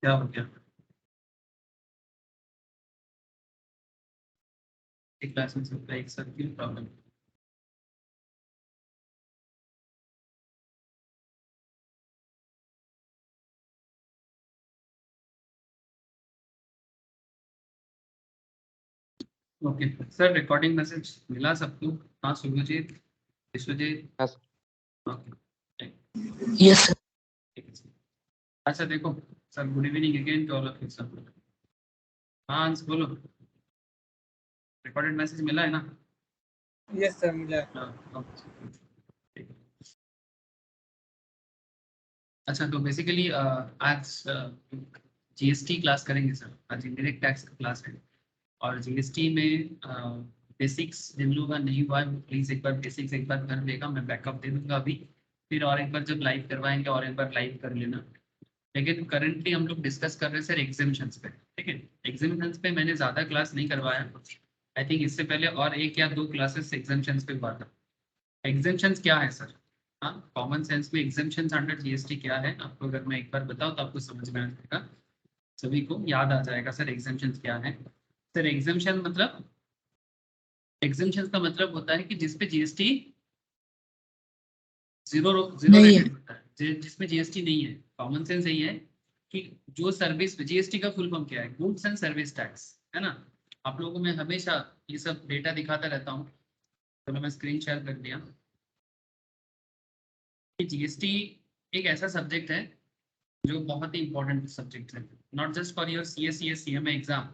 क्या हो गया? क्लास में सबका एक साथ क्यों problem? Okay sir, recording message मिला सबको? हाँ Subhajit, Vishwajit. Yes okay yes sir. ठीक है सर। अच्छा देखो sir, good evening again to all of you sir. हाँ अंश बोलो, रिकॉर्डेड मैसेज मिला है ना? यस सर मिला है। हाँ, ठीक है। अच्छा तो बेसिकली आज जीएसटी क्लास करेंगे सर। आज इंडायरेक्ट टैक्स का क्लास है और जीएसटी में बेसिक्स जिन लोगों का नहीं हुआ है प्लीज एक बार बेसिक्स एक बार कर लेगा, मैं बैकअप दे दूंगा अभी। फिर और एक बार जब लाइव करवाएंगे और एक बार लाइव कर लेना। लेकिन करंटली हम लोग डिस्कस कर रहे हैं सर एग्जामिशंस पे, ठीक है। एग्जामिशंस पे मैंने ज़्यादा क्लास नहीं करवाया, आई थिंक इससे पहले और एक या दो क्लासेस एग्जामिशंस पे हुआ था। एग्जामिशंस क्या है सर? हाँ, कॉमन सेंस में एग्जामिशंस अंडर जीएसटी क्या है आपको अगर मैं एक बार बताऊँ तो आपको समझ में आ जाएगा, सभी को याद आ जाएगा सर एग्जामिशंस क्या है। सर एग्जामिशन मतलब, एग्जामिशंस का मतलब होता है कि जिसपे जीएसटी जीरो जीरो नहीं है। रेटेड होता है, जिसमें जीएसटी नहीं है। कॉमन सेंस यही है कि जो सर्विस, जीएसटी का फुल फॉर्म क्या है? गुड्स एंड सर्विस टैक्स, है ना। आप लोगों को मैं हमेशा ये सब डेटा दिखाता रहता हूँ। चलो मैं स्क्रीन शेयर कर दिया। जीएसटी एक ऐसा सब्जेक्ट है जो बहुत ही इंपॉर्टेंट सब्जेक्ट है, not just for your CSCS CMA exam,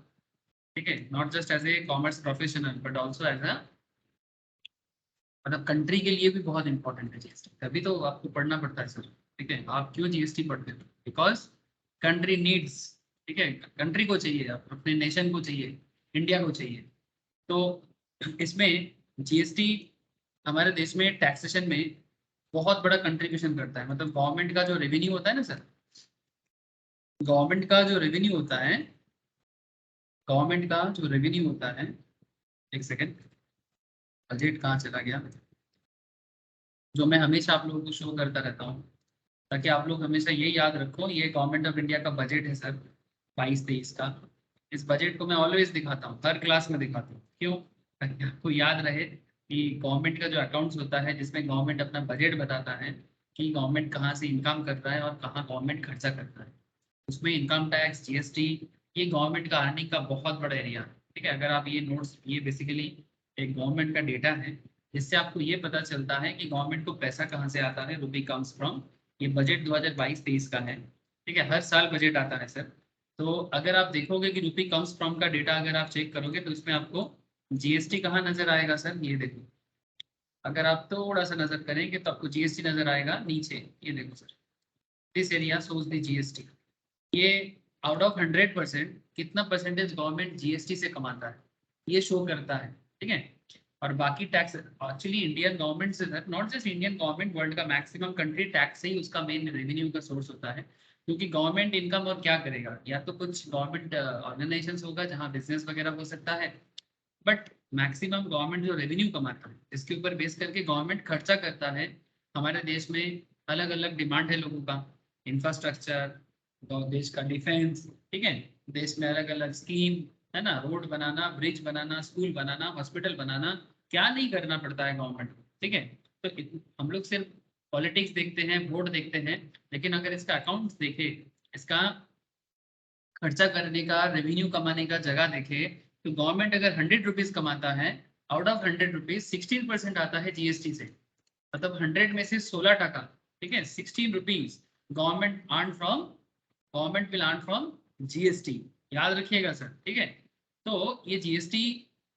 ठीक है, not just as a commerce professional but also as a, मतलब कंट्री के लिए भी बहुत इंपॉर्टेंट है जीएसटी। तभी तो आपको पढ़ना पड़ता है सर, ठीक है। आप क्यों जीएसटी पढ़ते हो? बिकॉज कंट्री नीड्स, ठीक है, कंट्री को चाहिए, अपने नेशन को चाहिए, इंडिया को चाहिए। तो इसमें जीएसटी हमारे देश में टैक्सेशन में बहुत बड़ा कंट्रीब्यूशन करता है। मतलब गवर्नमेंट का जो रेवेन्यू होता है ना सर, गवर्नमेंट का जो रेवेन्यू होता है, गवर्नमेंट का जो रेवेन्यू होता है, एक सेकेंड, बजट कहाँ चला गया, जो मैं हमेशा आप लोगों को शो करता रहता हूँ ताकि आप लोग हमेशा ये याद रखो, ये गवर्नमेंट ऑफ इंडिया का बजट है सर 22-23 का। इस बजट को मैं ऑलवेज दिखाता हूँ, हर क्लास में दिखाता हूँ। क्यों? ताकि आपको याद रहे कि गवर्नमेंट का जो अकाउंट्स होता है जिसमें गवर्नमेंट अपना बजट बताता है कि गवर्नमेंट कहाँ से इनकम कर रहा है और कहाँ गवर्नमेंट खर्चा करता है, उसमें इनकम टैक्स, जीएसटी, ये गवर्नमेंट का अर्निंग का बहुत बड़ा एरिया है, ठीक है। अगर आप ये नोट्स, ये बेसिकली एक गवर्नमेंट का डेटा है जिससे आपको ये पता चलता है कि गवर्नमेंट को पैसा कहाँ से आता है। रुपी कम्स फ्रॉम, ये बजट 2022-23 का है, ठीक है। हर साल बजट आता है सर। तो अगर आप देखोगे कि रुपी कम्स फ्रॉम का डेटा अगर आप चेक करोगे तो इसमें आपको जीएसटी कहाँ नजर आएगा सर? ये देखो, अगर आप थोड़ा सा नजर करेंगे तो आपको जीएसटी नजर आएगा नीचे, ये देखो sir, this area shows the GST. ये आउट ऑफ 100% कितना परसेंटेज गवर्नमेंट जीएसटी से कमाता है ये शो करता है, ठीक है। और बाकी टैक्स एक्चुअली इंडियन गवर्नमेंट से sir, not just Indian government, world का मैक्सिमम कंट्री टैक्स से ही उसका मेन रेवेन्यू का सोर्स होता है। क्योंकि गवर्नमेंट इनकम और क्या करेगा, या तो कुछ गवर्नमेंट ऑर्गेनाइजेशन होगा जहाँ बिजनेस वगैरह हो सकता है, बट मैक्सिमम गवर्नमेंट जो रेवेन्यू कमाता है इसके ऊपर बेस करके गवर्नमेंट खर्चा करता है। हमारे देश में अलग अलग डिमांड है लोगों का, इंफ्रास्ट्रक्चर, तो देश का डिफेंस, ठीक है, देश में अलग अलग स्कीम, है ना, रोड बनाना, ब्रिज बनाना, स्कूल बनाना, हॉस्पिटल बनाना, क्या नहीं करना पड़ता है गवर्नमेंट को, ठीक है। तो हम लोग सिर्फ पॉलिटिक्स देखते हैं, वोट देखते हैं, लेकिन अगर इसका अकाउंट्स देखे, इसका खर्चा करने का, रेवेन्यू कमाने का जगह देखे, तो गवर्नमेंट अगर 100 रुपीज कमाता है, आउट ऑफ 100 रुपीज 16% आता है जीएसटी से। मतलब 100 में से 16 टका, ठीक है, 16 rupees government earn from, government will earn from GST. याद रखिएगा सर, ठीक है। तो ये जीएसटी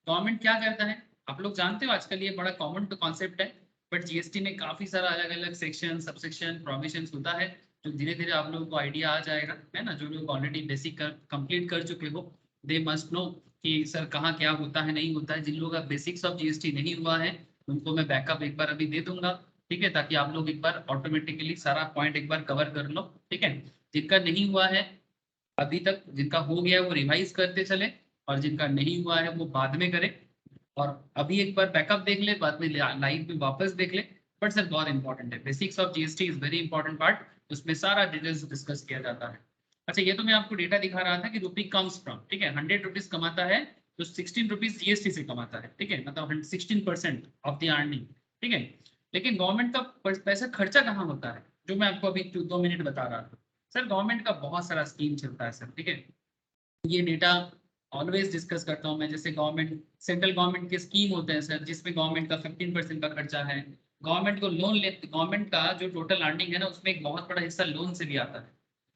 गवर्नमेंट क्या करता है आप लोग जानते हो, आजकल ये बड़ा कॉमन कॉन्सेप्ट है, बट जीएसटी में काफी सारा अलग अलग सेक्शन, सबसेक्शन, प्रोविजन होता है, जो धीरे धीरे आप लोगों को आइडिया आ जाएगा, है ना। जो लोग ऑलरेडी बेसिक कंप्लीट कर चुके हो, दे मस्ट नो कि सर कहाँ क्या होता है, नहीं होता है। जिन लोगों का बेसिक्स ऑफ जीएसटी नहीं हुआ है उनको मैं बैकअप एक बार अभी दे दूंगा, ठीक है, ताकि आप लोग एक बार ऑटोमेटिकली सारा पॉइंट एक बार कवर कर लो, ठीक है। जिनका नहीं हुआ है अभी तक, जिनका हो गया है वो रिवाइज करते चले, और जिनका नहीं हुआ है वो बाद में करें। और अभी एक बार बैकअप देख ले, बाद में लाइव में वापस देख ले। बट सर बहुत इंपॉर्टेंट है, basics of GST is very important part, उसमें सारा डिटेल्स डिस्कस किया जाता है। अच्छा ये तो मैं आपको डेटा दिखा रहा था कि रुपी कम्स फ्रॉम, ठीक है, 100 रुपीज कमाता है तो 16 रुपीज जीएसटी से कमाता है, ठीक है, मतलब 16% ऑफ द अर्निंग, ठीक है। लेकिन गवर्नमेंट का पैसा खर्चा कहाँ होता है, जो मैं आपको अभी 2 मिनट बता रहा था। सर गवर्नमेंट का बहुत सारा स्कीम चलता है सर, ठीक है, ये डेटा ऑलवेज डिस्कस करता हूँ मैं। जैसे गवर्नमेंट, सेंट्रल गवर्नमेंट के स्कीम होते हैं सर, जिसमें गवर्नमेंट का 15% का खर्चा है। गवर्नमेंट को लोन ले, गवर्नमेंट का जो टोटल अर्निंग है ना, उसमें एक बहुत बड़ा हिस्सा लोन से भी आता है।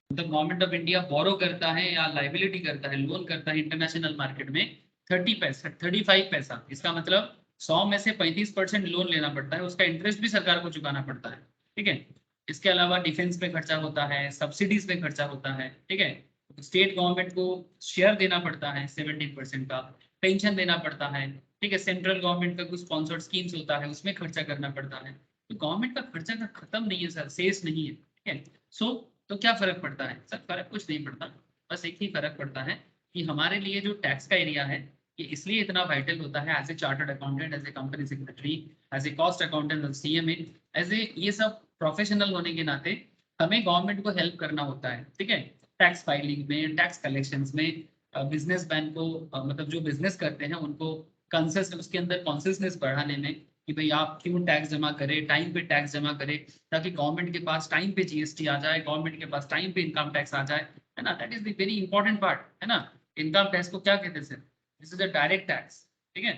मतलब गवर्नमेंट ऑफ इंडिया बोरो करता है या लाइबिलिटी करता है, लोन करता है इंटरनेशनल मार्केट में 30 पैसा, 35 पैसा। इसका मतलब 100 में से 35% लोन लेना पड़ता है, उसका इंटरेस्ट भी सरकार को चुकाना पड़ता है, ठीक है। इसके अलावा डिफेंस पे खर्चा होता है, सब्सिडीज पे खर्चा होता है, ठीक है। स्टेट गवर्नमेंट को शेयर देना पड़ता है 17% का, पेंशन देना पड़ता है, ठीक है। सेंट्रल गवर्नमेंट का कुछ स्पॉन्सर्ड स्कीम्स होता है, उसमें खर्चा करना पड़ता है। तो गवर्नमेंट का खर्चा का खत्म नहीं है सर, शेष नहीं है, ठीक है। सो तो क्या फर्क पड़ता है सर? फर्क कुछ नहीं पड़ता, बस एक ही फर्क पड़ता है कि हमारे लिए जो टैक्स का एरिया है ये इसलिए इतना वाइटल होता है as a chartered accountant, as a company secretary, as a cost accountant, CMA, as a ये सब प्रोफेशनल होने के नाते हमें गवर्नमेंट को हेल्प करना होता है, ठीक है। टैक्स फाइलिंग में, टैक्स कलेक्शन में, बिजनेस मैन को मतलब जो बिजनेस करते हैं उनको कंसेस उसके अंदर कॉन्सियसनेस बढ़ाने में कि भाई आप क्यों टैक्स जमा करें, टाइम पे टैक्स जमा करें, ताकि गवर्नमेंट के पास टाइम पे जीएसटी आ जाए, गवर्नमेंट के पास टाइम पे इनकम टैक्स आ जाए, है ना। That is the very important part, है ना। इनकम टैक्स को क्या कहते हैं sir? This is a direct tax, ठीक है।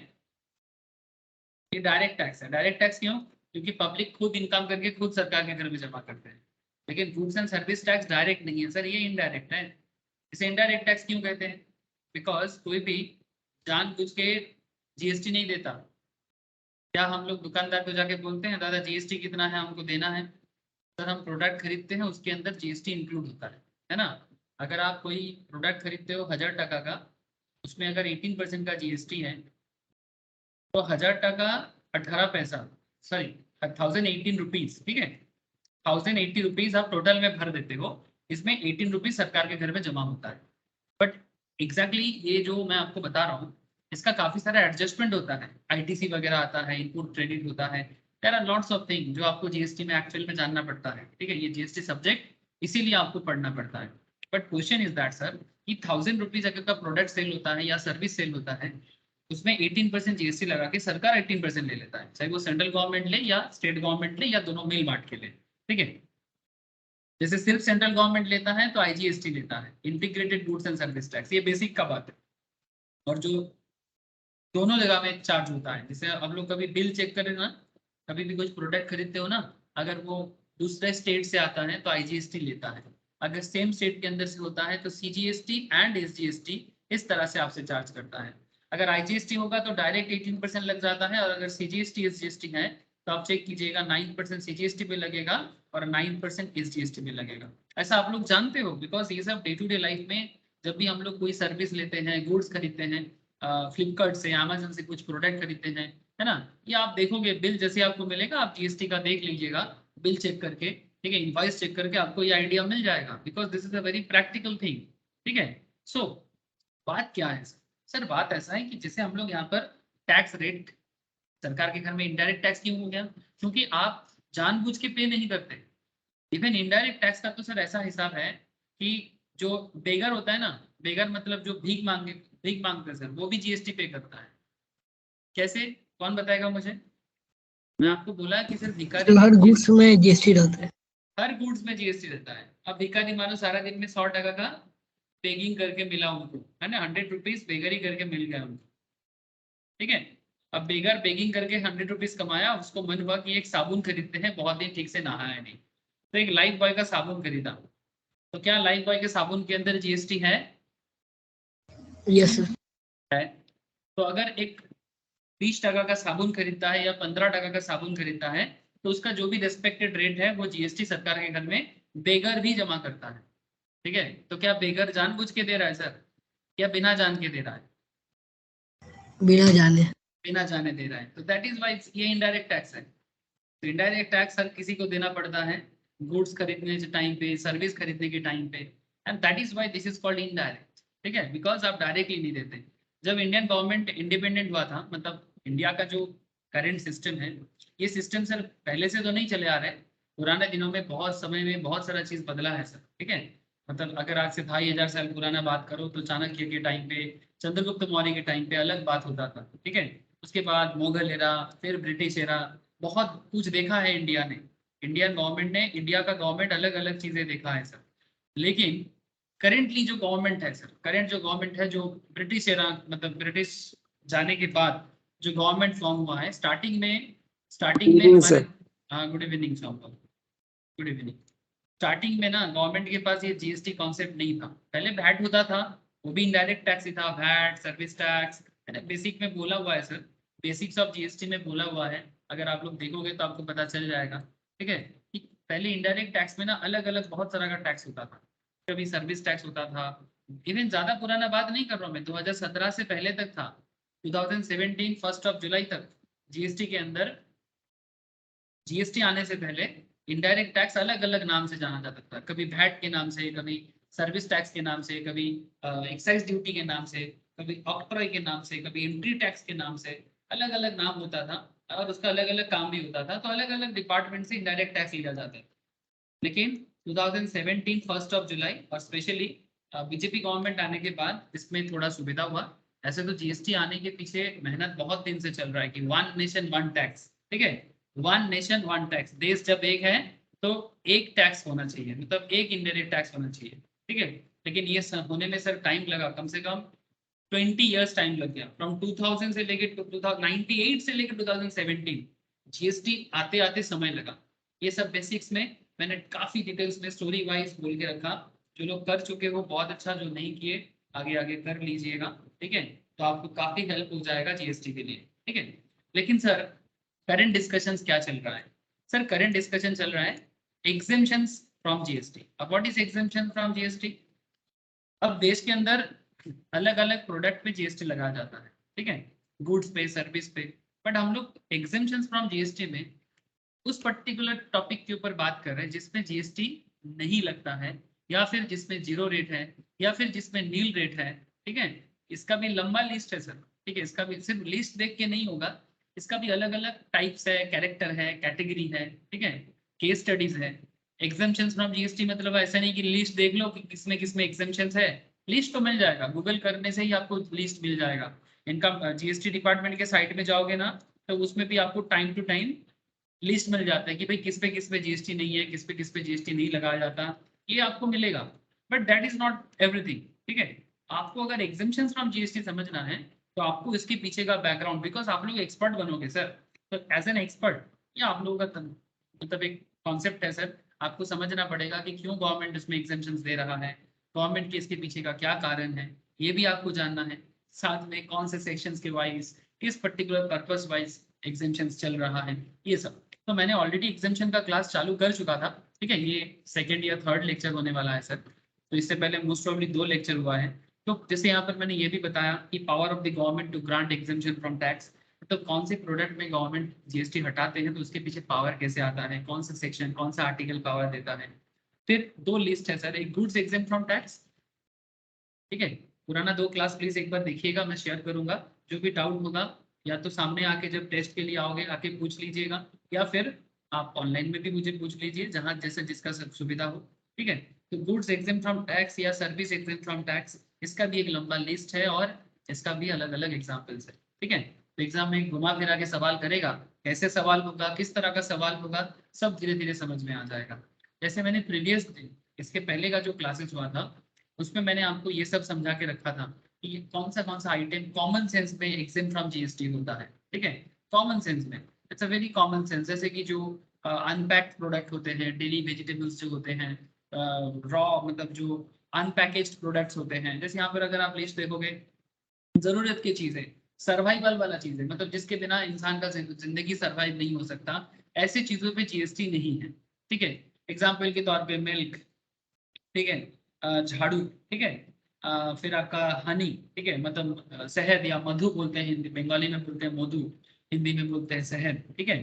ये डायरेक्ट टैक्स है। डायरेक्ट टैक्स क्यों? क्योंकि पब्लिक खुद इनकम करके खुद सरकार के घर में जमा करते हैं। लेकिन goods and service tax direct नहीं है सर, ये इनडायरेक्ट है। इसे इनडायरेक्ट टैक्स क्यों कहते हैं? बिकॉज कोई भी जानबूझ के जीएसटी नहीं देता। क्या हम लोग दुकानदार को जाके बोलते हैं दादा जीएसटी कितना है हमको देना है? सर हम प्रोडक्ट खरीदते हैं उसके अंदर जीएसटी इंक्लूड होता है ना। अगर आप कोई प्रोडक्ट खरीदते हो 1000 टका का, उसमें अगर 18% का जीएसटी है तो 1000 टका 18 पैसा, सॉरी 1018 रुपीज, ठीक है। 1080 रुपीज आप टोटल में भर देते हो, इसमें 18 रुपीज सरकार के घर में जमा होता है। बट एग्जैक्टली ये जो मैं आपको बता रहा हूँ इसका काफी सारा एडजस्टमेंट होता है, आईटीसी वगैरह आता है, इनपुट क्रेडिट होता है, there are lots of thing जो आपको जीएसटी में एक्चुअल में जानना पड़ता है, ठीक है। ये जीएसटी सब्जेक्ट इसीलिए आपको पढ़ना पड़ता है। But question is that sir कि 1000 रुपीज अगर का प्रोडक्ट सेल होता है या सर्विस सेल होता है, उसमें 18% जीएसटी लगा के सरकार 18% ले लेता है, चाहे वो सेंट्रल गवर्नमेंट ले या स्टेट गवर्नमेंट ले या दोनों मिल बांट के ले, ठीक है। जैसे सिर्फ सेंट्रल गवर्नमेंट लेता है तो आईजीएसटी लेता है, integrated goods and service tax, ये बेसिक का बात है। और जो दोनों जगह में चार्ज होता है, जैसे आप लोग कभी बिल चेक करें ना, कभी भी कुछ प्रोडक्ट खरीदते हो ना, अगर वो दूसरे स्टेट से आता है तो आईजीएसटी लेता है, अगर सेम स्टेट के अंदर से होता है तो सीजीएसटी एंड एसजीएसटी इस तरह से आपसे चार्ज करता है। अगर आईजीएसटी होगा तो डायरेक्ट 18% लग जाता है, और अगर सीजीएसटी एसजीएसटी है तो आप चेक कीजिएगा 9% सीजीएसटी पे लगेगा और 9% एसजीएसटी पे लगेगा। ऐसा आप लोग जानते हो, बिकॉज ये सब डे टू डे लाइफ में जब भी हम लोग कोई सर्विस लेते हैं, गुड्स खरीदते हैं, फ्लिपकार्ट से, अमेजन से कुछ प्रोडक्ट खरीदते हैं, है ना, ये आप देखोगे बिल जैसे आपको मिलेगा, आप जीएसटी का देख लीजिएगा बिल चेक करके, ठीक है, इनवॉइस चेक करके आपको ये आइडिया मिल जाएगा, because this is a very practical thing, ठीक है। सो बात क्या है सर? बात ऐसा है कि जैसे हम लोग यहाँ पर टैक्स रेट, सरकार के घर में इनडायरेक्ट टैक्स क्यों हो गया? क्योंकि आप जानबूझ के पे नहीं करते। इवन इनडायरेक्ट टैक्स का तो सर ऐसा हिसाब है कि जो बेगर होता है ना, बेगर मतलब जो भीख मांगते हैं सर, वो भी जीएसटी पे करता है। कैसे? कौन बताएगा मुझे? मैं आपको बोला कि सर भिखारी हर गुड्स में जीएसटी रहता है। हर गुड्स में जीएसटी रहता है। अब भिखारी मानो सारा दिन में 100 टका का बेगिंग करके मिला उनको, है ना, 100 रुपीज बेगरी करके मिल गया उनको, ठीक है। अब बेगर बेगिंग करके 100 रुपीज कमाया, उसको मन हुआ कि एक साबुन खरीदते हैं, बहुत दिन ठीक से नहाया नहीं, तो एक लाइफ बॉय का साबुन खरीदा। तो क्या लाइफ बॉय के साबुन के अंदर जीएसटी है? Yes sir. है। तो अगर एक 20 टका का साबुन खरीदता है या 15 टका का साबुन खरीदता है, तो उसका जो भी रेस्पेक्टेड रेट है वो जीएसटी सरकार के घर में बेगर भी जमा करता है, ठीक है। तो क्या बेगर जानबूझ के दे रहा है सर, या बिना जान के दे रहा है? बिना जाने। बिना जाने दे रहा है। तो दैट इज वाई ये इनडायरेक्ट टैक्स है। तो इनडायरेक्ट टैक्स हर किसी को देना पड़ता है, गुड्स खरीदने के टाइम पे, सर्विस खरीदने के टाइम पे, and that is why this is called indirect, ठीक है, बिकॉज आप डायरेक्टली नहीं देते। जब इंडियन गवर्नमेंट इंडिपेंडेंट हुआ था, मतलब इंडिया का जो करेंट सिस्टम है, ये सिस्टम सर पहले से तो नहीं चले आ रहे, पुराने दिनों में बहुत समय में बहुत सारा चीज बदला है सर, ठीक है। मतलब अगर आज से 2500 साल पुराना बात करो तो चाणक्य के टाइम पे, चंद्रगुप्त मौर्य के टाइम पे अलग बात होता था, ठीक है। उसके बाद मुगल एरा, फिर ब्रिटिश एरा, बहुत कुछ देखा है इंडिया ने। इंडियन गवर्नमेंट ने, इंडिया का गवर्नमेंट अलग अलग चीजें देखा है सर। लेकिन करेंटली जो गवर्नमेंट है सर, करंट जो गवर्नमेंट है, जो ब्रिटिश एरा मतलब ब्रिटिश जाने के बाद जो गवर्नमेंट फॉर्म हुआ है, स्टार्टिंग में इवनिंग हमारे, सर। हाँ good evening song, good evening. Starting में ना गवर्नमेंट के पास ये जीएसटी कॉन्सेप्ट नहीं था। पहले वैट होता था, वो भी इनडायरेक्ट टैक्स ही था, वैट, सर्विस टैक्स, मैंने बेसिक में बोला हुआ है सर, बेसिक्स ऑफ जीएसटी में बोला हुआ है, अगर आप लोग देखोगे तो आपको पता चल जाएगा, ठीक है। कि पहले इनडायरेक्ट टैक्स में ना अलग अलग बहुत तरह का टैक्स होता था। कभी सर्विस टैक्स होता था, इवन ज्यादा पुराना बात नहीं कर रहा हूँ मैं, 2017 से पहले तक था, 2017 फर्स्ट ऑफ जुलाई तक जीएसटी के अंदर, जीएसटी आने से पहले इनडायरेक्ट टैक्स अलग अलग नाम से जाना जाता था, कभी वैट के नाम से, कभी सर्विस टैक्स के नाम से, कभी एक्साइज ड्यूटी के नाम से, कभी ऑक्ट्रॉय के नाम से, कभी एंट्री टैक्स के नाम से, अलग अलग नाम होता था और उसका अलग अलग काम भी होता था, तो अलग अलग डिपार्टमेंट से इनडायरेक्ट टैक्स लिया जाता था। लेकिन 2017 फर्स्ट ऑफ जुलाई और स्पेशली बीजेपी गवर्नमेंट आने के बाद इसमें थोड़ा सुविधा हुआ। ऐसे तो जीएसटी आने के पीछे मेहनत बहुत दिन से चल रहा है कि वन नेशन वन टैक्स, ठीक है, वन नेशन वन टैक्स, देश जब एक है तो एक टैक्स होना चाहिए, मतलब एक इनडायरेक्ट टैक्स होना चाहिए, ठीक है। लेकिन ये होने में सर टाइम लगा, कम से कम 20 इयर्स टाइम लग गया, फ्रॉम 2000 से लेके 1998 से लेकर 2017 जीएसटी आते आते समय लगा। ये सब बेसिक्स में मैंने काफी डिटेल्स में स्टोरी वाइज बोल के रखा, जो लोग कर चुके हो बहुत अच्छा, जो नहीं किए आगे आगे कर लीजिएगा, ठीक है। तो आपको काफी हेल्प हो जाएगा जीएसटी के लिए, ठीक है। लेकिन सर करंट डिस्कशंस क्या चल रहा है? सर करंट डिस्कशन चल रहा है एग्जेम्पशंस फ्रॉम जीएसटी। अब what is exemption from GST? अब देश के अंदर अलग अलग प्रोडक्ट पे जीएसटी लगाया जाता है, ठीक है, गुड्स पे, सर्विस पे, बट हम लोग एग्जेम्पशंस फ्रॉम जीएसटी में उस पर्टिकुलर टॉपिक के ऊपर बात कर रहे हैं जिसमें जीएसटी नहीं लगता है, या फिर जिसमें जीरो रेट है, या फिर जिसमें नील रेट है, ठीक है। इसका भी लंबा लिस्ट है सर, ठीक है, इसका भी सिर्फ लिस्ट देख के नहीं होगा, इसका भी अलग अलग टाइप्स है, कैरेक्टर है, कैटेगरी है, ठीक है, केस स्टडीज है। एग्जाम्पशंस फ्रॉम जीएसटी मतलब ऐसा नहीं कि लिस्ट देख लो कि किसमें किसमें एग्जाम्पशंस है, लिस्ट तो मिल जाएगा, गूगल करने से ही आपको लिस्ट मिल जाएगा। इनका जीएसटी डिपार्टमेंट के साइट में जाओगे ना, तो उसमें भी आपको टाइम टू टाइम लिस्ट मिल जाता है कि भाई किस पे जीएसटी नहीं है, किस पे जीएसटी नहीं लगाया जाता, ये आपको मिलेगा। But that is not everything, ठीक है। आपको अगर एग्जेम्पशंस फ्रॉम जीएसटी समझना है तो आपको इसके पीछे का बैकग्राउंड, बिकॉज आप लोग एक्सपर्ट बनोगे सर, तो एज एन एक्सपर्ट ये आप लोगों का मतलब एक कॉन्सेप्ट है सर, आपको समझना पड़ेगा कि क्यों गवर्नमेंट इसमें एग्जेम्पशंस दे रहा है, गवर्नमेंट के इसके पीछे का क्या कारण है, ये भी आपको जानना है। साथ में कौन से सेक्शंस के वाइज, किस पर्टिकुलर पर्पस वाइज एग्जेम्पशंस चल रहा है, ये सब। तो मैंने ऑलरेडी एग्जाम्पशन का क्लास चालू कर चुका था, ठीक है, ये सेकंड या थर्ड लेक्चर होने वाला है सर। तो इससे पहले मोस्ट प्रोबेबली 2 लेक्चर हुआ है। तो जैसे यहाँ पर मैंने ये भी बताया कि power of the government to grant exemption from tax, तो कौन से प्रोडक्ट में गवर्नमेंट जीएसटी हटाते हैं तो उसके पीछे पावर कैसे आता है, कौन सा सेक्शन, कौन सा आर्टिकल पावर देता है। फिर 2 लिस्ट है सर, एक गुड्स एग्जाम्प्ट फ्रॉम टैक्स, ठीक है, पुराना 2 क्लास प्लीज एक बार देखिएगा, मैं शेयर करूंगा, जो भी डाउट होगा या तो सामने आके जब टेस्ट के लिए आओगे आके पूछ लीजिएगा, या फिर आप ऑनलाइन में भी मुझे पूछ लीजिए, जहां जैसे जिसका सुविधा हो, ठीक है। तो गुड्स एग्जाम्प्ट फ्रॉम टैक्स या सर्विस एग्जाम्प्ट फ्रॉम टैक्स, इसका भी एक लंबा लिस्ट है और इसका भी अलग अलग एग्जाम्पल्स है, ठीक है। तो एग्जाम में घुमा फिरा के सवाल करेगा, कैसे सवाल होगा, किस तरह का सवाल होगा, सब धीरे धीरे समझ में आ जाएगा। जैसे मैंने प्रीवियस इसके पहले का जो क्लासेस हुआ था उसमें मैंने आपको ये सब समझा के रखा था कि ये कौन सा आइटम कॉमन सेंस में एग्जेम्प्ट फ्रॉम जीएसटी होता है, ठीक है, कॉमन सेंस में, it's a very common sense. जैसे कि जो अनपैक्ड प्रोडक्ट होते हैं, डेली वेजिटेबल्स जो होते हैं, रॉ मतलब जो अनपैकेज्ड प्रोडक्ट्स होते हैं, जैसे यहाँ पर अगर आप लिस्ट देखोगे, जरूरत की चीजें, सर्वाइवल वाला चीजें, मतलब जिसके बिना इंसान का जिंदगी सर्वाइव नहीं हो सकता, ऐसी चीजों पे जीएसटी नहीं है, ठीक है। एग्जाम्पल के तौर पे मिल्क, ठीक है, झाड़ू, ठीक है, फिर आपका हनी, ठीक है, मतलब शहद या मधु बोलते हैं, हिंदी बंगाली में बोलते हैं मधु, हिंदी में बोलते हैं शहद, ठीक है।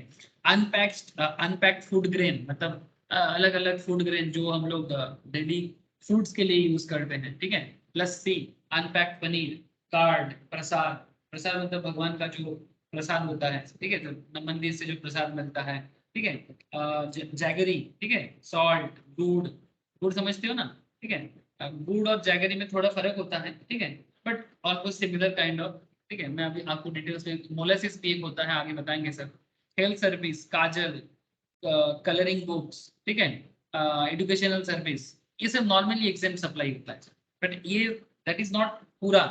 अनपैक्ड फूड ग्रेन, मतलब अलग अलग फूड ग्रेन जो हम लोग डेली फूड्स के लिए यूज करते हैं, ठीक है। लस्सी, अनपैक्ड पनीर, कार्ड, प्रसाद, प्रसाद मतलब भगवान का जो प्रसाद होता है, ठीक है, तो मंदिर से जो प्रसाद मिलता है, ठीक है, जैगरी, ठीक है, सॉल्ट, गुड़, गुड़ समझते हो ना, ठीक है। गुड और जैगरी में थोड़ा फर्क होता है, ठीक है, but almost similar kind of, ठीक है। मैं अभी आपको डिटेल्स में, मोलेसिस भी एक होता है, आगे बताएंगे सर। हेल्थ सर्विस, काजल, कलरिंग बुक्स, ठीक है, एजुकेशनल सर्विस, ये सब नॉर्मली एग्जाम सप्लाई होता है, बट ये दैट इज नॉट पूरा,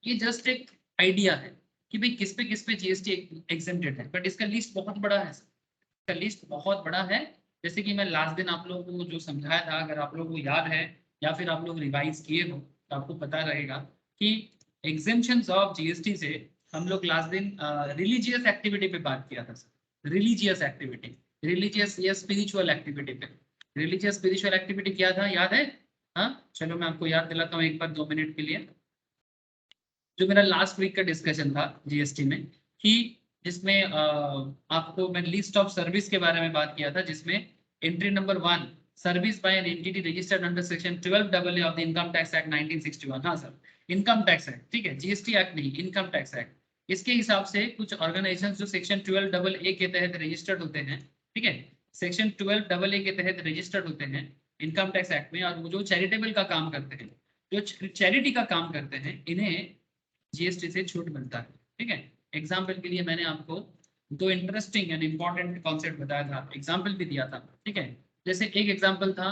ये जस्ट एक आइडिया है कि भाई किस पे जीएसटी एग्जेम्प्टेड है, बट इसका लिस्ट बहुत बड़ा है, इसका लिस्ट बहुत बड़ा है। जैसे कि मैं लास्ट दिन आप लोगों को जो समझाया था, अगर आप लोगों को याद है या फिर आप लोग रिवाइज किए हो तो आपको पता रहेगा कि एग्जेम्पशंस ऑफ जीएसटी से हम लोग लास्ट दिन रिलीजियस एक्टिविटी पे बात किया था सर। रिलीजियस एक्टिविटी, रिलीजियस या स्पिरिचुअल एक्टिविटी पे, रिलीजियस स्पिरिचुअल एक्टिविटी क्या था, याद है? हाँ, चलो मैं आपको याद दिलाता हूँ एक बार 2 मिनट के लिए। जो मेरा लास्ट वीक का डिस्कशन था जीएसटी में, कि जिसमें आपको मैं लिस्ट ऑफ सर्विस के बारे में बात किया था, जिसमें entry number 1, service by an entity registered under section 12AA of the income tax act 1961। हाँ सर, इनकम टैक्स एक्ट, ठीक है, जीएसटी एक्ट नहीं, इनकम टैक्स एक्ट। इसके हिसाब से कुछ ऑर्गेनाइजेशन जो सेक्शन 12AA के तहत रजिस्टर्ड होते हैं, ठीक है, सेक्शन 12AA के तहत रजिस्टर्ड होते हैं इनकम टैक्स एक्ट में, और वो जो चैरिटेबल का काम करते हैं, जो चैरिटी का काम करते हैं, इन्हें जीएसटी से छूट मिलता है, ठीक है। एग्जाम्पल के लिए मैंने आपको 2 इंटरेस्टिंग एंड इंपॉर्टेंट कॉन्सेप्ट बताया था, एग्जाम्पल भी दिया था, ठीक है। जैसे एक एग्जाम्पल था,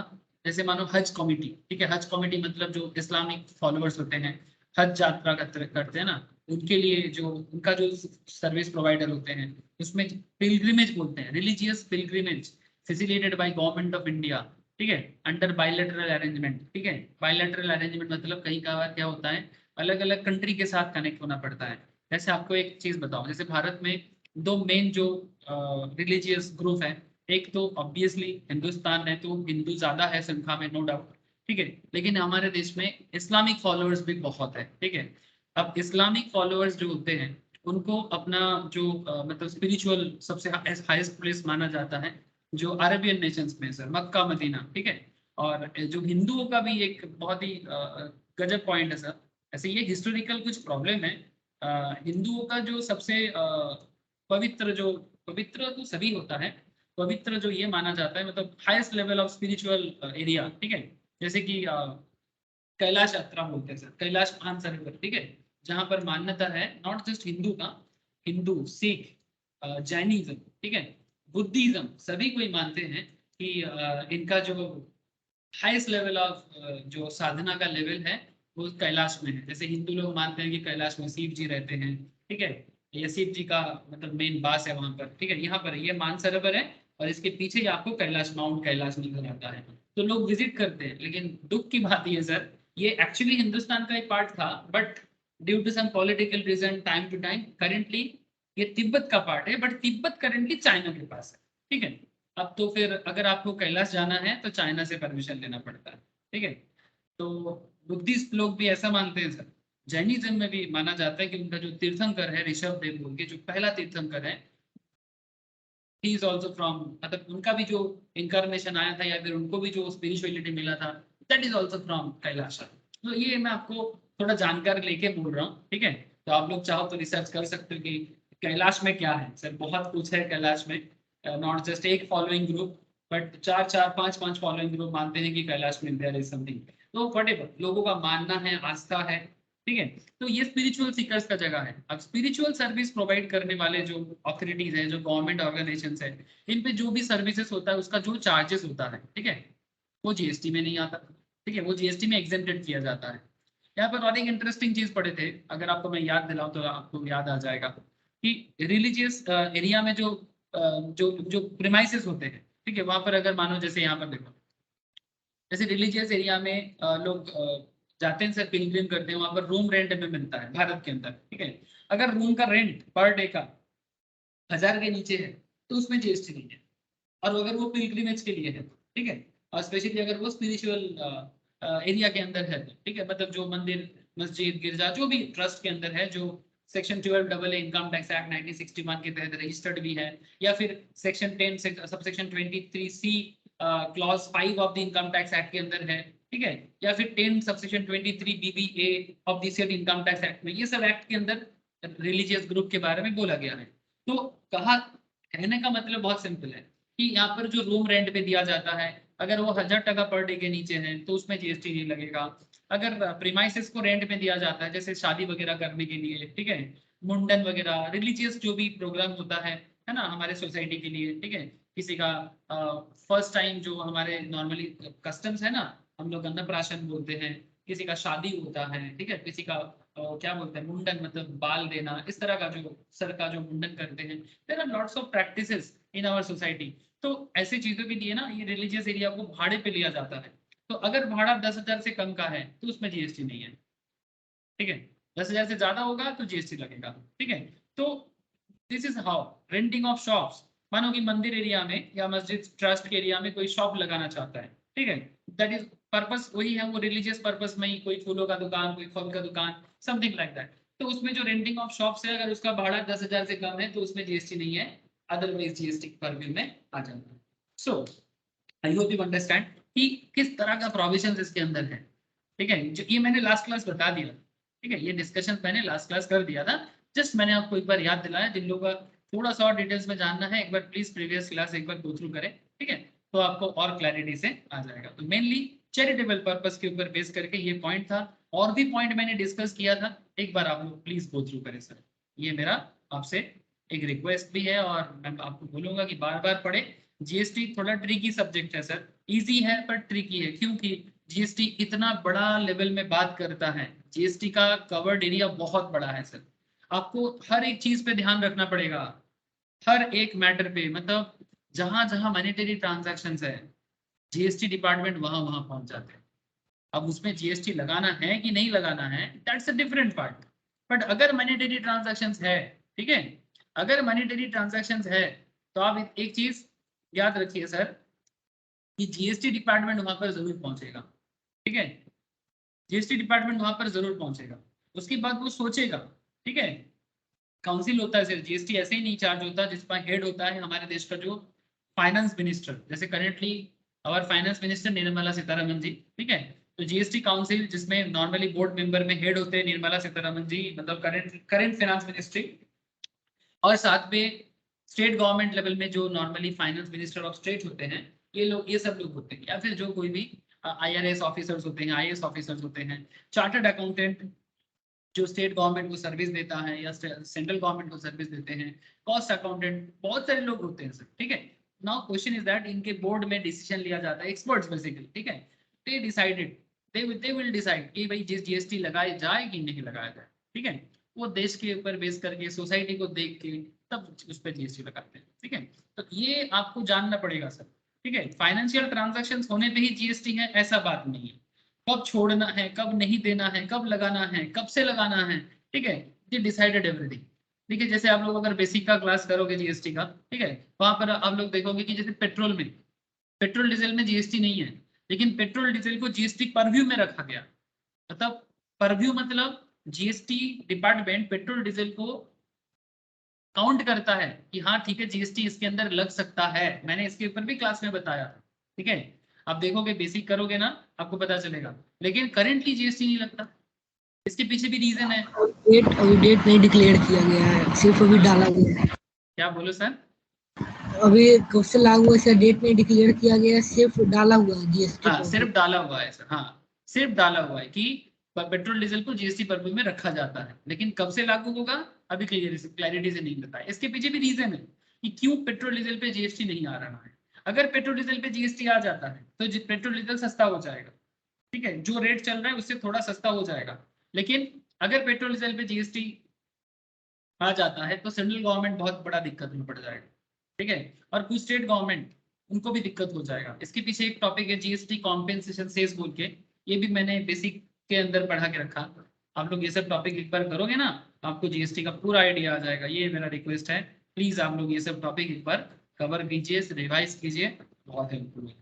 जैसे मानो हज कमिटी, ठीक है, हज कमिटी मतलब जो इस्लामिक फॉलोअर्स होते हैं, हज यात्रा करते हैं ना, उनके लिए जो उनका जो सर्विस प्रोवाइडर होते हैं, उसमें पिलग्रिमेज बोलते हैं, religious pilgrimage facilitated by government of India, ठीक है, अंडर बायलैटरल अरेंजमेंट, ठीक है। बायलैटरल अरेंजमेंट मतलब कहीं का क्या होता है, अलग अलग कंट्री के साथ कनेक्ट होना पड़ता है। जैसे आपको एक चीज बताओ, जैसे भारत में 2 मेन जो रिलीजियस ग्रुप है, एक तो ऑब्वियसली हिंदुस्तान है, तो हिंदू ज्यादा है संख्या में, नो डाउट, ठीक है, लेकिन हमारे देश में इस्लामिक फॉलोअर्स भी बहुत है, ठीक है। अब इस्लामिक फॉलोअर्स जो होते हैं, उनको अपना जो मतलब स्पिरिचुअल सबसे हाईएस्ट प्लेस माना जाता है जो अरेबियन नेशंस में सर, मक्का मदीना, ठीक है। और जो हिंदुओं का भी एक बहुत ही गजब पॉइंट है सर, ऐसे ये हिस्टोरिकल कुछ प्रॉब्लम है। हिंदुओं का जो सबसे पवित्र, जो पवित्र तो सभी होता है, पवित्र जो ये माना जाता है, मतलब highest level of spiritual area, ठीक है, जैसे कि कैलाश यात्रा बोलते हैं सर, कैलाश मानसरोवर, ठीक है, जहां पर मान्यता है नॉट जस्ट हिंदू का, हिंदू, सिख, जैनिज्म, ठीक है, बुद्धिज्म, सभी कोई मानते हैं कि इनका जो हाईएस्ट लेवल ऑफ जो साधना का लेवल है वो कैलाश में है। जैसे हिंदू लोग मानते हैं कि कैलाश में शिव जी रहते हैं, ठीक है, ये शिव जी का मतलब मेन बास है वहां पर, ठीक है। यहाँ पर ये मानसरोवर है और इसके पीछे ही आपको कैलाश, माउंट कैलाश नजर आता है, तो लोग विजिट करते हैं। लेकिन दुख की बात ये सर, ये एक्चुअली हिंदुस्तान का एक पार्ट था, but due to some political reason time to time currently ये तिब्बत का पार्ट है, बट तिब्बत करेंटली चाइना के पास है, ठीक है। अब तो फिर अगर आपको कैलाश जाना है तो चाइना से परमिशन लेना पड़ता है, ठीक है। तो बुद्धिस्ट लोग भी ऐसा मानते हैं सर। जैनिज्म में भी माना जाता है कि उनका जो तीर्थंकर है ऋषभ देव बोल के, जो पहला तीर्थंकर है, ही इज ऑल्सो फ्रॉम, मतलब उनका भी जो इनकारनेशन आया था या फिर उनको भी जो स्पिरिचुअलिटी मिला था, that is also from Kailash. तो ये मैं आपको थोड़ा जानकारी लेके बोल रहा हूँ, ठीक है। तो आप लोग चाहो तो रिसर्च कर सकते हो कि कैलाश में क्या है सर, बहुत कुछ है कैलाश में, नॉट जस्ट एक following group, but 4-4-5-5 following group मानते हैं कि कैलाश में देयर इज समथिंग। तो व्हाटएवर लोगों का मानना है, आस्था है, ठीक है। तो ये स्पिरिचुअल सीकर्स का जगह है। अब स्पिरिचुअल सर्विस प्रोवाइड करने वाले जो ऑथोरिटीज है, जो गवर्नमेंट ऑर्गेनाइजेशन है, इन पे जो भी सर्विसेज होता है उसका जो चार्जेस होता है, ठीक है, वो जीएसटी में नहीं आता, ठीक है, वो जीएसटी में एग्जेम्प्टेड किया जाता है। यहाँ पर और एक इंटरेस्टिंग चीज पढ़े थे, अगर आपको मैं याद दिलाऊं तो आपको याद आ जाएगा कि रिलीजियस एरिया में जो जो जो प्रिमाइसेस होते हैं, ठीक है, वहां पर अगर मानो जैसे यहाँ पर देखो, जैसे रिलीजियस एरिया में लोग जाते हैं सर, पिलग्रिम करते हैं, वहां पर रूम रेंट में मिलता है भारत के अंदर, ठीक है। अगर रूम का रेंट पर डे का 1000 के नीचे है तो उसमें जीएसटी नहीं है, और अगर वो पिलग्रिमेज के लिए है, ठीक है, और स्पेशली अगर वो स्पिरिचुअल एरिया के अंदर है, ठीक है, मतलब जो मंदिर, मस्जिद, गिरजा जो भी ट्रस्ट के अंदर है, जो section 12AA income tax act 1961 के तहत रजिस्टर्ड भी है, या फिर section 10 subsection 23C clause 5 of the income tax act के अंदर है, ठीक है, या फिर 10 subsection 23BBA of the state income tax act में, ये सब एक्ट के अंदर रिलीजियस ग्रुप के बारे में बोला गया है। तो कहा, कहने का मतलब बहुत सिंपल है कि यहाँ पर जो रूम रेंट पे दिया जाता है, अगर वो 1000 टका पर डे के नीचे है तो उसमें जीएसटी नहीं लगेगा। अगर प्रीमाइसेस को रेंट में दिया जाता है जैसे शादी वगैरह करने के लिए, ठीक है, मुंडन वगैरह, रिलीजियस जो भी प्रोग्राम होता है ना हमारे सोसाइटी के लिए, ठीक है, किसी का फर्स्ट टाइम जो हमारे नॉर्मली कस्टम्स है ना, हम लोग अन्नप्राशन बोलते हैं, किसी का शादी होता है, ठीक है, किसी का क्या बोलते हैं मुंडन मतलब बाल देना, इस तरह का जो सर का जो मुंडन करते हैं, there are lots of practices in our society. तो ऐसी चीजों के लिए ना ये रिलीजियस एरिया को भाड़े पे लिया जाता है। तो अगर भाड़ा 10,000 से कम का है तो उसमें जीएसटी नहीं है, ठीक है, 10,000 से ज्यादा होगा तो जीएसटी लगेगा, ठीक है। तो this is how renting of shops, मानो कि मंदिर एरिया में या मस्जिद ट्रस्ट के एरिया में कोई शॉप लगाना चाहता है, ठीक है, दैट इज पर्पस वही है, वो रिलीजियस पर्पस में ही, कोई फूलों का दुकान, कोई फल का दुकान, समथिंग लाइक दैट। तो उसमें जो रेंटिंग ऑफ शॉप्स है अगर उसका भाड़ा 10,000 से कम है तो उसमें जीएसटी नहीं है, अदरवाइज जीएसटी परव्यू में आ जाता है। So I hope you understand कि किस तरह का प्रोविजन इसके अंदर है, ठीक है। जो ये मैंने लास्ट क्लास बता दिया, ठीक है, ये डिस्कशन मैंने लास्ट क्लास कर दिया था, जस्ट मैंने आपको एक बार याद दिलाया। जिन लोगों का थोड़ा सा और डिटेल्स में जानना है एक बार प्लीज प्रीवियस क्लास एक बार गो थ्रू करें, ठीक है, तो आपको और क्लैरिटी से आ जाएगा। तो मेनली चैरिटेबल पर्पस के ऊपर बेस करके ये पॉइंट था, और भी पॉइंट मैंने डिस्कस किया था, एक बार आप लोग प्लीज गो थ्रू करें सर, ये मेरा आपसे एक रिक्वेस्ट भी है, और मैं आपको बोलूंगा कि बार बार पढ़े। जीएसटी थोड़ा ट्रिकी सब्जेक्ट है सर, इजी है पर ट्रिकी है, क्योंकि जीएसटी इतना बड़ा लेवल में बात करता है, जीएसटी का कवर्ड एरिया बहुत बड़ा है सर, आपको हर एक चीज पे ध्यान रखना पड़ेगा, हर एक मैटर पे, मतलब जहां जहां मॉनेटरी ट्रांजैक्शंस है जीएसटी डिपार्टमेंट वहां वहां पहुंच जाते हैं। अब उसमें जीएसटी लगाना है कि नहीं लगाना है that's a different part, but अगर मॉनेटरी ट्रांजैक्शंस है, ठीक है, अगर मॉनेटरी ट्रांजैक्शंस है तो आप एक चीज याद रखिए सर कि जीएसटी डिपार्टमेंट वहां पर जरूर पहुंचेगा, ठीक है, जीएसटी डिपार्टमेंट वहां पर जरूर पहुंचेगा। उसके बाद वो सोचेगा, ठीक है, काउंसिल होता है सिर्फ, जीएसटी ऐसे ही नहीं चार्ज होता, जिसका हेड होता है हमारे देश का जो फाइनेंस मिनिस्टर, जैसे करेंटली हमारे फाइनेंस मिनिस्टर निर्मला सीतारमन जी, ठीक है, तो जीएसटी काउंसिल जिसमें नॉर्मली बोर्ड मेंबर में हेड होते हैं निर्मला सीतारमन जी, मतलब करेंट फाइनेंस मिनिस्ट्री, और साथ में स्टेट गवर्नमेंट लेवल में जो normally finance minister of state होते हैं, ये लोग, ये सब लोग होते हैं, या फिर जो कोई भी आईआरएस ऑफिसर्स होते हैं, आईएएस ऑफिसर्स होते हैं, चार्टर्ड अकाउंटेंट जो स्टेट गवर्नमेंट को सर्विस देता है या सेंट्रल गवर्नमेंट को सर्विस देते हैं, कॉस्ट अकाउंटेंट, बहुत सारे लोग होते हैं सर, ठीक है। नाउ क्वेश्चन इज दैट इनके बोर्ड में डिसीजन लिया जाता है, एक्सपर्ट्स बेसिकली, ठीक है, they decided, they will decide कि भाई जीएसटी लगाया जाए कि नहीं लगाया जाए, ठीक है, वो देश के ऊपर बेस करके, सोसाइटी को देख के तब उस पर जीएसटी लगाते हैं, ठीक है। तो ये आपको जानना पड़ेगा सर, ठीक है, फाइनेंशियल ट्रांजैक्शंस होने पे ही जीएसटी है ऐसा बात नहीं है, कब छोड़ना है, कब नहीं देना है, कब लगाना है, कब से लगाना है, ठीक है, ये डिसाइडेड एवरीथिंग, ठीक है। जैसे आप लोग अगर बेसिक का क्लास करोगे जीएसटी का, ठीक है, वहां पर आप लोग देखोगे कि जैसे पेट्रोल डीजल में जीएसटी नहीं है, लेकिन पेट्रोल डीजल को जीएसटी परव्यू में रखा गया, मतलब परव्यू मतलब जीएसटी डिपार्टमेंट पेट्रोल डीजल को काउंट करता है कि हाँ ठीक है जीएसटी इसके अंदर लग सकता है, मैंने इसके ऊपर भी क्लास में बताया था, ठीक है, आप देखोगे बेसिक करोगे ना आपको पता चलेगा, लेकिन करेंटली जीएसटी नहीं लगता, इसके पीछे भी रीजन है। अभी डेट नहीं डिक्लेयर किया गया है, सिर्फ अभी डाला गया है। क्या बोलो सर? अभी कब से लागू हुआ है, डेट नहीं डिक्लेयर किया गया है, सिर्फ डाला हुआ है जीएसटी हाँ पर। सिर्फ डाला हुआ है सर, हाँ सिर्फ डाला हुआ है कि पेट्रोल डीजल को जीएसटी परव्यू में रखा जाता है, लेकिन कब से लागू होगा अभी क्लैरिटी से नहीं बताया। इसके पीछे भी रीजन है कि क्यों पेट्रोल डीजल पे जीएसटी नहीं आ रहा है। अगर पेट्रोल डीजल पे जीएसटी आ जाता है तो पेट्रोल डीजल सस्ता हो जाएगा, ठीक है, जो रेट चल रहा है उससे थोड़ा सस्ता हो जाएगा, लेकिन अगर पेट्रोल डीजल पे जीएसटी आ जाता है तो सेंट्रल गवर्नमेंट बहुत बड़ा दिक्कत में पड़ जाएगा, ठीक है, और कुछ स्टेट गवर्नमेंट उनको भी दिक्कत हो जाएगा। इसके पीछे एक टॉपिक है जीएसटी कॉम्पेंसेशन सेस बोल के, ये भी मैंने बेसिक के अंदर पढ़ा के रखा, आप लोग ये सब टॉपिक एक बार करोगे ना आपको जीएसटी का पूरा आइडिया आ जाएगा, ये मेरा रिक्वेस्ट है, प्लीज आप लोग ये सब टॉपिक एक बार कवर कीजिए, रिवाइज कीजिए, बहुत हेल्पफुल है।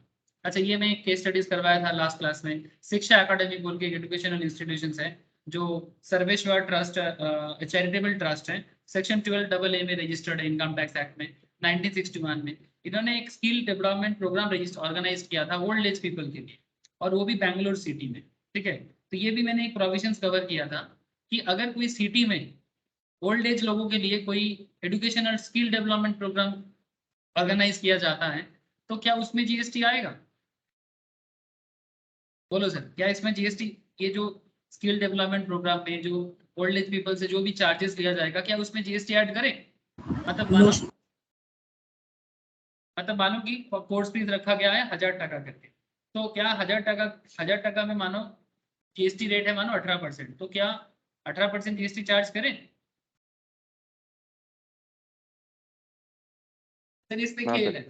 अच्छा ये मैं केस स्टडीज करवाया था लास्ट क्लास में, शिक्षा अकादमी बोल के एजुकेशनल इंस्टीट्यूशन है जो सर्वेश्वर ट्रस्ट चैरिटेबल ट्रस्ट है, सेक्शन 12 AA में रजिस्टर्ड है इनकम टैक्स एक्ट में 1961 में, इन्होंने एक स्किल डेवलपमेंट प्रोग्राम ऑर्गेनाइज किया था ओल्ड एज पीपल के लिए, और वो भी बैंगलोर सिटी में, ठीक है। तो ये भी मैंने एक प्रोविजंस कवर किया था कि अगर कोई सिटी में ओल्ड एज लोगों के लिए कोई educational skill development program organise किया जाता है तो क्या उसमें जीएसटी आएगा? बोलो सर, क्या इसमें जीएसटी, ये जो स्किल डेवलपमेंट प्रोग्राम में जो ओल्ड एज पीपल से जो भी चार्जेस लिया जाएगा, क्या उसमें जीएसटी ऐड करें? मतलब नो मानो कि कोर्स फीस रखा गया है 1000 टका करके, तो क्या 1000 टका में मानो जीएसटी रेट है मानो 18%, तो क्या 18% जीएसटी चार्ज करें? सर इस पे हाँ खेल सर। है।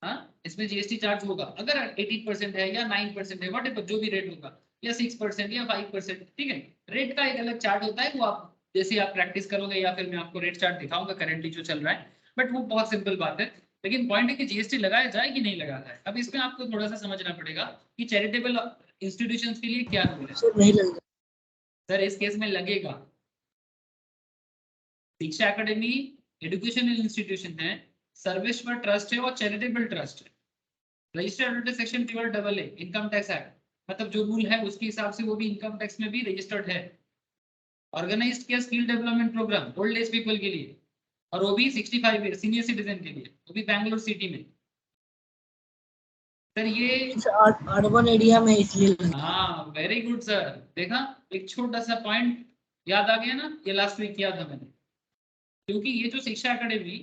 हाँ, इसमें जीएसटी चार्ज होगा अगर 18% है या 9% है, वट जो भी रेट होगा, या 6% या 5%, ठीक है। रेट का एक अलग चार्ट होता है, वो आप जैसे आप प्रैक्टिस करोगे या फिर मैं आपको रेट चार्ट दिखाऊंगा करेंटली जो चल रहा है, बट वो बहुत सिंपल बात है। लेकिन पॉइंट है कि जीएसटी लगाया जाए कि नहीं लगाया जाए। अब इसमें आपको थोड़ा सा समझना पड़ेगा कि चैरिटेबल इंस्टीट्यूशंस के लिए क्या रूल है। सर नहीं लगेगा। सर इस केस में लगेगा। शिक्षा एकेडमी एजुकेशनल इंस्टीट्यूशन है, सर्वेश्वर ट्रस्ट है और चैरिटेबल ट्रस्ट है। Registered under section 12AA income tax act, मतलब जो रूल है उसके हिसाब से वो भी इनकम टैक्स में भी रजिस्टर्ड है। ऑर्गेनाइज्ड किया skill development program old age people के लिए, और वो भी 65 ईयर सीनियर सिटीजन के लिए, वो भी बैंगलोर सिटी में। सर ये अर्बन एरिया में इसलिए लगा। हाँ वेरी गुड सर, देखा एक छोटा सा पॉइंट याद आ गया ना, ये लास्ट वीक किया था मैंने। क्योंकि ये जो शिक्षा एकेडमी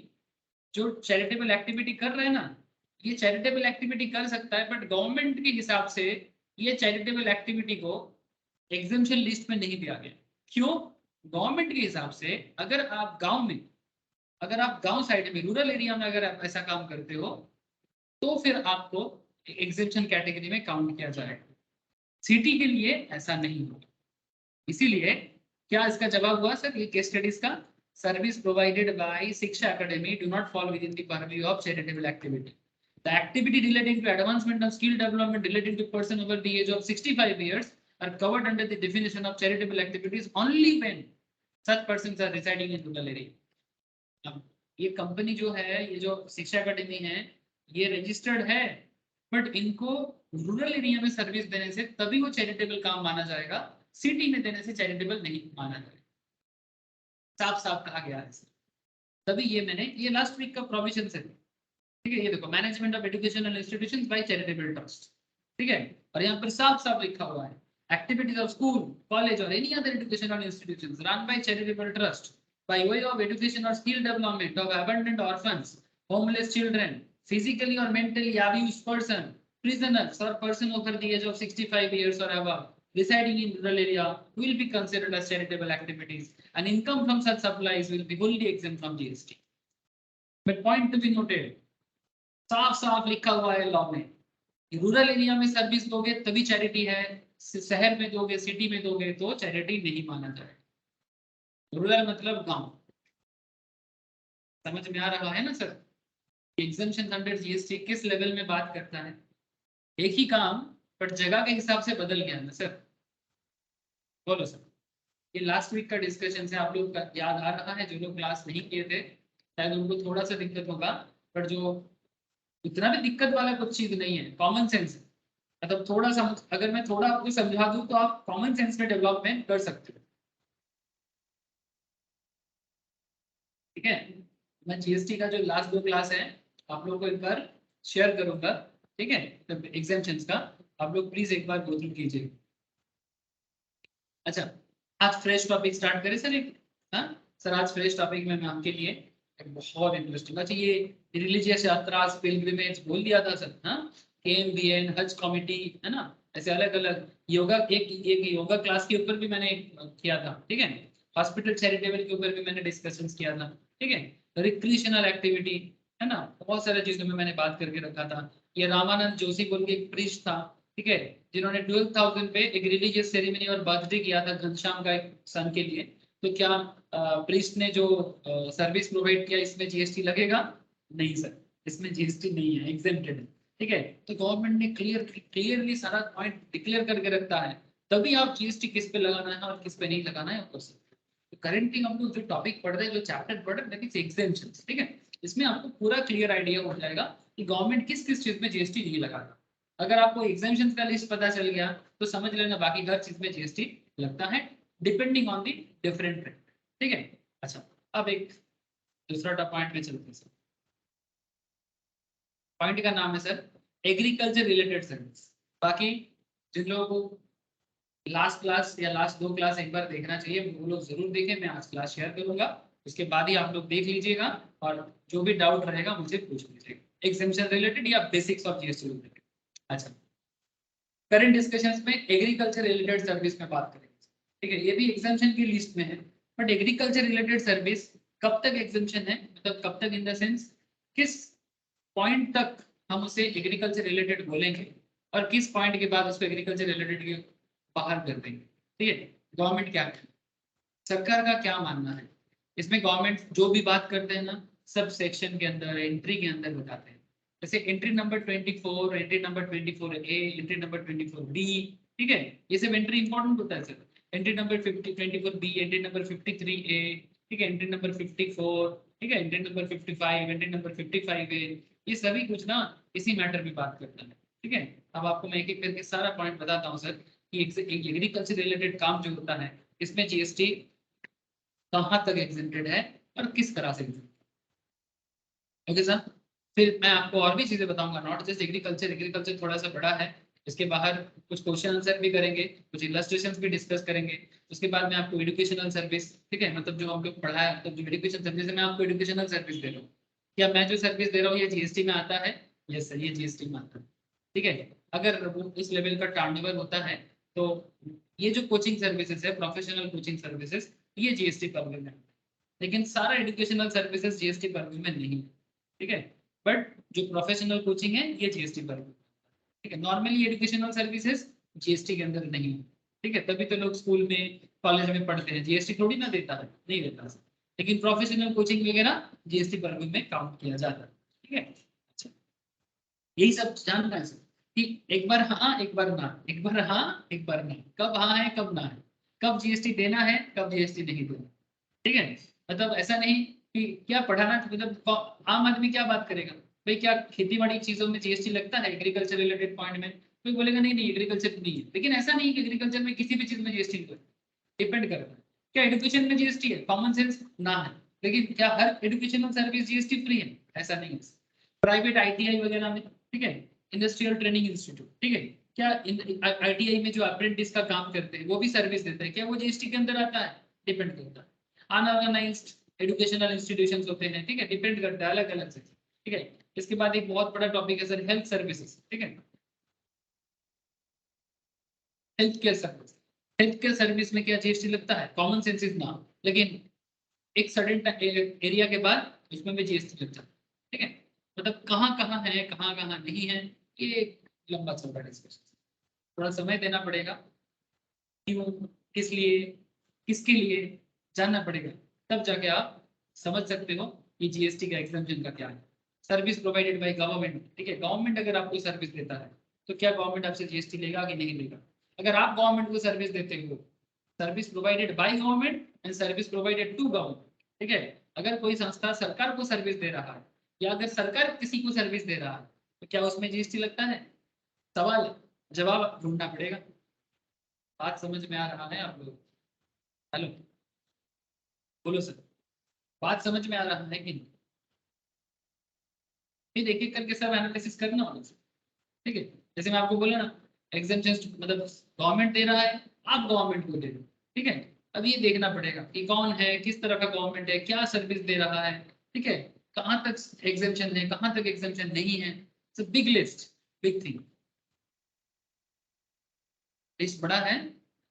जो चैरिटेबल एक्टिविटी कर रहे हैं ना, ये चैरिटेबल एक्टिविटी कर सकता है, बट गवर्नमेंट के हिसाब से ये चैरिटेबल एक्टिविटी को एग्जेम्पशन लिस्ट में नहीं दिया गया। क्यों? गवर्नमेंट के हिसाब से अगर आप गांव में, अगर आप गांव साइड में रूरल एरिया में अगर आप ऐसा काम करते हो, तो फिर आपको एग्जेम्पशन कैटेगरी में काउंट किया जाएगा। सिटी के लिए ऐसा नहीं होगा। इसीलिए क्या इसका जवाब हुआ सर ये केस स्टडीज का? सर्विस प्रोवाइडेड बाय शिक्षा academy do not fall with in the purview of charitable activity. The activity relating to advancement of skill development relating to person over the age of 65 years are covered under the definition of charitable activities only when such persons are residing in rural area. अब ये company जो है, ये जो शिक्षा academy है, ये registered है, बट इनको रूरल एरिया में सर्विस देने से तभी वो चैरिटेबल काम माना जाएगा, सिटी में देने से चैरिटेबल नहीं माना जाएगा। साफ साफ कहा गया है। तभी ये मैंने ये लास्ट वीक का प्रोविजन है, ठीक है। ये देखो management of educational institutions by charitable trust, ठीक है। और यहाँ पर साफ साफ लिखा हुआ है एक्टिविटीज ऑफ स्कूल कॉलेज और any other educational institutions run by charitable trust by way of education or skill development of abandoned orphans, homeless children, physically or mentally abused person, prisoners or person over the age of 65 years or above residing in rural area will be considered as charitable activities, and income from such supplies will be wholly exempt from GST. But point to be noted, साफ साफ लिखा हुआ है law में, rural area में service दोगे तभी charity है, शहर में दोगे सिटी में दोगे तो चैरिटी नहीं माना जाएगा। रूरल मतलब गांव। समझ में आ रहा है ना सर? एग्जम्पशन अंडर जीएसटी किस लेवल में बात करता है? एक ही काम बट जगह के हिसाब से बदल गया ना सर। बोलो सर, ये लास्ट वीक का डिस्कशन से आप लोग का याद आ रहा है? जो लोग क्लास नहीं किए थे शायद उनको थोड़ा सा दिक्कत होगा, बट जो इतना भी दिक्कत वाला कुछ चीज नहीं है, कॉमन सेंस है। मतलब थोड़ा सा अगर मैं थोड़ा आपको समझा दूं तो आप कॉमन सेंस में डेवलपमेंट कर सकते हो, ठीक है। मैं जीएसटी का जो लास्ट 2 क्लास है आप लोग को एक बार शेयर करूंगा, ठीक है। एग्जाम्पशंस का आप लोग प्लीज एक बार गो थ्रू कीजिए। अच्छा, आज फ्रेश टॉपिक स्टार्ट करें सर एक? हाँ सर, आज फ्रेश टॉपिक में मैं आपके लिए एक बहुत इंटरेस्टिंग, अच्छा ये रिलीजियस यात्रा पिलग्रिमेज बोल दिया था सर, हाँ KMBN हज कमिटी है ना, ऐसे अलग अलग योगा, एक योगा क्लास के ऊपर भी मैंने किया था, ठीक है। हॉस्पिटल चैरिटेबल के ऊपर भी मैंने डिस्कशंस किया था, ठीक है। रिक्रिएशनल एक्टिविटी है ना, बहुत सारे चीजों में मैंने बात करके रखा था। ये रामानंद जोशी बोल के एक प्रीस्ट था, ठीक है, जिन्होंने 12,000 पे एक रिलीजियस सेरेमनी और बर्थडे किया था घनश्याम का एक सन के लिए। तो क्या प्रीस्ट ने जो सर्विस प्रोवाइड किया इसमें जीएसटी लगेगा? नहीं सर, इसमें जीएसटी नहीं है, एग्जेम्प्टेड है, ठीक है। तो गवर्नमेंट ने क्लियरली सारा पॉइंट डिक्लेयर करके रखता है, तभी आप जीएसटी किस पे लगाना है और किस पे नहीं लगाना है कर सकते। तो करेंटली हम लोग जो टॉपिक पढ़ रहे हैं, जो चैप्टर पढ़ रहे हैं, दैट इज एग्जेम्पशंस, ठीक है। इसमें आपको पूरा क्लियर आइडिया हो जाएगा कि गवर्नमेंट किस किस चीज में जीएसटी नहीं लगाता। अगर आपको एग्जेम्पशंस का लिस्ट पता चल गया तो समझ लेना बाकी हर चीज में जीएसटी लगता है, depending on the different rate, ठीक है। अच्छा, अब एक दूसरा पॉइंट में चलते हैं। पॉइंट का नाम है सर एग्रीकल्चर रिलेटेड सर्विस। बाकी जिन लोगों को लास्ट क्लास या लास्ट 2 क्लास एक बार देखना चाहिए वो लोग जरूर देखें, मैं आज क्लास शेयर करूंगा, उसके बाद ही आप लोग देख लीजिएगा और जो भी डाउट रहेगा मुझे पूछ लीजिएगा एग्जामिशन रिलेटेड या बेसिक्स ऑफ जीएसटी रिलेटेड। अच्छा, करंट डिस्कशंस में एग्रीकल्चर रिलेटेड सर्विस में बात करेंगे, ठीक है, ये भी एग्जामिशन की लिस्ट में है, बट एग्रीकल्चर रिलेटेड सर्विस कब तक एग्जामिशन है, मतलब कब तक इन द सेंस किस पॉइंट तक हम उसे एग्रीकल्चर रिलेटेड बोलेंगे और किस पॉइंट के बाद उसको एग्रीकल्चर रिलेटेड के बाहर कर देंगे, ठीक है। गवर्नमेंट क्या है, सरकार का क्या मानना है इसमें, गवर्नमेंट जो भी बात करते हैं ना सब सेक्शन के अंदर एंट्री के अंदर बताते हैं, जैसे entry number 24, entry number 24A, entry number 24B, ठीक है, ये सब एंट्री इंपॉर्टेंट होता है sir. Entry number 24B, entry number 53A, ठीक है, एंट्री नंबर 54, ठीक है, entry number 55, entry number 55A, ये सभी कुछ ना इसी मैटर में बात करता है, ठीक है। अब आपको मैं एक एक करके सारा पॉइंट बताता हूँ सर कि एग्रीकल्चर रिलेटेड काम जो होता है इसमें जीएसटी कहाँ तक एग्जेम्प्टेड है और किस तरह से। ओके सर, फिर मैं आपको और भी चीजें बताऊंगा, नॉट जस्ट एग्रीकल्चर, एग्रीकल्चर थोड़ा सा बड़ा है, इसके बाहर कुछ क्वेश्चन आंसर भी करेंगे, कुछ इलस्ट्रेशंस भी डिस्कस करेंगे, उसके बाद मैं आपको एजुकेशनल सर्विस, ठीक है, मतलब जो हम लोग पढ़ा है, मतलब जो एजुकेशन सर्विस है मैं आपको एजुकेशनल सर्विस दे रहा हूँ, क्या मैं जो सर्विस दे रहा हूँ ये जीएसटी में आता है, यस सर ये जीएसटी में आता है, ठीक है। अगर वो इस लेवल का टर्नओवर होता है तो ये जो कोचिंग सर्विसेज है, प्रोफेशनल कोचिंग सर्विसेज, ये जीएसटी पर्व में, लेकिन सारा एजुकेशनल सर्विसेज जीएसटी पर्व में नहीं, ठीक है, बट जो प्रोफेशनल कोचिंग है ये जीएसटी पर, ठीक है। नॉर्मली एजुकेशनल सर्विसेज जीएसटी के अंदर नहीं है, ठीक है, तभी तो लोग स्कूल में कॉलेज में पढ़ते हैं, जीएसटी थोड़ी ना देता है, नहीं देता, लेकिन प्रोफेशनल कोचिंग वगैरह जीएसटी पर में काउंट किया जाता है, ठीक है। अच्छा, यही सब जानना है कि एक बार हाँ एक बार ना, एक बार हाँ एक बार ना, कब हाँ है कब ना है, कब जीएसटी देना है कब जीएसटी नहीं देना, ठीक है। मतलब ऐसा नहीं कि क्या पढ़ाना, मतलब आम आदमी क्या बात करेगा, भाई क्या खेती बाड़ी चीजों में जीएसटी लगता है, एग्रीकल्चर रिलेटेड पॉइंट में कोई बोलेगा नहीं नहीं एग्रीकल्चर नहीं है, लेकिन ऐसा नहीं कि एग्रीकल्चर में किसी भी चीज में जीएसटी नहीं, डिपेंड करता है। क्या एजुकेशन में जीएसटी है, कॉमन सेंस ना है, लेकिन क्या हर एजुकेशनल सर्विस जीएसटी फ्री है, ऐसा नहीं है। प्राइवेट आईटीआई वगैरह में, ठीक है, इंडस्ट्रियल ट्रेनिंग इंस्टीट्यूट, ठीक है, क्या आईटीआई में जो अप्रेंटिस का काम करते हैं वो भी सर्विस देते हैं, क्या वो जीएसटी के अंदर आता है, डिपेंड करता है। अनऑर्गेनाइज्ड एजुकेशनल इंस्टीट्यूशंस होते हैं, ठीक है, डिपेंड करता है अलग अलग से, ठीक है। इसके बाद एक बहुत बड़ा टॉपिक है सर हेल्थ सर्विसेज, ठीक है, health care service, health care service में क्या जीएसटी लगता है, कॉमन सेंस इज ना, लेकिन एक सर्टेन एरिया के बाद उसमें भी जीएसटी लगता है, ठीक है। मतलब कहाँ कहाँ है कहाँ कहाँ नहीं है, ये एक लंबा चौड़ा डिस्कशन, थोड़ा समय देना पड़ेगा, क्यों, किस लिए, किसके लिए जानना पड़ेगा, तब जाके आप समझ सकते हो कि जीएसटी का एग्जम्पशन का क्या है। सर्विस प्रोवाइडेड बाय गवर्नमेंट, ठीक है, गवर्नमेंट अगर आपको सर्विस देता है तो क्या गवर्नमेंट आपसे जीएसटी लेगा कि नहीं लेगा, अगर आप गवर्नमेंट को सर्विस देते हो, service provided by government and service provided to government, ठीक है, अगर कोई संस्था सरकार को सर्विस दे रहा है या अगर सरकार किसी को सर्विस दे रहा है तो क्या उसमें जीएसटी लगता है, सवाल जवाब ढूंढना पड़ेगा। बात समझ में आ रहा है आप लोग, हेलो बोलो सर, बात समझ में आ रहा है कि नहीं, फिर एक एक करके सब एनालिसिस करना होगा, ठीक है। जैसे मैं आपको बोला ना एग्जाम्पशन, मतलब गवर्नमेंट दे रहा है आप गवर्नमेंट को दे दो, ठीक है, अब ये देखना पड़ेगा कि कौन है, किस तरह का गवर्नमेंट है, क्या सर्विस दे रहा है, ठीक है, कहाँ तक एग्जाम्पशन है कहाँ तक एग्जाम्पशन नहीं है, big list, big thing, list बड़ा है,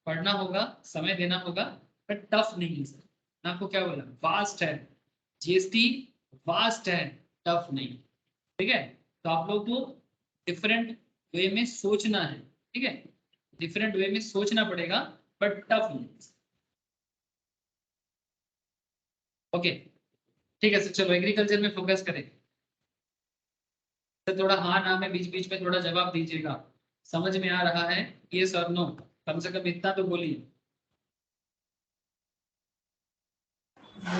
पढ़ना होगा, समय देना होगा, बट टफ नहीं है सर, मैं आपको क्या बोला वास्ट है, जीएसटी वास्ट है, टफ नहीं, ठीक है। तो आप लोग को डिफरेंट वे में सोचना है, ठीक है, डिफरेंट वे में सोचना पड़ेगा, बट टफ नहीं। ओके, ठीक है सर, चलो एग्रीकल्चर में फोकस करें सर, थोड़ा हाँ ना में बीच बीच में थोड़ा जवाब दीजिएगा, समझ में आ रहा है यस और नो, कम से कम इतना तो बोलिए।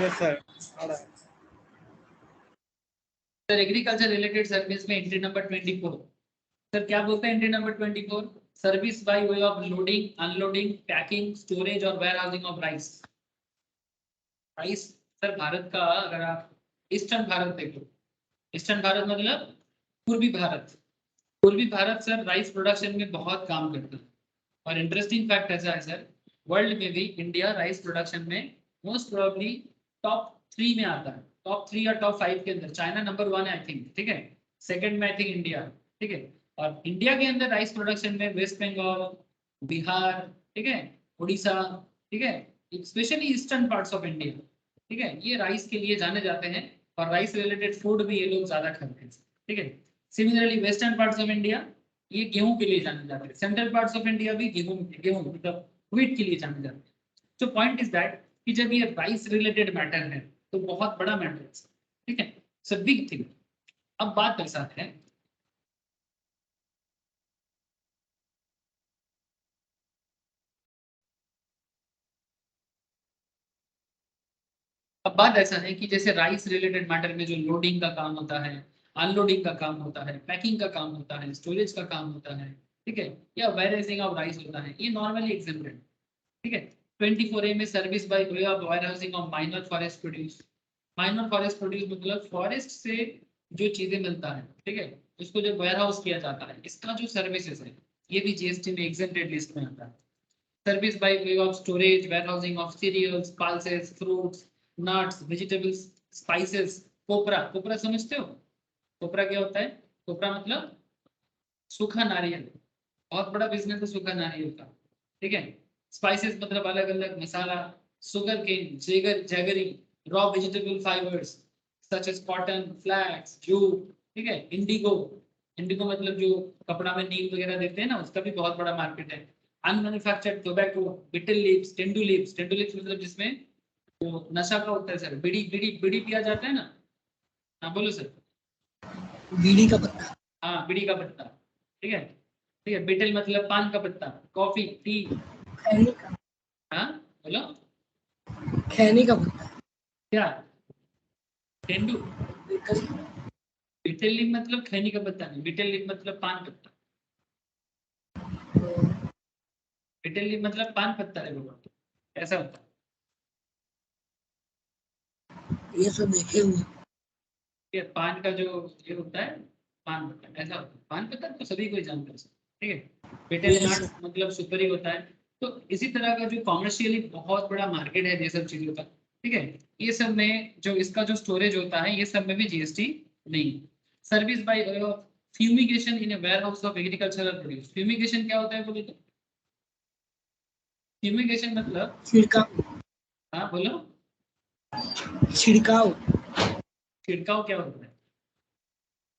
यस सर, आ रहा है। सर एग्रीकल्चर रिलेटेड सर्विस में एंट्री नंबर 24, सर क्या बोलते हैं entry number 24, service by way of loading unloading packing storage और warehousing of rice. Rice sir Bharat का, अगर आप ईस्टर्न भारत देखो, ईस्टर्न भारत मतलब पूर्वी भारत, पूर्वी भारत सर राइस प्रोडक्शन में बहुत काम करता है, और इंटरेस्टिंग फैक्ट ऐसा है सर, वर्ल्ड में भी इंडिया राइस प्रोडक्शन में मोस्ट प्रोबेबली टॉप 3 में आता है, टॉप 3 या टॉप 5 के अंदर। चाइना नंबर 1 है आई थिंक, ठीक है, सेकंड में आई थिंक इंडिया, ठीक है। और इंडिया के अंदर राइस प्रोडक्शन में वेस्ट बंगाल, बिहार, ठीक है, उड़ीसा, ठीक है, specially eastern parts of India, ठीक है, ये राइस के लिए जाने जाते हैं और राइस रिलेटेड फूड भी ये लोग ज्यादा खाते हैं, ठीक है। Similarly western parts of India ये गेहूं के लिए जाने जाते हैं, सेंट्रल पार्ट्स ऑफ इंडिया भी गेहूं गेहूं मतलब व्हीट के लिए जाने जाते हैं। तो पॉइंट इज दैट कि जब ये राइस रिलेटेड मैटर है तो बहुत बड़ा मैटर है, ठीक है, सो बिग थिंग। अब बात ऐसा है, अब बात ऐसा है कि जैसे राइस रिलेटेड मैटर में जो लोडिंग का काम होता है, अनलोडिंग का काम होता है, पैकिंग का काम होता है, स्टोरेज का काम होता है, ठीक है, या वेयरहाउसिंग ऑफ राइस होता है, ये नॉर्मली एग्जेम्प्टेड, ठीक है। 24A में service by way of warehousing of minor forest produce. Minor forest produce मतलब फॉरेस्ट से जो चीजें मिलता है, ठीक है, उसको जब वेयरहाउस किया जाता है, इसका जो सर्विसेज है ये भी जीएसटी में एग्जेम्प्टेड लिस्ट में आता है। Service by way of storage warehousing of cereals, pulses, fruits, nuts, vegetables, spices. Copra, copra समझते हो? कोपरा क्या होता है? कोपरा मतलब सूखा नारियल, बहुत बड़ा बिजनेस है सूखा नारियल का, ठीक है। स्पाइसेस मतलब अलग अलग मसाला, sugarcane, jaggery, jaggery, raw vegetable fibres such as cotton, flax, jute, ठीक है, इंडिगो, इंडिगो मतलब जो कपड़ा में नील वगैरह देते हैं ना, उसका भी बहुत बड़ा मार्केट है। Unmanufactured tobacco, betel leaves, tendu leaves, tendu leaves मतलब जिसमें वो नशा का होता है सर, बीड़ी बीड़ी बीड़ी पिया जाता है ना। हाँ बोलो सर। बीड़ी का पत्ता। हाँ बीड़ी का पत्ता, ठीक है, ठीक है। बिटल मतलब पान का पत्ता, कॉफी, टी। खैनी का, हाँ बोलो खैनी का पत्ता। क्या? तेंदू। बिटल, बिटल लीफ मतलब खैनी का पत्ता नहीं, बिटल लीफ मतलब पान पत्ता, बिटल लीफ मतलब पान पत्ता है बाबा, ऐसा होता है। ये सब देखे हुए। ठीक है, पान का जो ये होता है पान पत्ता, ऐसा होता है। पान पत्ता तो सभी को ही जानते हैं, ठीक है। बिटल यस नट्स मतलब सुपारी होता है। तो इसी तरह का जो कॉमर्शियली बहुत बड़ा मार्केट है ये सब चीजों का, ठीक है, ये सब में जो इसका जो स्टोरेज होता है ये सब में भी जीएसटी नहीं। Service by fumigation in a warehouse of agricultural produce. Fumigation क्या होता है बोलो तो? फ्यूमिगेशन मतलब, छिड़काव, हाँ बोलो, छिड़काव छिड़काव क्या होता है?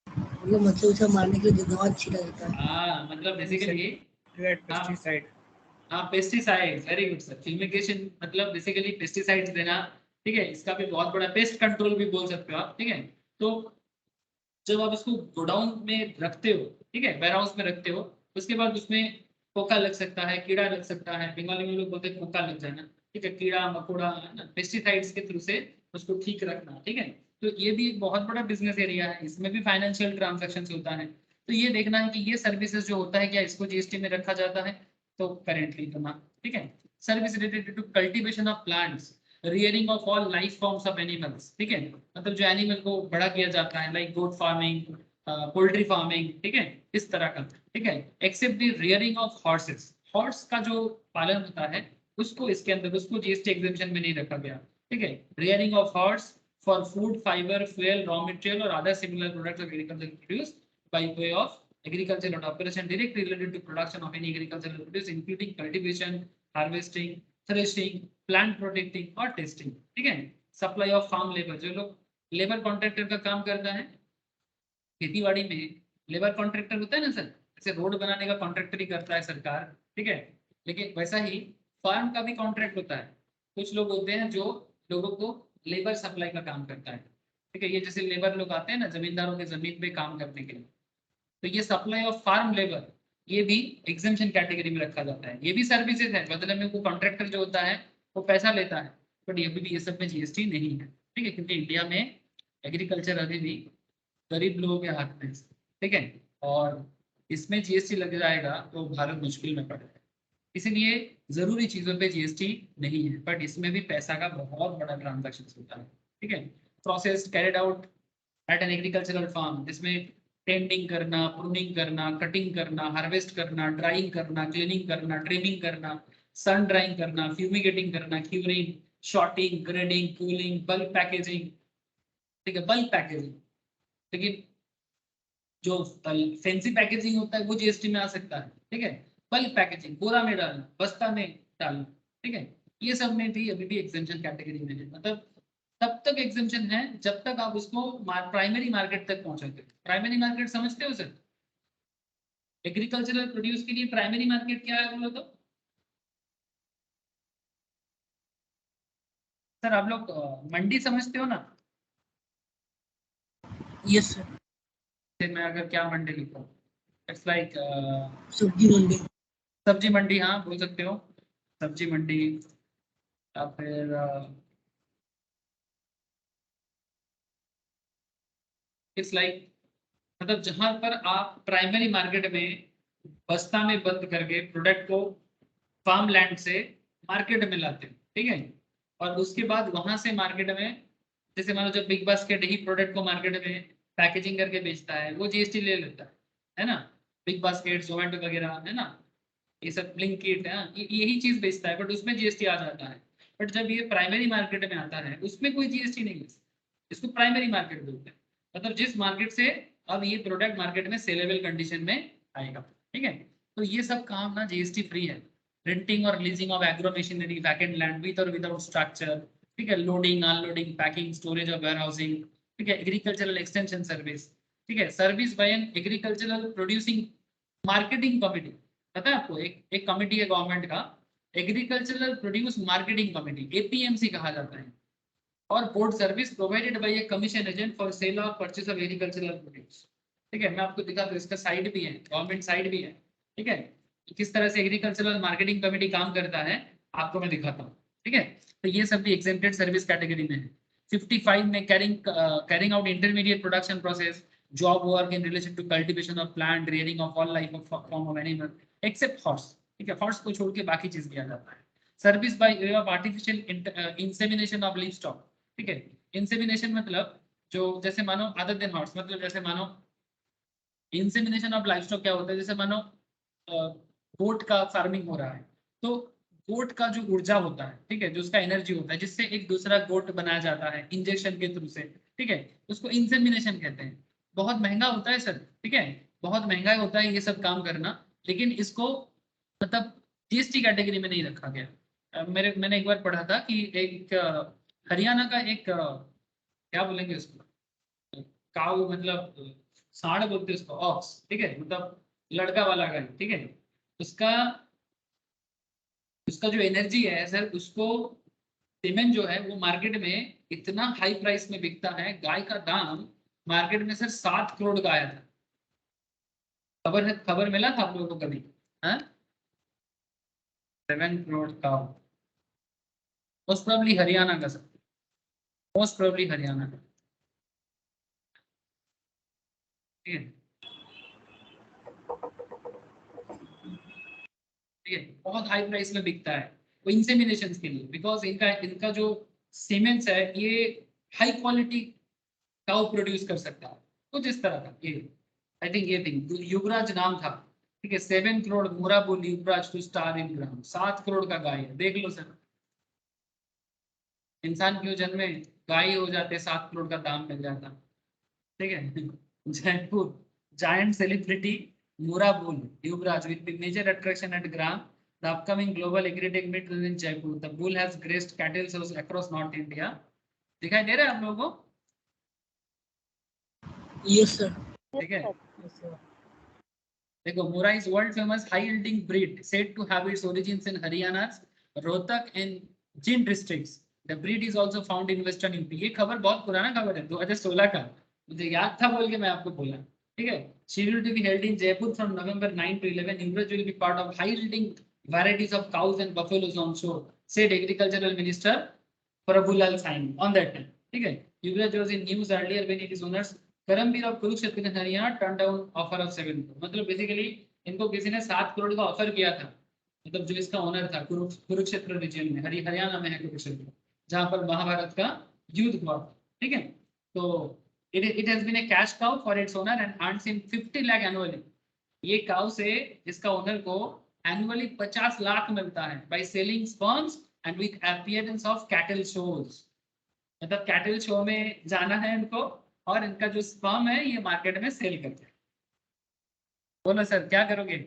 मतलब मच्छर उच्छर मारने के लिए जो दवा छिड़का जाता है। हाँ मतलब बेसिकली, हाँ पेस्टिसाइड। हाँ pesticides, very good sir. Fumigation मतलब बेसिकली पेस्टिसाइड्स देना, ठीक है, इसका भी बहुत बड़ा पेस्ट कंट्रोल भी बोल सकते हो आप, ठीक है। तो जब आप इसको गोडाउन में रखते हो, ठीक है, वेयर हाउस में रखते हो, उसके बाद उसमें पोका लग सकता है, कीड़ा लग सकता है, बंगाली में लोग बोलते हैं पोका लग जाना, ठीक है, कीड़ा मकोड़ा, पेस्टिसाइड्स के थ्रू से उसको ठीक रखना, ठीक है। तो ये भी एक बहुत बड़ा बिजनेस एरिया है, इसमें भी फाइनेंशियल ट्रांजेक्शन होता है। तो ये देखना है कि ये सर्विसेज जो होता है क्या इसको जीएसटी में रखा जाता है, तो करेंटली तो ना, ठीक है। Service related to cultivation of plants, rearing of all life forms of animals, ठीक है, मतलब जो एनिमल को बड़ा किया जाता है like goat farming, poultry farming, ठीक है, इस तरह का, ठीक है। Except the rearing of horses, horse का जो पालन होता है उसको इसके अंदर, उसको जीएसटी एग्जेम्पशन में नहीं रखा गया, ठीक है। Rearing of horse for food, fibre, fuel, raw material और other similar products of agriculture produce by way of agricultural operation directly related to production of any agricultural produce including cultivation, harvesting, threshing, plant protecting और testing, ठीक है। Supply of farm labour, जो लोग labour contractor का काम करता है खेतीबाड़ी में, लेबर कॉन्ट्रैक्टर होता है ना सर, जैसे रोड बनाने का कॉन्ट्रैक्टर ही करता है सरकार, ठीक है, लेकिन वैसा ही फार्म का भी कॉन्ट्रैक्ट होता है। कुछ लोग होते हैं जो लोगों को लेबर सप्लाई का काम करता है, ठीक है, ये जैसे लेबर लोग आते हैं ना जमींदारों के जमीन पे काम करने के लिए, तो ये सप्लाई ऑफ फार्म लेबर ये भी एग्जेम्पशन कैटेगरी में रखा जाता है। ये भी सर्विसेज है, बदले में वो कॉन्ट्रैक्टर जो होता है वो पैसा लेता है, बट ये भी ये सब में जीएसटी नहीं है, ठीक है, क्योंकि इंडिया में एग्रीकल्चर अभी भी गरीब लोगों के हाथ में, ठीक है, और इसमें जीएसटी लग जाएगा तो भारत मुश्किल में पड़ जाएगा। इसीलिए जरूरी चीजों पे जीएसटी नहीं है, बट इसमें भी पैसा का बहुत बड़ा ट्रांजैक्शन होता है, ठीक है। Process carried out at an agricultural farm, जिसमें टेंडिंग करना, प्रूनिंग करना, कटिंग करना, हार्वेस्ट करना, ड्राइंग करना, क्लीनिंग करना, ट्रिमिंग करना, सन ड्राइंग करना, फ्यूमिगेटिंग करना, curing, sorting, grading, cooling, bulk packaging. ठीक है, बल्क पैकेजिंग। लेकिन जो फैंसी पैकेजिंग होता है वो जीएसटी में आ सकता है। ठीक है, बल्क पैकेजिंग, बोरा में डालना, बस्ता में डालना। ठीक है, ये सब में भी अभी भी एग्जेम्पशन कैटेगरी में है। मतलब तब तक एग्जेम्पशन है जब तक आप उसको प्राइमरी मार्केट तक पहुंचाते हो। प्राइमरी मार्केट समझते हो सर? एग्रीकल्चरल प्रोड्यूस के लिए प्राइमरी मार्केट क्या है बोलो तो? सर आप लोग मंडी समझते हो ना? Yes sir. फिर मैं अगर क्या मंडी लिखूं, इट्स लाइक सब्जी मंडी। सब्जी मंडी, हाँ बोल सकते हो सब्जी मंडी। या फिर इट्स लाइक मतलब जहां पर आप प्राइमरी मार्केट में बस्ता में बंद करके प्रोडक्ट को फार्म लैंड से मार्केट में लाते हो। ठीक है, और उसके बाद वहां से मार्केट में, जैसे मानो जब बिग बास्केट ही प्रोडक्ट को मार्केट में पैकेजिंग करके बेचता है, वो जीएसटी ले लेता है ना? बिग बास्केट, जोमेटो वगैरह है ना, ये सब ब्लिंकिट है, यही चीज बेचता है, बट उसमें जीएसटी आ जाता है। बट जब ये प्राइमरी मार्केट में आता है उसमें कोई जीएसटी नहीं है। इसको प्राइमरी मार्केट बोलते हैं। मतलब जिस मार्केट से अब ये प्रोडक्ट मार्केट में सेलेबल कंडीशन में आएगा। ठीक है, तो ये सब काम ना जीएसटी फ्री है। रेंटिंग और leasing of agro machinery, vacant land with और विदाउट स्ट्रक्चर। ठीक है, लोडिंग, अनलोडिंग, पैकिंग, स्टोरेज और वेयर हाउसिंग। ठीक है, एग्रीकल्चरल एक्सटेंशन सर्विस। ठीक है, service by an agricultural producing marketing committee. पता है आपको, एक कमिटी है गवर्नमेंट का, agricultural produce marketing committee, APMC कहा जाता है। और board service provided by a commission agent for sale और परचेज ऑफ एग्रीकल्चरल प्रोड्यूस। ठीक है, मैं आपको दिखाता हूँ, इसका साइड भी है, गवर्नमेंट साइड भी है। ठीक है, किस तरह से एग्रीकल्चरल मार्केटिंग कमेटी काम करता है आपको मैं दिखाता हूँ। ठीक है, तो ये सब भी एग्जेम्प्टेड सर्विस कैटेगरी में है। 55 में carrying out intermediate production process, job work in relation to cultivation of plant, rearing of all life of form of animal except horse. ठीक है, हॉर्स को छोड़ के बाकी चीज किया जाता है। Service by way of artificial insemination of live stock. ठीक है, इंसेमिनेशन मतलब जो जैसे मानो अदर देन हॉर्स, मतलब जैसे मानो इंसेमिनेशन ऑफ लाइफ स्टॉक क्या होता है, जैसे मानो गोट का फार्मिंग हो रहा है, तो गोट का जो ऊर्जा होता है, ठीक है, जो उसका एनर्जी होता है, जिससे एक दूसरा गोट बनाया जाता है इंजेक्शन के थ्रू से। ठीक है, उसको इंसेमिनेशन कहते हैं। बहुत महंगा होता है सर। ठीक है, बहुत महंगा होता है ये सब काम करना, लेकिन इसको मतलब जीएसटी कैटेगरी में नहीं रखा गया। मैंने एक बार पढ़ा था कि एक हरियाणा का एक क्या बोलेंगे उसको, काऊ मतलब सांड बोलते हैं उसको, ऑक्स। ठीक है, मतलब लड़का वाला गाय। ठीक है, उसका उसका जो एनर्जी है सर, उसको सीमेंट जो है वो मार्केट में इतना हाई प्राइस में बिकता है। गाय का दाम मार्केट में सर 7 करोड़ का आया था। खबर है, खबर मिला था आप लोगों को कभी? हाँ, 7 करोड़ का, मोस्ट प्रोबेबली हरियाणा का सर, मोस्ट प्रोबेबली हरियाणा का। ठीक है, ठीक है, बहुत हाई प्राइस में बिकता है वो इंसेमिनेशन के लिए, बिकॉज इनका इनका जो सीमेंट्स है ये हाई क्वालिटी काउ प्रोड्यूस कर सकता है कुछ इस तरह का। ये आई थिंक ये थिंग युवराज नाम था। ठीक है, 7 करोड़ मोरा बोल युवराज टू स्टार इन ग्राम, 7 करोड़ का गाय है, देख लो सर। इंसान क्यों जन्मे, गाय हो जाते, 7 करोड़ का दाम मिल जाता। ठीक है, Jaipur giant celebrity Mura Bull Yuvraj with the major attraction at Gram, the upcoming global agritech meet in Jaipur. The bull has graced cattle shows across North India. दिखाई दे रहा है आप लोगों को? Yes sir. ठीक है, देखो, Mura is world famous high yielding breed said to have its origins in Haryana's Rohtak and Jind districts. The breed is also found in Western UP. ये खबर बहुत पुराना खबर है, 2016 का, मुझे याद था बोल के मैं आपको बोला। ठीक है, scheduled to be held in Jaipur from November 9 to 11. Yuvraj will be part of high yielding varieties of cows and buffaloes on show, said Agricultural Minister Prabhulal Saini on that time. ठीक है, Yuvraj was in news earlier when it is owners Karamvir of Kurukshetra in Haryana turn down offer of 7 crore. मतलब basically इनको किसी ने 7 करोड़ का offer किया था। मतलब जो इसका ओनर था कुरुक्षेत्र रीजन में, हरियाणा में है कुरुक्षेत्र, जहां पर महाभारत का युद्ध हुआ। ठीक है, तो It has been a cash cow for its owner and earns him 50 lakh annually. ये काउ से इसका ओनर को एनुअली 50 लाख मिलता है by selling sperms and with appearance of cattle shows. मतलब कैटल शो में जाना है इनको और इनका जो स्पर्म है ये मार्केट में सेल करते हैं. बोलो सर क्या करोगे?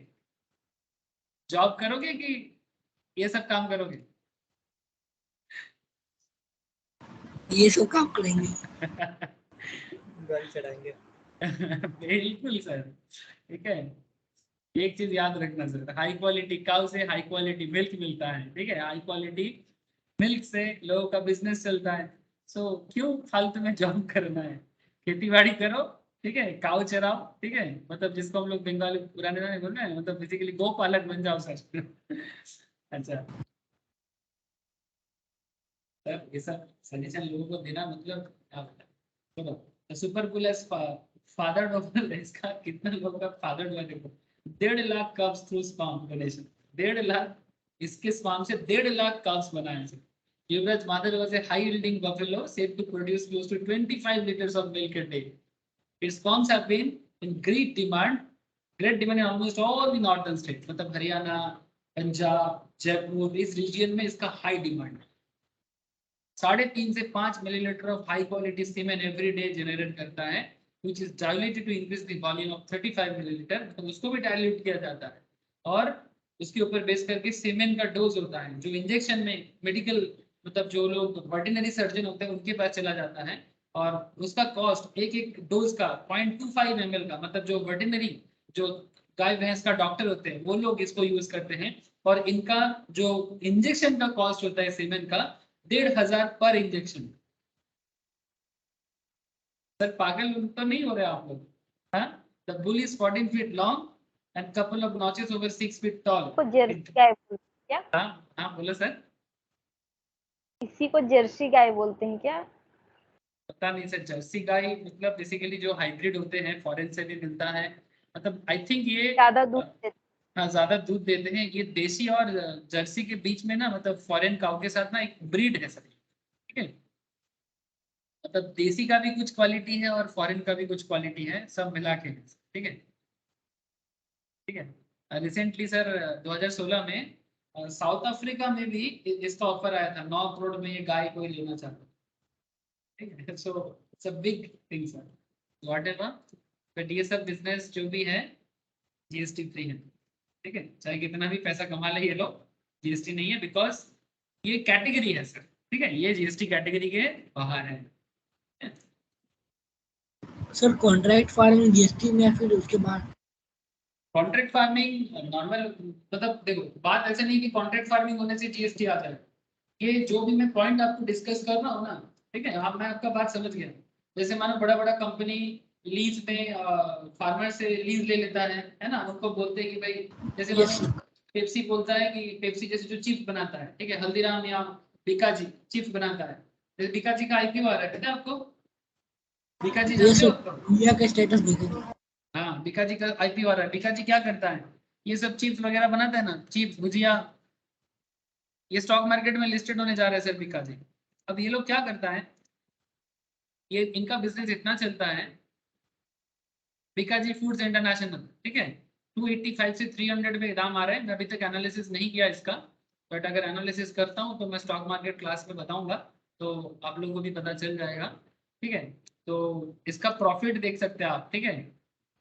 जॉब करोगे कि ये सब काम करोगे? ये सब काम करेंगे. गाड़ी चढ़ाएंगे. बिल्कुल सर. ठीक है, एक चीज याद रखना सर, हाई क्वालिटी काउ से हाई क्वालिटी मिल्क मिलता है. ठीक है, हाई क्वालिटी मिल्क से लोगों का बिजनेस चलता है. सो क्यों फालतू में जॉब करना है? खेती बाड़ी करो. ठीक है, काउ चराओ. ठीक है, मतलब जिसको हम लोग बंगाली पुराने में बोल रहे हैं, मतलब बेसिकली गोपालक बन जाओ सर. अच्छा सर, ये सब सजेशन लोगों को देना मतलब क्या होता है? चलो, सुपर कूलर्स फादर ऑफ इसका कितना लोगों का फादर हुआ देखो. 1.5 lakh cups through sperm donation. 1.5 lakh इसके स्पर्म से 1.5 लाख कप्स बनाए थे. Yuvraj mother was a high-yielding buffalo said to produce close to 25 liters of milk a day. Its sperms have been in great demand in almost all the northern states. मतलब हरियाणा, पंजाब, जयपुर, इस reason में इसका high demand. 3.5 से 5 millilitre of high quality semen every day generate करता है, which is diluted to increase the volume of 35 millilitre. तो उसको भी डाइल्यूट किया जाता है और उसके ऊपर बेस करके सीमेन का डोज होता है जो इंजेक्शन में मेडिकल मतलब जो लोग वेटरनरी सर्जन होते हैं उनके पास चला जाता है और उसका कॉस्ट एक डोज का 0.25 ml का, मतलब जो वेटरनरी जो गाय भैंस का डॉक्टर होते हैं वो लोग इसको यूज करते हैं और इनका जो इंजेक्शन का कॉस्ट होता है सीमेन का 1,500 पर इंजेक्शन. सर पागल तो नहीं हो रहे आप लोग? हाँ, the bull is 14 feet long and couple of notches over 6 feet tall. को जर्सी गाय बोलते हैं क्या? हाँ बोलो सर. इसी को जर्सी गाय बोलते हैं क्या? पता नहीं सर. जर्सी गाय मतलब बेसिकली जो हाइब्रिड होते हैं फॉरेन से भी मिलता है. मतलब आई थिंक ये ज्यादा दूध देते. हाँ ज्यादा दूध देते हैं. ये देसी और जर्सी के बीच में ना मतलब फॉरेन काउ के साथ ना एक ब्रीड है सर. ठीक है, मतलब देसी का भी कुछ क्वालिटी है और फॉरेन का भी कुछ क्वालिटी है, सब मिला के. ठीक है, ठीक है. रिसेंटली सर 2016 में साउथ अफ्रीका में भी इसका ऑफर आया था. 9 करोड़ में ये गाय कोई लेना चाहता. ठीक है, so it's a big thing sir. Whatever, but ये सब बिजनेस जो भी है जीएसटी फ्री है. ठीक है, चाहे कितना भी पैसा कमा ले ये लोग, जीएसटी नहीं है बिकॉज ये कैटेगरी है सर. ठीक है, ये जीएसटी कैटेगरी के बाहर है. सर कॉन्ट्रैक्ट फार्मिंग जीएसटी में या फिर उसके बाद? कॉन्ट्रैक्ट फार्मिंग नॉर्मल, मतलब देखो बात ऐसे नहीं कि कॉन्ट्रैक्ट फार्मिंग होने से जीएसटी आ जाए. ये जो भी मैं पॉइंट आपको डिस्कस कर रहा हूँ ना, ठीक है, आप मैं आपका बात समझ गया. जैसे मानो बड़ा बड़ा कंपनी लीज में फार्मर से लीज ले लेता है ना. उनको बोलते हैं कि भाई जैसे मानो पेप्सी बोलता है कि पेप्सी जैसे जो चिप्स बनाता है, ठीक है, हल्दीराम या बीकाजी चिप्स बनाता है. जैसे बीकाजी का आईपीओ आ रहा है आपको, बीकाजी जानते हो? इंडिया का स्टेटस देखो. हाँ, बीकाजी का आईपीओ आ रहा है. बीकाजी क्या करता है? ये सब चिप्स वगैरह बनाता है ना, चिप्स भुजिया, ये स्टॉक मार्केट में लिस्टेड होने जा रहा है सर बीकाजी. अब ये लोग क्या करता है, ये इनका बिजनेस इतना चलता है बीकाजी फूड्स इंटरनेशनल. ठीक है, 285 से 300 पे दाम आ रहा है. मैं अभी तक एनालिसिस नहीं किया इसका, बट अगर एनालिसिस करता हूँ तो मैं स्टॉक मार्केट क्लास में बताऊंगा तो आप लोगों को भी पता चल जाएगा. ठीक है, तो इसका प्रॉफिट देख सकते हैं आप. ठीक है,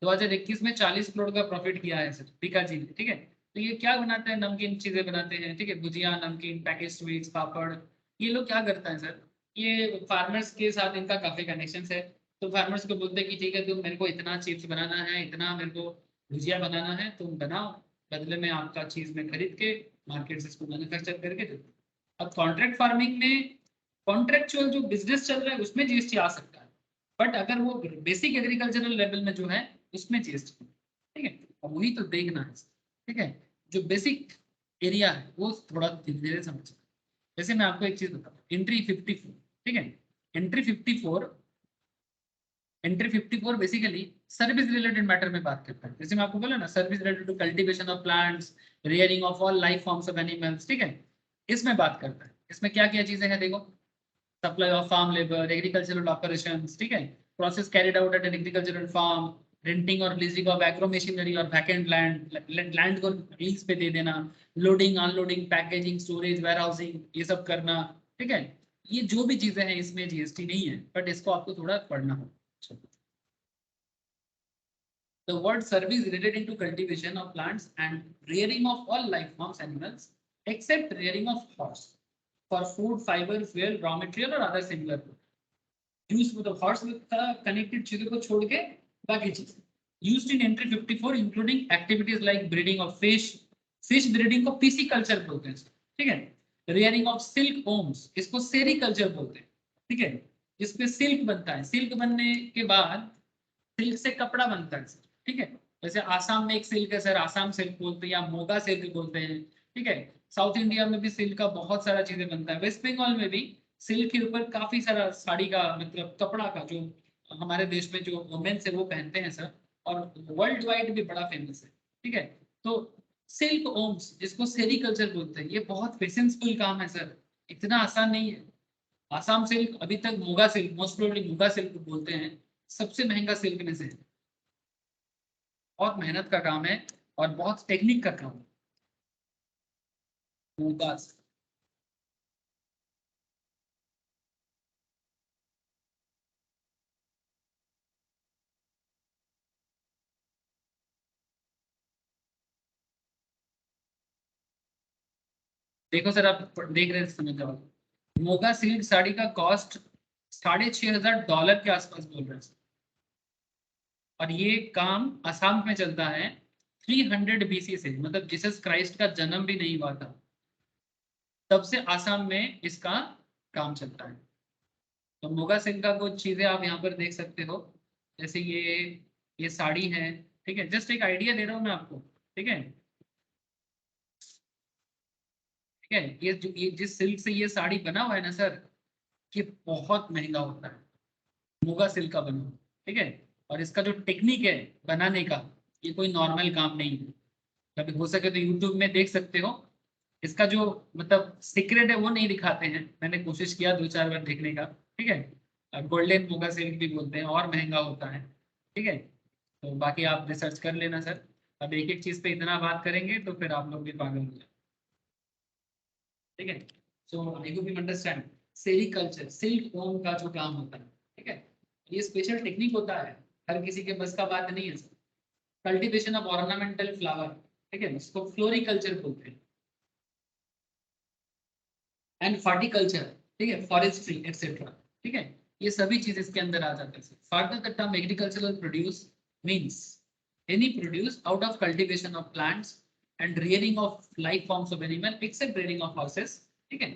2021 में 40 करोड़ का प्रॉफिट किया है सर बीकाजी ने. ठीक है, तो ये क्या बनाते हैं? नमकीन चीजें बनाते हैं. ठीक है, भुजिया, नमकीन, पैकेज स्वीट्स, पापड़. ये लोग क्या करता है सर, ये फार्मर्स के साथ इनका काफी कनेक्शन है. तो फार्मर्स को बोलते हैं कि ठीक है तुम मेरे को इतना चिप्स बनाना है, इतना मेरे को भुजिया बनाना है, तुम बनाओ, बदले में आपका चीज में खरीद के मार्केट से इसको मैन्युफैक्चर करके दो. अब कॉन्ट्रैक्ट फार्मिंग में कॉन्ट्रेक्चुअल जो बिजनेस चल रहा है उसमें जीएसटी आ सकता है, बट अगर वो बेसिक एग्रीकल्चरल लेवल में जो है उसमें जीएसटी. ठीक है, अब वही तो देखना है. ठीक है, जो बेसिक एरिया है वो थोड़ा धीरे धीरे समझना. जैसे मैं आपको एक चीज बताऊँ, एंट्री 54. ठीक है, entry 54 basically service related matter में बात करता है. जैसे मैं आपको बोला ना, service related to cultivation of plants, rearing of all life forms of animals. ठीक है, इसमें बात करता है. इसमें क्या क्या चीजें हैं देखो, supply of farm labour, agricultural operations. ठीक है, process carried out at an agricultural farm, renting और लीजिंग ऑफ एग्रो मशीनरी और वैकेंट लैंड को लीज पे दे देना, loading unloading packaging storage warehousing ये सब करना, ठीक है। ये जो भी चीजें हैं इसमें जीएसटी नहीं है, बट इसको आपको थोड़ा पढ़ना होगा। The word service related into cultivation of plants and rearing of all life forms animals except rearing of horse for food, fiber, fuel, raw material or other similar use with the horse with the connected चीजों को छोड़ के बाकी चीजें used in entry 54 including activities like breeding of fish breeding को pisciculture बोलते हैं, ठीक है। rearing of silk worms इसको sericulture बोलते हैं, ठीक है। जिसपे सिल्क बनता है, सिल्क बनने के बाद सिल्क से कपड़ा बनता है, ठीक है। जैसे आसाम में एक सिल्क है सर, आसाम सिल्क बोलते हैं या मोगा सिल्क बोलते हैं, ठीक है। साउथ इंडिया में भी सिल्क का बहुत सारा चीजें बनता है। वेस्ट बंगाल में भी सिल्क के ऊपर काफी सारा साड़ी का मतलब कपड़ा का जो हमारे देश में जो वुमेन्स है वो पहनते हैं सर, और वर्ल्ड वाइड भी बड़ा फेमस है, ठीक है। तो सिल्क ओम्स जिसको सेरिकल्चर बोलते हैं, ये बहुत पेशेंसफुल काम है सर, इतना आसान नहीं है। आसाम सिल्क अभी तक Moga silk, most probably Moga silk बोलते हैं, सबसे महंगा सिल्क में से है। बहुत मेहनत का काम है और बहुत टेक्निक का काम है। मोगा देखो सर, आप देख रहे हैं समझ जाओ, मोगा सिल्क साड़ी का कॉस्ट $6,500 के आसपास बोल रहे हैं, और ये काम असम में चलता है 300 BC से, मतलब जीसस क्राइस्ट का जन्म भी नहीं हुआ था तब से असम में इसका काम चलता है। तो मोगा सिल्क का कुछ चीजें आप यहाँ पर देख सकते हो, जैसे ये साड़ी है, ठीक है। जस्ट एक आइडिया दे रहा हूँ मैं आपको, ठीक है, ठीक है। ये जिस सिल्क से ये साड़ी बना हुआ है ना सर, ये बहुत महंगा होता है, मोगा सिल्क का बना, ठीक है। और इसका जो टेक्निक है बनाने का, ये कोई नॉर्मल काम नहीं है। कभी हो सके तो यूट्यूब में देख सकते हो, इसका जो मतलब सीक्रेट है वो नहीं दिखाते हैं, मैंने कोशिश किया 2-4 बार देखने का, ठीक है। गोल्डन मोगा सिल्क भी बोलते हैं और महंगा होता है, ठीक है। तो बाकी आप रिसर्च कर लेना सर। अब एक एक चीज पे इतना बात करेंगे तो फिर आप लोग भी पागल हो जाए, ठीक है। So I hope you understand sericulture, silk worm का जो काम होता है, ठीक है। ये स्पेशल टेक्निक होता है, हर किसी के बस का बात नहीं है। कल्टीवेशन ऑफ ऑर्नामेंटल फ्लावर, ठीक है, इसको फ्लोरिकल्चर बोलते हैं। एंड फॉर्टिकल्चर, ठीक है, फॉरेस्ट्री एक्सेट्रा, ठीक है। ये सभी चीज इसके अंदर आ जाते हैं। Further the term agricultural produce means any produce out of cultivation of plants and rearing of life forms of animal except rearing of horses, ठीक है,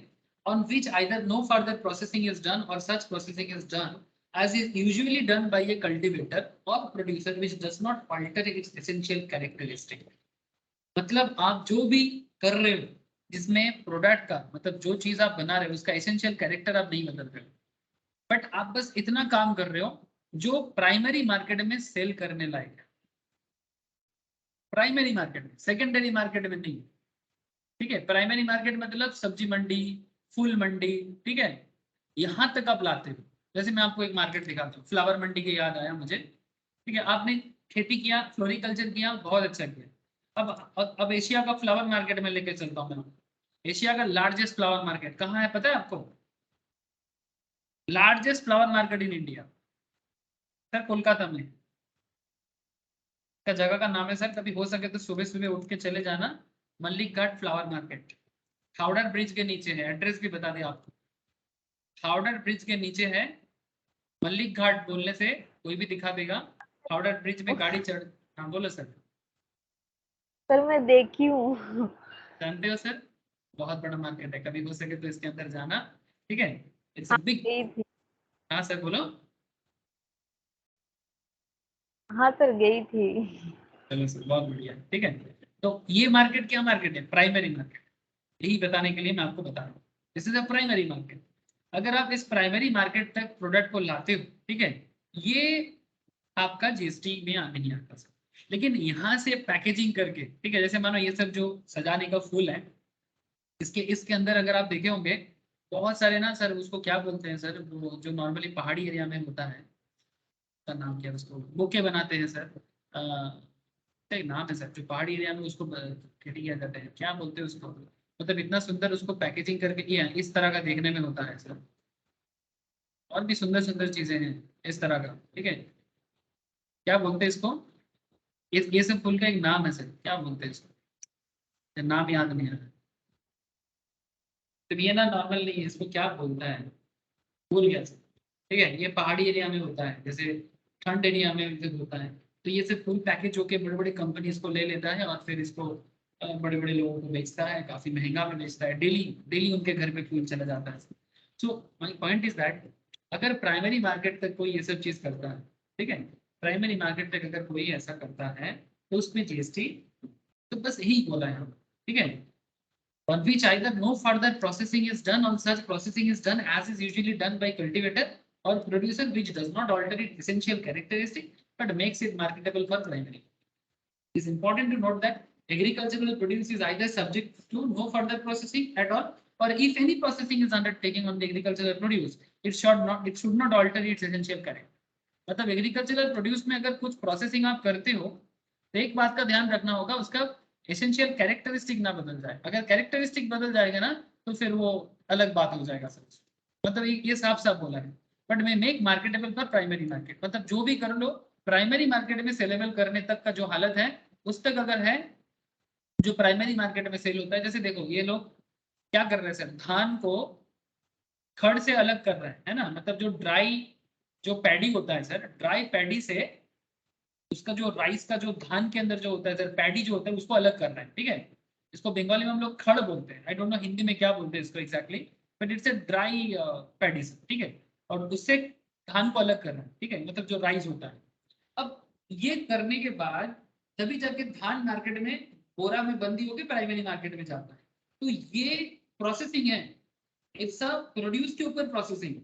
on which either no further processing is done or such processing is done as is usually done by a cultivator or producer which does not alter its essential characteristic। मतलब आप जो भी कर रहे हो जिसमें प्रोडक्ट का मतलब जो चीज आप बना रहे हो उसका एसेंशियल कैरेक्टर आप नहीं बदल रहे हो, बट आप बस इतना काम कर रहे हो जो प्राइमरी मार्केट में सेल करने लायक है, प्राइमरी मार्केट में, सेकेंडरी मार्केट में नहीं, ठीक है। प्राइमरी मार्केट मतलब सब्जी मंडी, फूल मंडी, ठीक है, यहां तक आप लाते हो। जैसे मैं आपको एक मार्केट दिखाता हूँ, फ्लावर मंडी के याद आया मुझे, ठीक है। आपने खेती किया, फ्लोरिकल्चर किया, बहुत अच्छा किया। अब एशिया का फ्लावर मार्केट में लेके चलता हूँ मैं। एशिया का लार्जेस्ट फ्लावर मार्केट कहाँ है पता है आपको? Largest flower market in India sir Kolkata में, का जगह का नाम है सर। कभी हो सके तो सुबह सुबह उठ के चले जाना, मल्लिक घाट फ्लावर मार्केट, हावड़ा ब्रिज के नीचे है। एड्रेस भी बता दिया आपको, हावड़ा ब्रिज के नीचे है। मल्लिक घाट बोलने से कोई भी दिखा देगा, हावड़ा ब्रिज में गाड़ी चढ़। हाँ बोलो सर। सर मैं देखी हूँ। जानते हो सर, बहुत बड़ा मार्केट है, कभी हो सके तो इसके अंदर जाना, ठीक है। It's a big. गई थी। हाँ सर बोलो। हाँ सर गई थी। चलो सर बहुत बढ़िया, ठीक है। तो ये मार्केट क्या मार्केट है? Primary market. यही बताने के लिए मैं आपको बता रहा हूँ, this is a primary market. अगर आप इस प्राइमरी मार्केट तक प्रोडक्ट को लाते हो, ठीक है, ये आपका जीएसटी में नहीं आता सर। लेकिन यहाँ से पैकेजिंग करके, ठीक है, जैसे मानो ये सब जो सजाने का फूल है, इसके अंदर अगर आप देखे होंगे बहुत सारे ना सर, उसको क्या बोलते हैं सर, वो जो नॉर्मली पहाड़ी एरिया में होता है, का नाम क्या है, उसको बुके बनाते हैं सर, एक नाम है सर जो पहाड़ी एरिया में उसको खेती किया जाता है, क्या बोलते हैं उसको, मतलब इतना सुंदर उसको पैकेजिंग करके किया है, इस तरह का देखने में होता है सर। और भी सुंदर सुंदर चीजें हैं इस तरह का, ठीक है, क्या बोलते हैं इसको, ये सब फूल का एक नाम है सर, क्या बोलते हैं इसको, ये नाम याद नहीं आ रहा। तो ये ना नॉर्मल नहीं है, इसको क्या बोलता है, भूल गया सर। ठीक है, ये पहाड़ी एरिया में होता है, जैसे ठंड एरिया में भी होता है। तो ये सब फुल पैकेज होके बड़े बड़े कंपनी इसको ले लेता है और फिर इसको बड़े बड़े लोगों को बेचता है, काफी महंगा में बेचता है, डेली डेली उनके घर पे फूल चला जाता है। So my point is that अगर प्राइमरी मार्केट तक कोई ये सब चीज करता है, ठीक है, प्राइमरी मार्केट तक अगर कोई ऐसा करता है तो उसमें जीएसटी, तो बस यही बोला है, ठीक है, on which either no further processing is done on such processing is done as is usually done by cultivator or producer, which does not alter its essential characteristic but makes it marketable for primary. It is important to note that agricultural produce is either subject to no further processing at all, or if any processing is undertaken on the agricultural produce, it should not alter its essential character. मतलब agricultural produce में अगर कुछ processing आप करते हो तो एक बात का ध्यान रखना होगा, उसका एसेंशियल कैरेक्टरिस्टिक ना बदल जाए। अगर कैरेक्टरिस्टिक बदल जाएगा ना तो फिर वो अलग बात हो जाएगा सर। मतलब ये साफ साफ बोला है, बट मैं make marketable for primary market, मतलब जो भी कर लो प्राइमरी मार्केट में सेलेबल करने तक का जो हालत है उस तक अगर है, जो प्राइमरी मार्केट में सेल होता है। जैसे देखो ये लोग क्या कर रहे हैं सर, धान को खड़ से अलग कर रहे हैं, है ना, मतलब जो ड्राई जो पैडी होता है सर, ड्राई पैडी से उसका जो राइस का जो धान के अंदर जो होता है सर पैडी जो होता है उसको अलग कर रहे हैं, ठीक है। इसको बंगाली में हम लोग खड़ बोलते हैं, आई डोंट नो हिंदी में क्या बोलते हैं इसको exactly, but it's a dry paddy sir, ठीक है, और उससे धान को अलग कर रहे हैं, ठीक है, मतलब जो राइस होता है। अब ये करने के बाद तभी जाके धान मार्केट में बोरा में बंदी होकर प्राइमरी मार्केट में जाता है। तो ये प्रोसेसिंग है, इट्स अ प्रोड्यूस के ऊपर प्रोसेसिंग।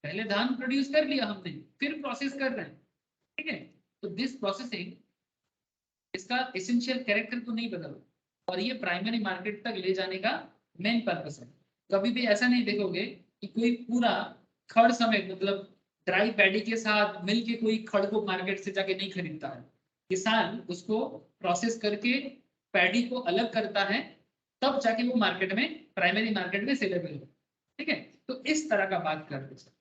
पहले धान प्रोड्यूस कर लिया हमने, फिर प्रोसेस कर रहे हैं, ठीक है। तो दिस प्रोसेसिंग इसका एसेंशियल कैरेक्टर तो नहीं बदला, और ये प्राइमरी मार्केट तक ले जाने का मेन पर्पस है। कभी भी ऐसा नहीं देखोगे कि कोई पूरा खड़ समेत मतलब ड्राई पैडी के साथ मिलके कोई खड़ को मार्केट से जाके नहीं खरीदता है। किसान उसको प्रोसेस करके पैडी को अलग करता है, तब जाके वो मार्केट में प्राइमरी मार्केट में सेलेबल हो, ठीक है। तो इस तरह का बात कर रहे हैं।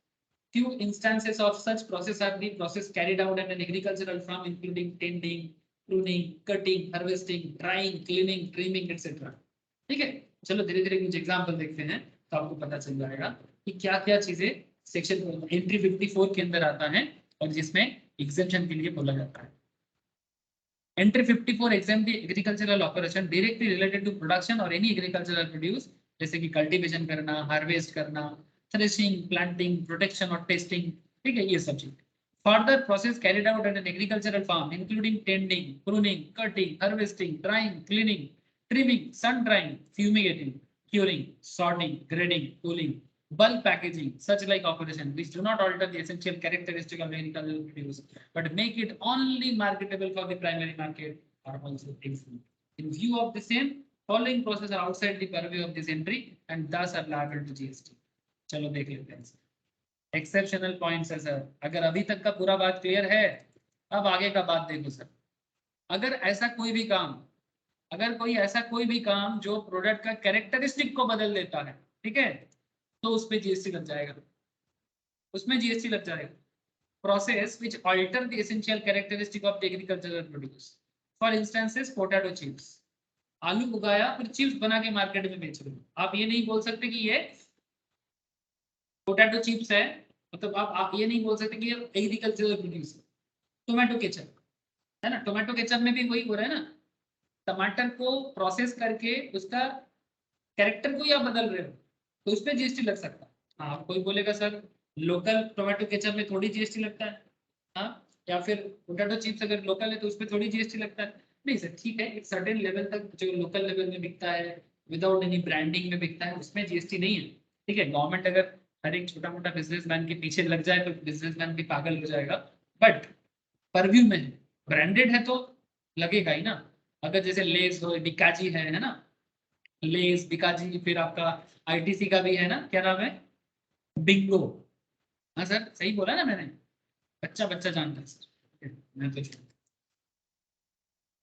Few instances of such process are the process carried out at an agricultural farm, including tending, pruning, cutting, harvesting, drying, cleaning, trimming, etc. ठीक है, चलो धीरे धीरे कुछ एग्जाम्पल देखते हैं तो आपको पता चल जाएगा कि क्या क्या चीजें सेक्शन एंट्री 54 के अंदर आता है और जिसमें एग्जेम्पशन के लिए बोला जाता है। Entry 54 exempt the agricultural operation directly related to production or any agricultural produce, जैसे कि कल्टीवेशन करना, हार्वेस्ट करना, थ्रेशिंग, प्लांटिंग, प्रोटेक्शन और टेस्टिंग, ठीक है, ये सब चीज। Further process carried out at an agricultural farm including tending, pruning, cutting, harvesting, drying, cleaning, trimming, sun drying, fumigating, curing, sorting, grading, cooling, bulk packaging, such like operation which do not alter the essential characteristic of agricultural produce but make it only marketable for the primary market are also exempt. In view of the same, following processes are outside the purview of this entry and thus are liable to GST. चलो देख लेते हैं exceptional points है sir. अगर अभी तक का पूरा बात क्लियर है, अब आगे का बात देखो सर। अगर ऐसा कोई भी काम, अगर कोई ऐसा कोई भी काम जो प्रोडक्ट का कैरेक्टरिस्टिक को बदल देता है, ठीक है, तो उस पे जीएसटी लग जाएगा, उसमें जीएसटी लग जाएगा। Process which alter the essential characteristic of the agricultural produce, for instances potato chips, आलू उगाया फिर चिप्स बना के मार्केट में बेच रहे हो, आप ये नहीं बोल सकते कि ये पोटैटो चिप्स है, मतलब आप ये नहीं बोल सकते कि ये एग्रीकल्चरल प्रोड्यूस है। टोमेटो केचप है ना, टोमेटो केचप में भी वही हो रहा है ना, टमाटर को प्रोसेस करके उसका कैरेक्टर को या बदल रहे हो तो उस पर जीएसटी लग सकता है। हाँ, कोई बोलेगा सर लोकल टोमेटो केचप में थोड़ी जीएसटी लगता है, हाँ, या फिर पोटैटो चिप्स अगर लोकल है तो उस पर थोड़ी जीएसटी लगता है। नहीं सर, ठीक है, एक सर्टेन लेवल तक जो लोकल लेवल में बिकता है विदाउट एनी ब्रांडिंग में बिकता है उसमें जीएसटी नहीं है, ठीक है। गवर्नमेंट अगर हर एक छोटा मोटा बिजनेसमैन के पीछे लग जाए तो बिजनेसमैन भी पागल हो जाएगा, बट परव्यू में है, ब्रांडेड है तो लगेगा ही ना। अगर जैसे लेस हो, बिकाजी है ना, लेस, बिकाजी, फिर आपका आईटीसी का भी है ना, क्या नाम है, बिंगो, हाँ सर सही बोला ना मैंने, बच्चा बच्चा जानता है सर, मैं तो जानता।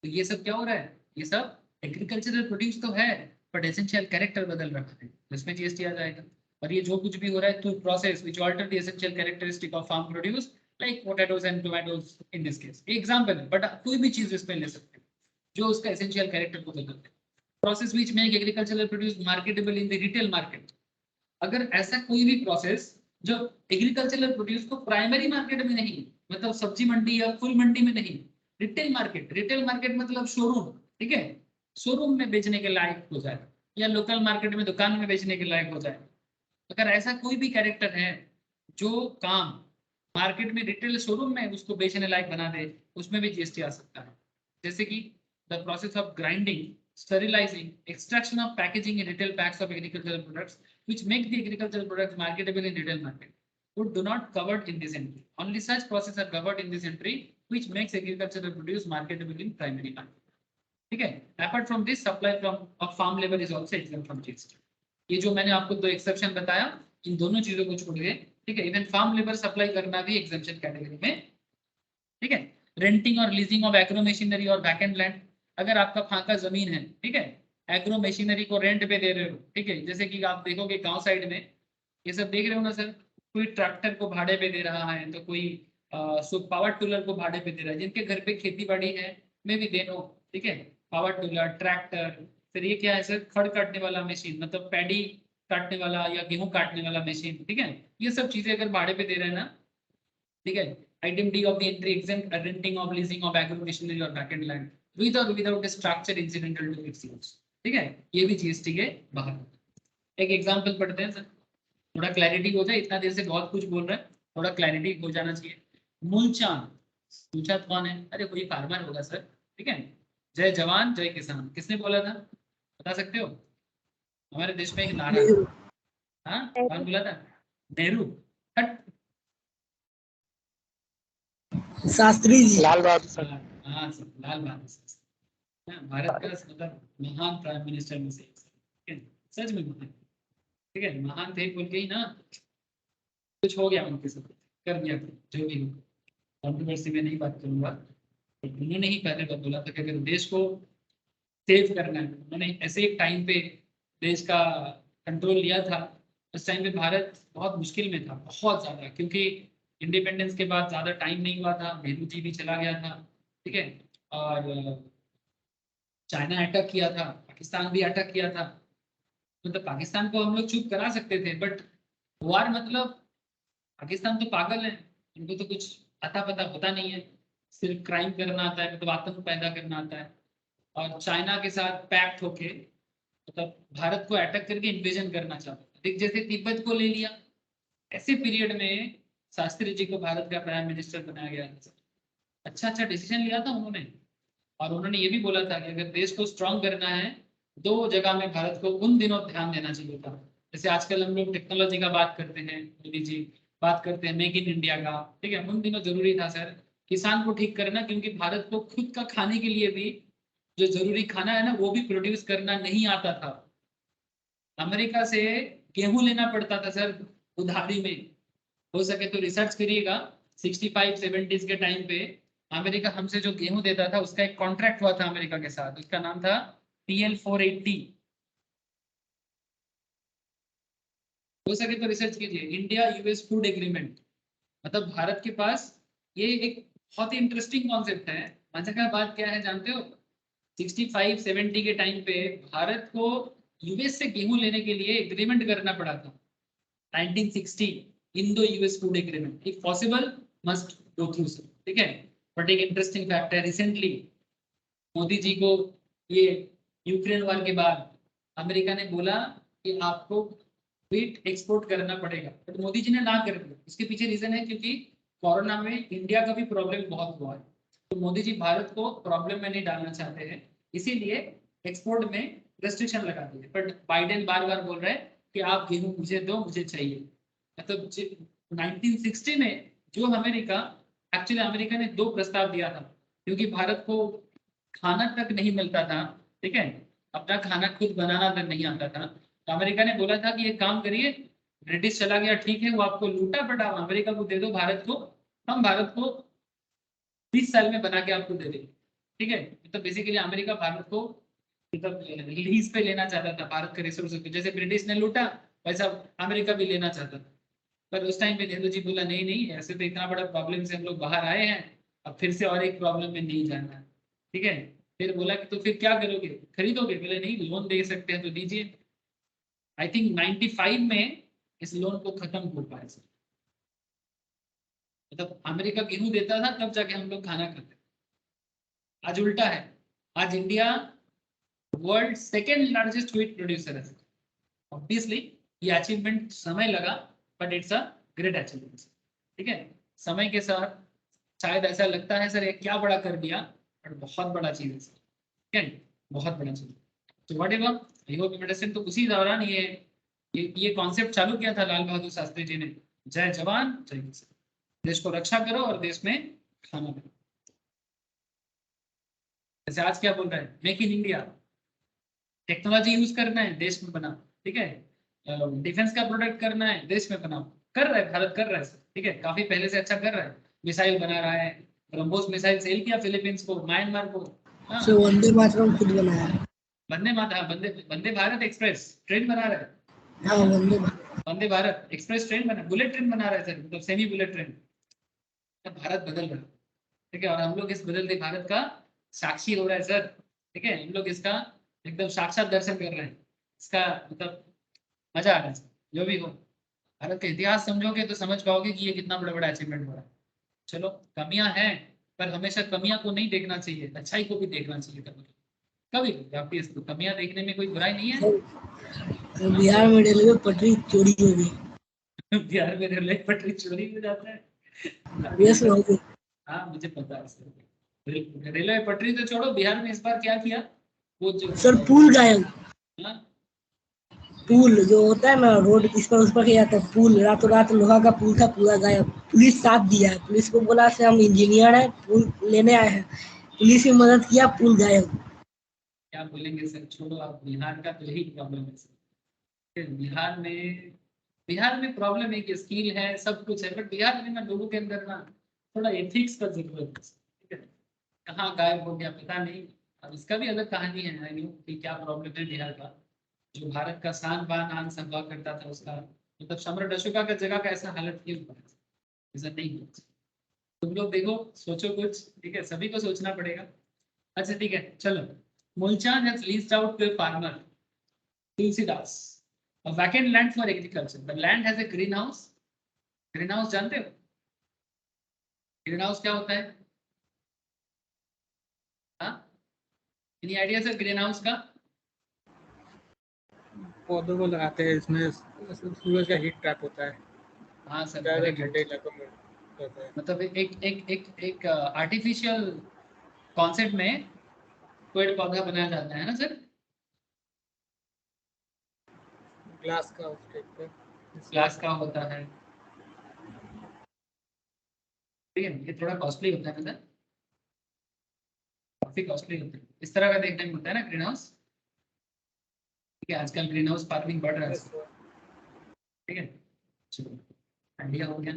तो ये सब क्या हो रहा है, ये सब एग्रीकल्चरल प्रोड्यूस तो है बट एसेंशियल कैरेक्टर बदल रहा है, इसमें जीएसटी आ जाएगा। और ये जो कुछ भी हो रहा है through process which alter the essential characteristic of farm produce like potatoes and tomatoes in this case, example है बट कोई भी चीज इसमें ले सकते हैं जो उसका एसेंशियल कैरेक्टर को बदलते हैं। Process which make agricultural produce marketable in the retail market, अगर ऐसा कोई भी प्रोसेस जो एग्रीकल्चरल प्रोड्यूस को प्राइमरी मार्केट में नहीं, मतलब सब्जी मंडी या फुल मंडी में नहीं, रिटेल मार्केट मतलब शोरूम, ठीक है, शोरूम में बेचने के लायक हो जाए या लोकल मार्केट में दुकान में बेचने के लायक हो जाए, अगर ऐसा कोई भी कैरेक्टर है जो काम मार्केट में रिटेल शोरूम में उसको बेचने लायक बना दे, उसमें भी जीएसटी आ सकता है। जैसे कि the process of grinding, sterilizing, extraction of packaging in retail packs of agricultural products which make the agricultural products marketable in retail market would do not covered in this entry. Only such processes are covered in this entry which makes agricultural produce marketable in primary market. ठीक है। Apart from this, supply from of farm labor is also exempt from GST. ये जो मैंने आपको दो exception बताया, इन दोनों चीजों को छोड़ के, ठीक है, इवन फार्म लेबर सप्लाई करना भी एग्जेम्पशन कैटेगरी में, ठीक है। रेंटिंग और लीजिंग ऑफ एग्रो मशीनरी और बैकएंड लैंड, अगर आपका फांका जमीन है, ठीक है, एग्रो मशीनरी को रेंट पे दे रहे हो, ठीक है, जैसे कि आप देखोगे गांव साइड में ये सब देख रहे हो ना सर, कोई ट्रैक्टर को भाड़े पे दे रहा है तो कोई पावर टूलर को भाड़े पे दे रहा है, जिनके घर पे खेती बाड़ी है में भी देनो, ठीक है, पावर टूलर, ट्रैक्टर, फिर ये क्या है सर, खड़ काटने वाला मशीन, मतलब पैडी काटने वाला या गेहूं काटने वाला मशीन, ठीक है, ये सब चीजें अगर भाड़े पे दे रहे हैं ना, ठीक है, item D of the entry exempt renting of leasing of agro machinery और बैकएंड लैंड विद और without structure incidental to its use, ठीक है, ये भी जीएसटी के बाहर। एक एग्जांपल पढ़ते हैं सर, थोड़ा क्लैरिटी हो जाए, इतना देर से बहुत कुछ बोल रहा है, थोड़ा क्लैरिटी हो जाना चाहिए। मूलचांद, मूलचांद कौन है, अरे कोई फार्मर होगा सर, ठीक है, जय जवान जय किसान, किसने बोला था बता सकते हो, हमारे देश में एक नारा, हाँ कौन बोला था, नेहरू, शास्त्री जी, लाल बहादुर शास्त्री। हाँ सर, लाल बहादुर शास्त्री, भारत का मतलब महान प्राइम मिनिस्टर में से एक, ठीक है, सच में महान, ठीक है, महान थे बोल के ही ना कुछ हो गया उनके साथ, कर दिया जो भी हो, कंट्रोवर्सी में नहीं बात करूंगा, तो उन्होंने ही पहले बोला था कि अगर देश को सेव करना है, उन्होंने ऐसे एक टाइम पे देश का कंट्रोल लिया था, उस टाइम पे भारत बहुत मुश्किल में था, बहुत ज्यादा, क्योंकि इंडिपेंडेंस के बाद ज्यादा टाइम नहीं हुआ था, नेहरू जी भी चला गया था, ठीक है, और चाइना अटैक किया था, पाकिस्तान भी अटैक किया था, मतलब पाकिस्तान को हम लोग चुप करा सकते थे बट वार मतलब पाकिस्तान तो पागल है, उनको तो कुछ अता पता होता नहीं है, सिर्फ क्राइम करना आता है, मतलब आतंक पैदा करना आता है, और चाइना के साथ पैक्ट होके मतलब भारत को अटैक करके इन्वेजन करना चाहता है, जैसे तिब्बत को ले लिया, ऐसे पीरियड में शास्त्री जी को भारत का प्राइम मिनिस्टर बनाया गया था, अच्छा डिसीजन लिया था उन्होंने, और उन्होंने ये भी बोला था कि अगर देश को स्ट्रांग करना है, दो जगह में भारत को उन दिनों ध्यान देना चाहिए था, जैसे आजकल हम लोग टेक्नोलॉजी का बात करते हैं, मोदी जी बात करते हैं मेक इन इंडिया का, ठीक है, उन दिनों जरूरी था सर किसान को ठीक करना, क्योंकि भारत को खुद का खाने के लिए भी जो जरूरी खाना है ना वो भी प्रोड्यूस करना नहीं आता था, अमेरिका से गेहूं लेना पड़ता था सर उधारी में, हो सके तो रिसर्च करिएगा, 65-70 के टाइम पे अमेरिका हमसे जो गेहूं देता था उसका एक कॉन्ट्रैक्ट हुआ था अमेरिका के साथ, उसका नाम था PL480, हो सके तो रिसर्च कीजिए, इंडिया यूएस फूड एग्रीमेंट, मतलब भारत के पास ये एक बहुत ही इंटरेस्टिंग कॉन्सेप्ट है, मजा का बात क्या है जानते हो, 65-70 के टाइम पे भारत को यूएस से गेहूं लेने के लिए एग्रीमेंट करना पड़ा था, 1960 Indo US food agreement, if possible must go through sir, ठीक है, बट एक इंटरेस्टिंग फैक्ट है, रिसेंटली मोदी जी को ये यूक्रेन वार के बाद अमेरिका ने बोला कि आपको व्हीट एक्सपोर्ट करना पड़ेगा, बट मोदी जी ने ना कर दिया, इसके पीछे रीजन है क्योंकि कोरोना में इंडिया का भी प्रॉब्लम बहुत हुआ है, तो मोदी जी भारत को प्रॉब्लम में नहीं डालना चाहते हैं, इसीलिए एक्सपोर्ट में रेस्ट्रिक्शन लगा दिए, बट बाइडेन बार बार बोल रहे हैं कि आप गेहूं मुझे दो, मुझे चाहिए, मतलब 1960 में जो अमेरिका, एक्चुअली अमेरिका ने 2 प्रस्ताव दिया था, क्योंकि भारत को खाना तक नहीं मिलता था, ठीक है, अपना खाना खुद बनाना तक नहीं आता था, तो अमेरिका ने बोला था कि ये काम करिए, ब्रिटिश चला गया ठीक है, वो आपको लूटा, बट आप अमेरिका को दे दो भारत को हम भारत को 20 साल में बना के आपको दे देंगे, ठीक है। तो बेसिकली अमेरिका भारत को मतलब लीज पे लेना चाहता था, भारत के रिसोर्सेज को, जैसे ब्रिटिश ने लूटा वैसा अमेरिका भी लेना चाहता था। पर उस टाइम पे नेहरू जी बोला नहीं नहीं, ऐसे तो इतना बड़ा प्रॉब्लम से हम लोग बाहर आए हैं, अब फिर से और एक प्रॉब्लम में नहीं जाना है, ठीक है। फिर बोला कि तो फिर क्या करोगे, खरीदोगे, बोले नहीं लोन दे सकते हैं तो दीजिए। आई थिंक 95 में इस लोन को खत्म हो पाया सर। मतलब अमेरिका गेहूं देता था तब जाके हम लोग खाना खाते, आज उल्टा है। आज India world second largest wheat producer है। ऑब्वियसली ये अचीवमेंट समय लगा, but it's a great achievement, ठीक है। समय के साथ शायद ऐसा लगता है सर ये क्या बड़ा कर दिया, बट बहुत बड़ा चीज है सर, ठीक है, बहुत बड़ा चीज। तो what ever I hope understand. तो उसी दौरान ये कॉन्सेप्ट चालू किया था लाल बहादुर शास्त्री जी ने, जय जवान जय किसान, देश को रक्षा करो और देश में खाना बनाओ। जैसे आज क्या बोल रहे हैं, make in India, technology use करना है देश में बनाओ, ठीक है। डिफेंस का प्रोडक्ट करना है देश में बनाओ, कर रहा है भारत, कर रहा है सर, ठीक है, काफी पहले से अच्छा कर रहा है। मिसाइल बना रहा है, ब्रह्मोस मिसाइल सेल किया फिलीपींस को, म्यांमार को। हाँ, से वंदे मातरम खुद बनाया। वंदे माता, वंदे वंदे भारत एक्सप्रेस ट्रेन बना रहा है। हाँ वंदे मातरम। वंदे भारत एक्सप्रेस ट्रेन बना, बुलेट ट्रेन बना रहा है सर, मतलब सेमी बुलेट ट्रेन। भारत बदल रहा है, ठीक है, और हम लोग इस बदलते भारत का साक्षी हो रहा है सर, ठीक है। हम लोग इसका एकदम साक्षात दर्शन कर रहे हैं, इसका मतलब मजा आ रहा है सर। जो भी हो, भारत का इतिहास समझोगे तो समझ पाओगे कि ये कितना बड़ा बड़ा अचीवमेंट हो रहा है। चलो कमियां हैं, पर हमेशा कमियां को नहीं देखना चाहिए, अच्छाई को भी देखना चाहिए कभी कभी। आपकी इसको कमियां देखने में कोई बुराई नहीं है। सर बिहार में रेलवे पटरी चोरी हो गई। बिहार में रेलवे पटरी चोरी हो जाता है। यस हो गई। हाँ मुझे पता है सर। रेलवे पटरी तो छोड़ो, बिहार में इस बार क्या किया, वो जो सर पुल गायब। हाँ, पुल जो होता है ना रोड, इस पर उस पर किया जाता है, पुल रातों रात लोहा का पुल था पूरा गायब। पुलिस साथ दिया है, पुलिस को बोला से हम इंजीनियर हैं, पुल लेने आए हैं, पुलिस की मदद किया, पुल गायब। क्या बोलेंगे सर, छोड़ो आप, बिहार का तो यही प्रॉब्लम है सर। फिर बिहार में प्रॉब्लम है कि स्किल है, सब कुछ है, बट बिहार में ना लोगों के अंदर ना थोड़ा एथिक्स का जरूरत है, ठीक है। कहाँ गायब हो गया पता नहीं। अब इसका भी अलग कहानी है, आई नो कि क्या प्रॉब्लम है बिहार का। जो भारत का शान बान आन सब हुआ करता था उसका, मतलब सम्राट अशोका का जगह का ऐसा हालत क्यों हुआ है, ऐसा नहीं हुआ। तुम लोग देखो, सोचो कुछ, ठीक है, सभी को सोचना पड़ेगा। अच्छा ठीक है चलो। Mulchan has leased out to a farmer Tulsidas a vacant land for agriculture. The land has a greenhouse. Greenhouse जानते हो? Greenhouse क्या होता है? हाँ? Any idea सर greenhouse का? पौधों को लगाते हैं, इसमें सूरज का हीट ट्रैप होता है, हाँ सर, ज्यादा very good. ठंडे इलाकों में रहता है। मतलब एक आर्टिफिशियल कॉन्सेप्ट में पेड़ पौधा बनाया जाता है ना सर? ग्लास का उस टाइप का, ग्लास का होता है, ठीक है। ये थोड़ा कॉस्टली होता है ना सर, काफी कॉस्टली होता है। इस तरह का देखने में होता है ना ग्रीन हाउस, ठीक है। आजकल ग्रीन हाउस फार्मिंग बढ़ रहा है, ठीक है। चलो आइडिया हो गया।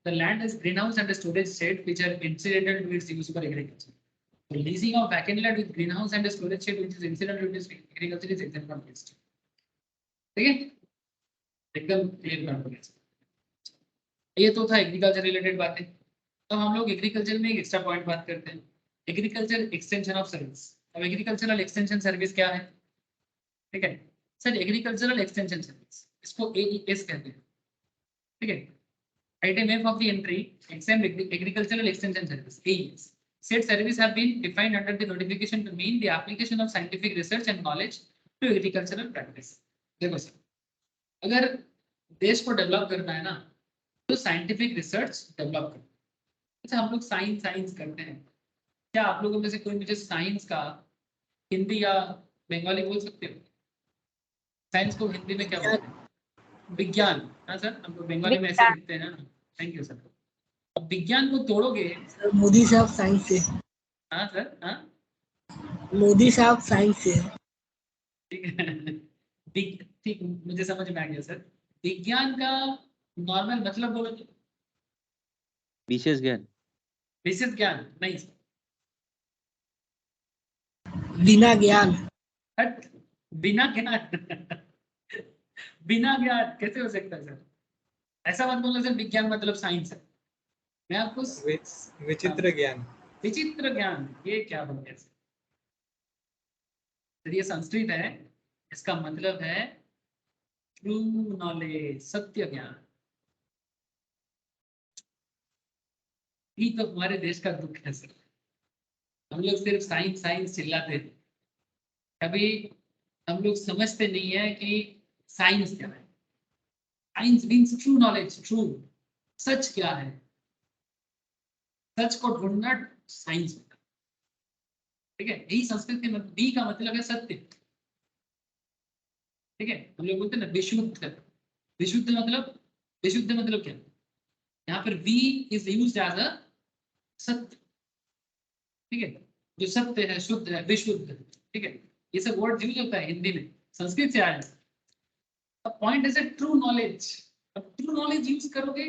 The land is greenhouse and a storage shed which are incidental to its use for agriculture. So leasing of vacant land with greenhouse and a storage shed which is incidental to its agriculture is exempt from GST. ठीक है, एकदम clear कर दो। ये तो था agriculture related बातें। अब हम लोग एग्रीकल्चर में एक एक्स्ट्रा पॉइंट बात करते हैं, एग्रीकल्चर एक्सटेंशन ऑफ सर्विस। अब एग्रीकल्चरल एक्सटेंशन सर्विस क्या है, ठीक है सर। एग्रीकल्चरल एक्सटेंशन सर्विस, इसको AES कहते हैं, ठीक है। Item F of the entry, exempt agricultural extension service (AES). Said service have been defined under the notification to mean the application of scientific research and knowledge to agricultural practice. देखो sir, अगर देश को develop करना है ना, तो scientific research develop करना। अच्छा हम लोग साइंस करते हैं, क्या आप लोगों में से कोई मुझे साइंस का हिंदी या बंगाली बोल सकते हो? साइंस को हिंदी में क्या बोलते हैं? विज्ञान। हाँ सर, हम लोग बंगाली में ऐसे लिखते हैं ना। Thank you sir. अब विज्ञान को तोड़ोगे। सर मोदी साहब साइंस से। हाँ सर, हाँ मोदी साहब साइंस से। ठीक है, ठीक, मुझे समझ में आ गया सर। विज्ञान का नॉर्मल मतलब बोलो तो विशेष ज्ञान, विशेष ज्ञान नहीं, बिना ज्ञान। हट, बिना ज्ञान बिना ज्ञान कैसे हो सकता है सर? ऐसा मत बोलो सर विज्ञान मतलब साइंस है। मैं आपको विचित्र ज्ञान। विचित्र ज्ञान ये क्या हो गया सर? ये संस्कृत है, इसका मतलब है ट्रू नॉलेज, सत्य ज्ञान। ये तो हमारे देश का दुख है सर, हम लोग सिर्फ साइंस साइंस चिल्लाते हैं, कभी हम लोग समझते नहीं है कि साइंस क्या है। Science means true knowledge, true, सच क्या है, सच को ढूंढना साइंस होता है। ठीक है, यही संस्कृत के बी का मतलब है सत्य। ठीक है, हम लोग बोलते हैं ना विशुद्ध, विशुद्ध मतलब, विशुद्ध मतलब क्या, यहाँ पर V is used as a सत्य। ठीक है, जो सत्य है, शुद्ध है, विशुद्ध। ठीक है, ये सब वर्ड यूज होता है हिंदी में, संस्कृत से आया है। अब पॉइंट इज ट्रू नॉलेज। अब ट्रू नॉलेज यूज करोगे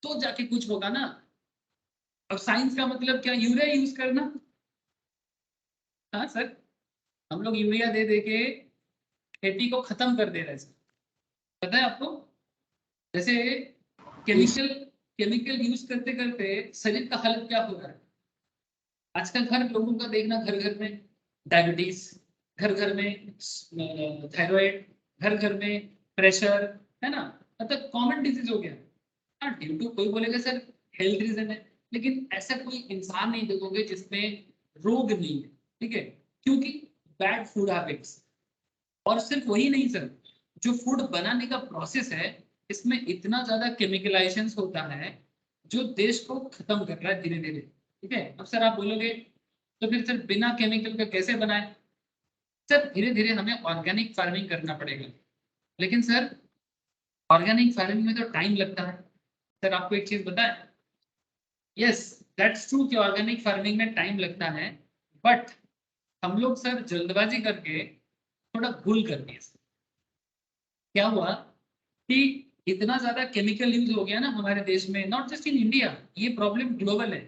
तो जाके कुछ होगा ना। अब साइंस का मतलब क्या, यूरिया यूज करना? हाँ सर, हम लोग यूरिया दे दे के खेती को खत्म कर दे रहे हैं। पता है आपको, जैसे केमिकल केमिकल यूज करते करते शरीर का हालत क्या हो रहा है आजकल? हर लोगों का देखना, घर घर में डायबिटीज, घर घर में थायराइड, घर घर में प्रेशर, है ना, मतलब कॉमन डिजीज हो गया। हाँ, ड्यू टू, कोई बोलेगा सर हेल्थ रीजन है, लेकिन ऐसा कोई इंसान नहीं देखोगे जिसमें रोग नहीं है। ठीक है, क्योंकि बैड फूड हैबिट्स। और सिर्फ वही नहीं सर, जो फूड बनाने का प्रोसेस है, इसमें इतना ज्यादा केमिकलाइजेशन होता है जो देश को खत्म कर रहा है धीरे धीरे। ठीक है, अब सर आप बोलोगे तो फिर सर बिना केमिकल का कैसे बनाए? सर धीरे धीरे हमें ऑर्गेनिक फार्मिंग करना पड़ेगा, लेकिन सर ऑर्गेनिक फार्मिंग में तो टाइम लगता है। सर आपको एक चीज बताएं, यस दैट्स ट्रू कि ऑर्गेनिक फार्मिंग में टाइम लगता है, बट हम लोग सर जल्दबाजी करके थोड़ा भूल कर दिए। क्या हुआ कि इतना ज्यादा केमिकल यूज हो गया ना हमारे देश में, नॉट जस्ट इन इंडिया, ये प्रॉब्लम ग्लोबल है,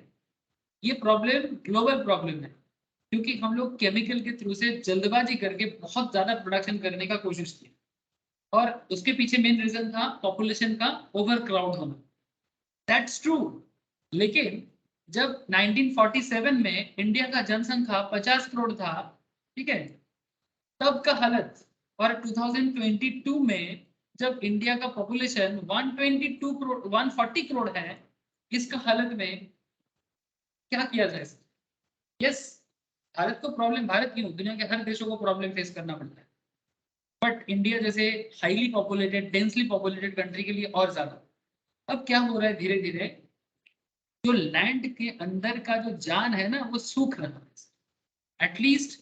ये प्रॉब्लम ग्लोबल प्रॉब्लम है, क्योंकि हम लोग केमिकल के थ्रू से जल्दबाजी करके बहुत ज्यादा प्रोडक्शन करने का कोशिश की, और उसके पीछे मेन रीजन था पॉपुलेशन का ओवर क्राउड होना। दैट्स ट्रू, लेकिन जब 1947 में इंडिया का जनसंख्या 50 करोड़ था, ठीक है, तब का हालत, और 2022 में जब इंडिया का पॉपुलेशन 122 करोड़ 140 करोड़ है, इसका हालत में क्या किया जाए? यस, भारत को प्रॉब्लम, भारत क्यों, दुनिया के हर देशों को प्रॉब्लम फेस करना पड़ता है, बट इंडिया जैसे highly populated, densely populated country के लिए और ज्यादा। अब क्या हो रहा है, धीरे धीरे जो लैंड के अंदर का जो जान है ना, वो सूख रहा है। एटलीस्ट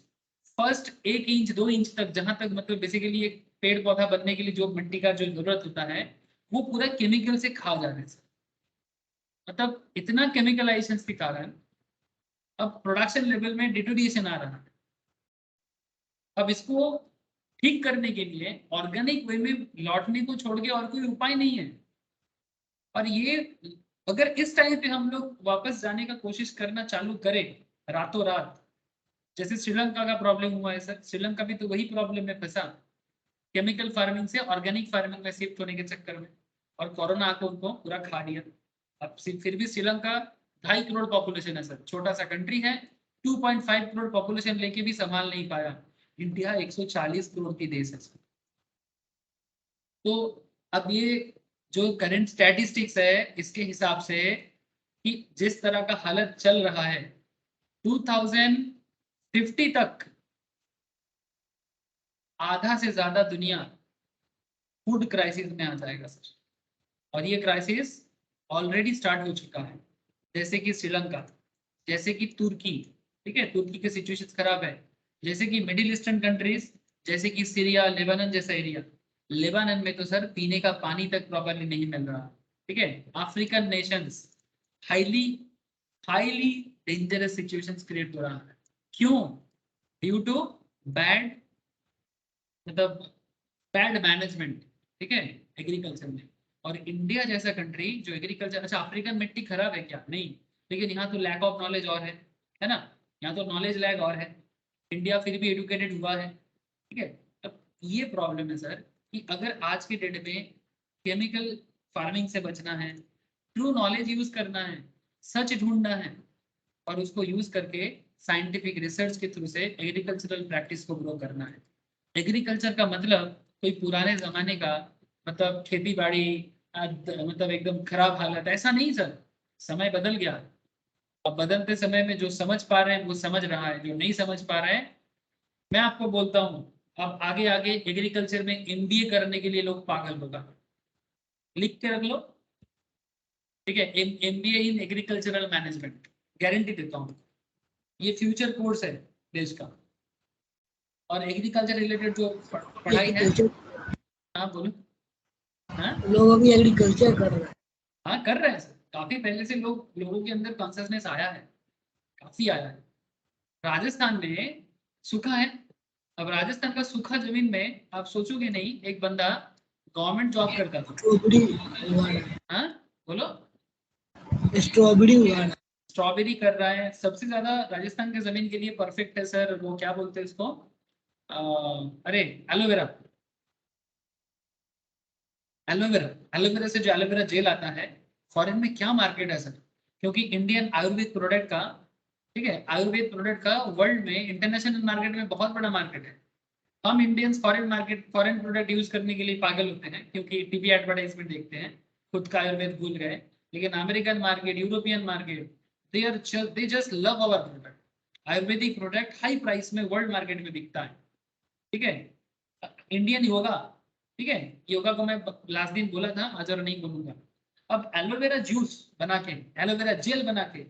फर्स्ट 1 इंच 2 इंच तक, जहां तक मतलब बेसिकली एक पेड़ पौधा बनने के लिए जो मिट्टी का जो जरूरत होता है, वो पूरा केमिकल से खा जा रहे हैं। मतलब इतना केमिकलाइजेशन के कारण अब प्रोडक्शन लेवल में डिटोरिएशन आ रहा है। अब इसको ठीक करने के लिए ऑर्गेनिक वे में लौटने को छोड़ के और कोई उपाय नहीं है। और ये अगर इस टाइम पे हम लोग वापस जाने का कोशिश करना चालू करें रातों रात, जैसे श्रीलंका का प्रॉब्लम हुआ है सर, श्रीलंका भी तो वही प्रॉब्लम में फंसा, केमिकल फार्मिंग से ऑर्गेनिक फार्मिंग में शिफ्ट होने के चक्कर में, और कोरोना आकर उनको पूरा खा लिया। अब फिर भी श्रीलंका 2.5 करोड़ पॉपुलेशन है सर, छोटा सा कंट्री है, 2.5 करोड़ पॉपुलेशन लेके भी संभाल नहीं पाया। इंडिया 140 करोड़ की देश है सर। तो अब ये जो करंट स्टैटिस्टिक्स है, इसके हिसाब से कि जिस तरह का हालत चल रहा है, 2050 तक आधा से ज्यादा दुनिया फूड क्राइसिस में आ जाएगा सर। और ये क्राइसिस ऑलरेडी स्टार्ट हो चुका है, जैसे कि श्रीलंका, जैसे कि तुर्की। ठीक है, तुर्की की सिचुएशन खराब है, जैसे कि मिडिल ईस्टर्न कंट्रीज, जैसे कि सीरिया, लेबनान जैसा एरिया। लेबनान में तो सर पीने का पानी तक प्रॉपरली नहीं मिल रहा। ठीक है, African Nations, highly highly dangerous situations create हो रहा है। क्यों? ड्यू टू बैड, मतलब बैड मैनेजमेंट। ठीक है, एग्रीकल्चर में। और इंडिया जैसा कंट्री जो एग्रीकल्चर, अच्छा अफ्रीकन मिट्टी खराब है क्या? नहीं, लेकिन यहाँ तो लैक ऑफ नॉलेज और है ना, यहाँ तो नॉलेज लैक और है, इंडिया फिर भी एजुकेटेड हुआ है, ठीक है। अब ये प्रॉब्लम है सर कि अगर आज के डेट में केमिकल फार्मिंग से बचना है, ट्रू नॉलेज यूज करना है, सच ढूंढना है और उसको यूज करके साइंटिफिक रिसर्च के थ्रू से एग्रीकल्चरल प्रैक्टिस को ग्रो करना है। एग्रीकल्चर का मतलब कोई पुराने जमाने का मतलब खेती बाड़ी मतलब एकदम खराब हालत, ऐसा नहीं सर। समय बदल गया, अब बदलते समय में जो समझ पा रहे हैं वो समझ रहा है, जो नहीं समझ पा रहे हैं, मैं आपको बोलता हूँ अब आगे आगे एग्रीकल्चर में एमबीए करने के लिए लोग पागल होगा, लिख के रख लो, ठीक है। MBA in agricultural management, guarantee देता हूँ, ये फ्यूचर कोर्स है देश का। और एग्रीकल्चर रिलेटेड जो पढ़ाई है, एग्रीकल्चर हाँ बोलो। हाँ लोग अभी एग्रीकल्चर कर रहे हैं। हाँ कर रहे हैं सर, काफी पहले से लोगों के अंदर कॉन्शियसनेस आया है, काफी आया है। राजस्थान में सूखा है, अब राजस्थान का सूखा जमीन में आप सोचोगे नहीं, एक बंदा गवर्नमेंट जॉब करता था। स्ट्रॉबेरी उगा रहा हाँ बोलो। है, स्ट्रॉबेरी उगा रहा है। स्ट्रॉबेरी कर रहा है, सबसे ज्यादा राजस्थान के जमीन के लिए परफेक्ट है सर, वो क्या बोलते हैं इसको, अरे एलोवेरा। एलोवेरा, एलोवेरा से जो एलोवेरा जेल आता है, फॉरेन में क्या मार्केट है सर, क्योंकि इंडियन आयुर्वेद प्रोडक्ट का, ठीक है, आयुर्वेद प्रोडक्ट का वर्ल्ड में इंटरनेशनल मार्केट में बहुत बड़ा मार्केट है। हम Indians foreign market, foreign product use करने के लिए पागल होते हैं क्योंकि टीवी एडवर्टाइजमेंट देखते हैं, खुद का आयुर्वेद भूल गए। लेकिन American market, European market, they just love our product. Ayurvedic product high price में वर्ल्ड मार्केट में बिकता है, ठीक है। इंडियन योगा, ठीक है, योगा को मैं लास्ट दिन बोला था, आज और नहीं बोलूंगा। अब एलोवेरा जूस बना के, एलोवेरा जेल बना के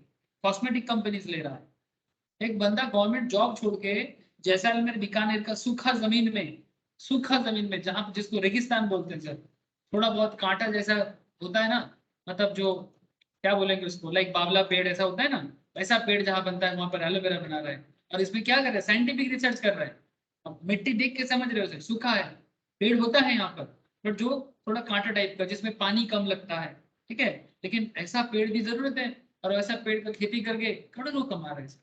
कॉस्मेटिक कंपनीज ले रहा है। एक बंदा गवर्नमेंट जॉब छोड़ के जैसलमेर बीकानेर का सूखा जमीन में, सूखा जमीन में जहां जिसको रेगिस्तान बोलते हैं सर, थोड़ा बहुत कांटा जैसा होता है ना, मतलब जो क्या बोलेंगे उसको, लाइक बावला पेड़ ऐसा होता है ना, वैसा पेड़ जहां बनता है वहां पर एलोवेरा बना रहा है। और इसमें क्या कर रहा है, साइंटिफिक रिसर्च कर रहा है। अब मिट्टी देख के समझ रहे हो सर, सूखा है, पेड़ होता है यहाँ पर, बट जो थोड़ा कांटा टाइप का जिसमें पानी कम लगता है, ठीक है, लेकिन ऐसा पेड़ की जरूरत है, और ऐसा पेड़ का खेती करके करोड़ों कमा रहे हैं।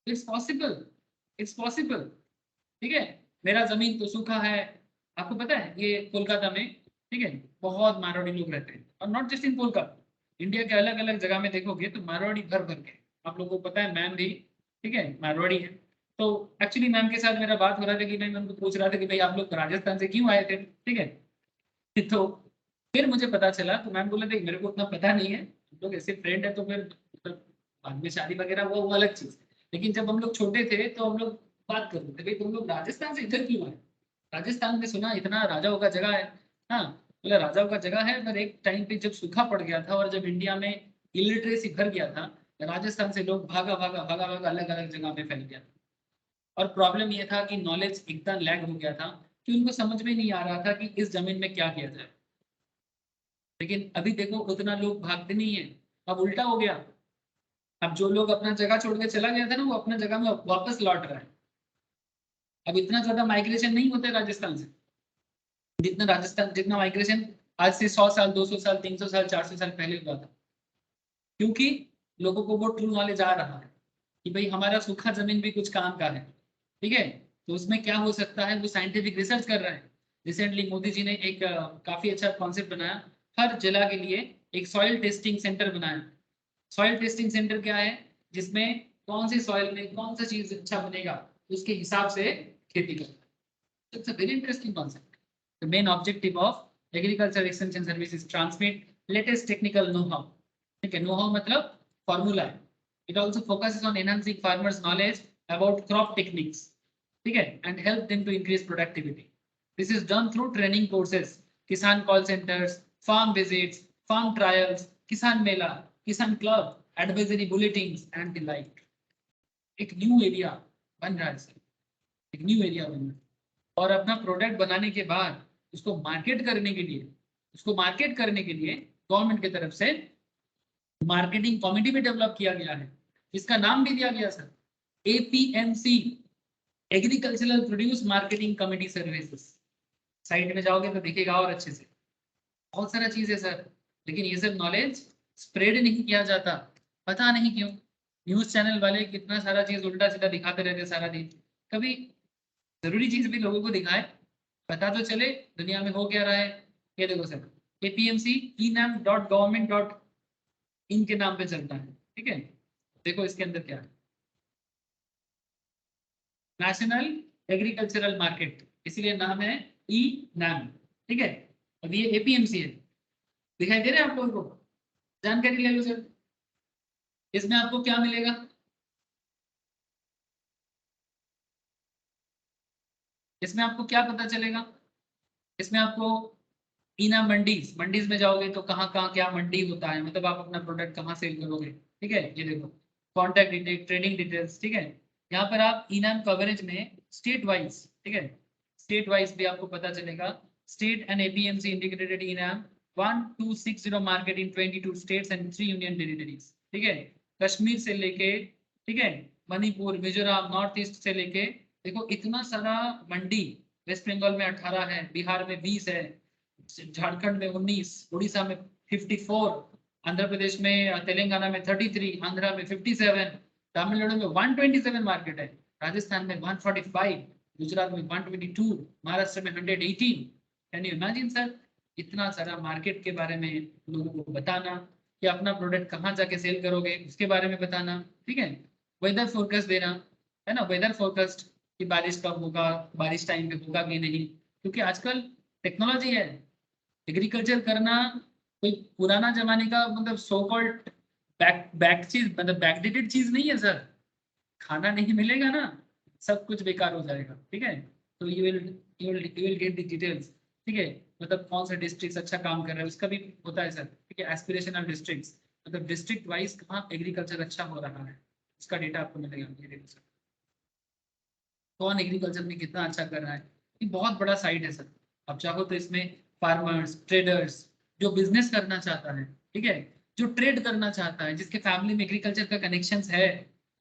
इट्स पॉसिबल, इट्स पॉसिबल, ठीक है। मेरा जमीन तो सूखा है, आपको पता है ये कोलकाता में, ठीक है, बहुत मारवाड़ी लोग रहते हैं, और not just in Kolkata, India के अलग अलग जगह में देखोगे तो मारवाड़ी भर भर के। आप लोगों को पता है मैम भी, ठीक है, मारवाड़ी है। तो एक्चुअली मैम के साथ मेरा बात हो रहा था कि मैं उनको पूछ रहा था कि भाई आप लोग राजस्थान से क्यों आए थे, ठीक है। तो फिर मुझे पता चला, तो मैम बोले थे मेरे को उतना पता नहीं है, हम लोग ऐसे फ्रेंड है, तो फिर मतलब बाद में शादी वगैरह वो अलग चीज, लेकिन जब हम लोग छोटे थे तो हम लोग बात करते थे, भाई तुम लोग राजस्थान से इधर क्यों आए, राजस्थान में सुना इतना राजाओं का जगह है। हाँ, बोले राजाओं का जगह है, पर एक टाइम पे जब सूखा पड़ गया था और जब इंडिया में इलिटरेसी भर गया था, राजस्थान से लोग भागा भागा भागा भागा अलग अलग जगह में फैल गया। और प्रॉब्लम ये था कि नॉलेज इतना लैग हो गया था कि उनको समझ में नहीं आ रहा था कि इस जमीन में क्या किया जाए। लेकिन अभी देखो उतना लोग भागते नहीं है, अब उल्टा हो गया। अब जो लोग अपना जगह छोड़ के चला गया था ना, वो अपना जगह में वापस लौट रहा है। अब इतना ज्यादा माइग्रेशन नहीं होता है राजस्थान से, जितना राजस्थान जितना माइग्रेशन आज से 100 साल, 200 साल, 300 साल, 400 साल पहले हुआ था, क्योंकि लोगों को वो ट्रू नॉलेज आ रहा है कि भाई हमारा सूखा जमीन भी कुछ काम का है, ठीक है। तो उसमें क्या हो सकता है, वो साइंटिफिक रिसर्च कर रहे हैं। रिसेंटली मोदी जी ने एक काफी अच्छा कॉन्सेप्ट बनाया, हर जिला के लिए एक सॉइल टेस्टिंग सेंटर बनाया। सॉइल टेस्टिंग सेंटर क्या है, जिसमें कौन सी सॉइल में कौन सा चीज अच्छा बनेगा उसके हिसाब से खेती करना। It's a very interesting concept. The main objective of agriculture extension service is transmit latest technical know how, ठीक है, नो हाउ मतलब फॉर्मूला है। It also focuses on enhancing farmers knowledge about crop techniques, ठीक है, and help them to increase productivity. This is done through training courses, Kisan call centres, farm visits, farm trials, Kisan Mela, Kisan club, advisory bulletins and the like. एक new area बन रहा है sir, एक new area बन रहा है। और अपना प्रोडक्ट बनाने के बाद उसको मार्केट करने के लिए, उसको मार्केट करने के लिए गवर्नमेंट की तरफ से मार्केटिंग कमिटी भी डेवलप किया गया है, इसका नाम भी दिया गया sir APMC, agricultural produce marketing committee services. Site में जाओगे तो दिखेगा और अच्छे से। बहुत सारा चीज है सर, लेकिन ये सब नॉलेज स्प्रेड नहीं किया जाता, पता नहीं क्यों। न्यूज चैनल वाले कितना सारा चीज उल्टा सीधा दिखाते रहते सारा दिन, कभी जरूरी चीज भी लोगों को दिखाए, पता तो चले दुनिया में हो क्या रहा है। ये देखो सर, APMC enam.government.in के नाम पे चलता है, ठीक है। देखो इसके अंदर क्या है, नेशनल एग्रीकल्चरल मार्केट, इसीलिए नाम है ई नाम, ठीक है। अब ये APMC है, दिखाई दे रहे हैं आप लोगों को, जानकारी ले लो सर। इसमें आपको क्या मिलेगा, इसमें आपको क्या पता चलेगा, इसमें आपको ईना मंडीज, मंडीज में जाओगे तो कहाँ कहाँ क्या मंडी होता है, मतलब आप अपना प्रोडक्ट कहाँ सेल करोगे, ठीक है। ये देखो कॉन्टैक्ट डिटेल, ट्रेडिंग डिटेल्स, ठीक है। यहाँ पर आप इनाम कवरेज में स्टेट वाइज, ठीक है, स्टेट वाइज भी आपको पता चलेगा। स्टेट एंड APMC इंडिकेटेड इनाम 1260 market in 22 states and 3 union territories, ठीक है। कश्मीर से लेके, ठीक है, मणिपुर, मिजोरम, नॉर्थ ईस्ट से लेके, देखो इतना सारा मंडी। वेस्ट बंगाल में 18 है, बिहार में 20 है, झारखंड में 19, उड़ीसा में 54, आंध्र प्रदेश में, तेलंगाना में 33, आंध्रा में 57, तमिलनाडु में 127 मार्केट है, राजस्थान में 145, गुजरात में 122, महाराष्ट्र में 118। कैन यू इमेजिन सर, इतना सारा मार्केट के बारे में लोगों को बताना, कि अपना प्रोडक्ट कहाँ जाके सेल करोगे उसके बारे में बताना, ठीक है। वेदर फोरकास्ट देना, है ना, वेदर फोरकास्ट कि बारिश कब होगा, बारिश टाइम पे होगा कि नहीं, क्योंकि आजकल टेक्नोलॉजी है। एग्रीकल्चर करना कोई पुराना जमाने का मतलब सो कॉल्ड बैक बैक चीज, मतलब बैकडेटेड चीज नहीं है सर। खाना नहीं मिलेगा ना, सब कुछ बेकार हो जाएगा, ठीक है। तो you will get the details, ठीक है। मतलब कौन सा डिस्ट्रिक्ट अच्छा काम कर रहा है उसका भी होता है सर, ठीक है। एस्पिरेशनल डिस्ट्रिक्ट्स, मतलब डिस्ट्रिक्ट वाइज कहाँ एग्रीकल्चर अच्छा हो रहा है, उसका डेटा आपको मिलेगा। ये देखो सर, कौन एग्रीकल्चर में कितना अच्छा कर रहा है, ये बहुत बड़ा साइट है सर। आप चाहो तो इसमें फार्मर्स, ट्रेडर्स, जो बिजनेस करना चाहता है, ठीक है, जो ट्रेड करना चाहता है, जिसके फैमिली में एग्रीकल्चर का कनेक्शन है,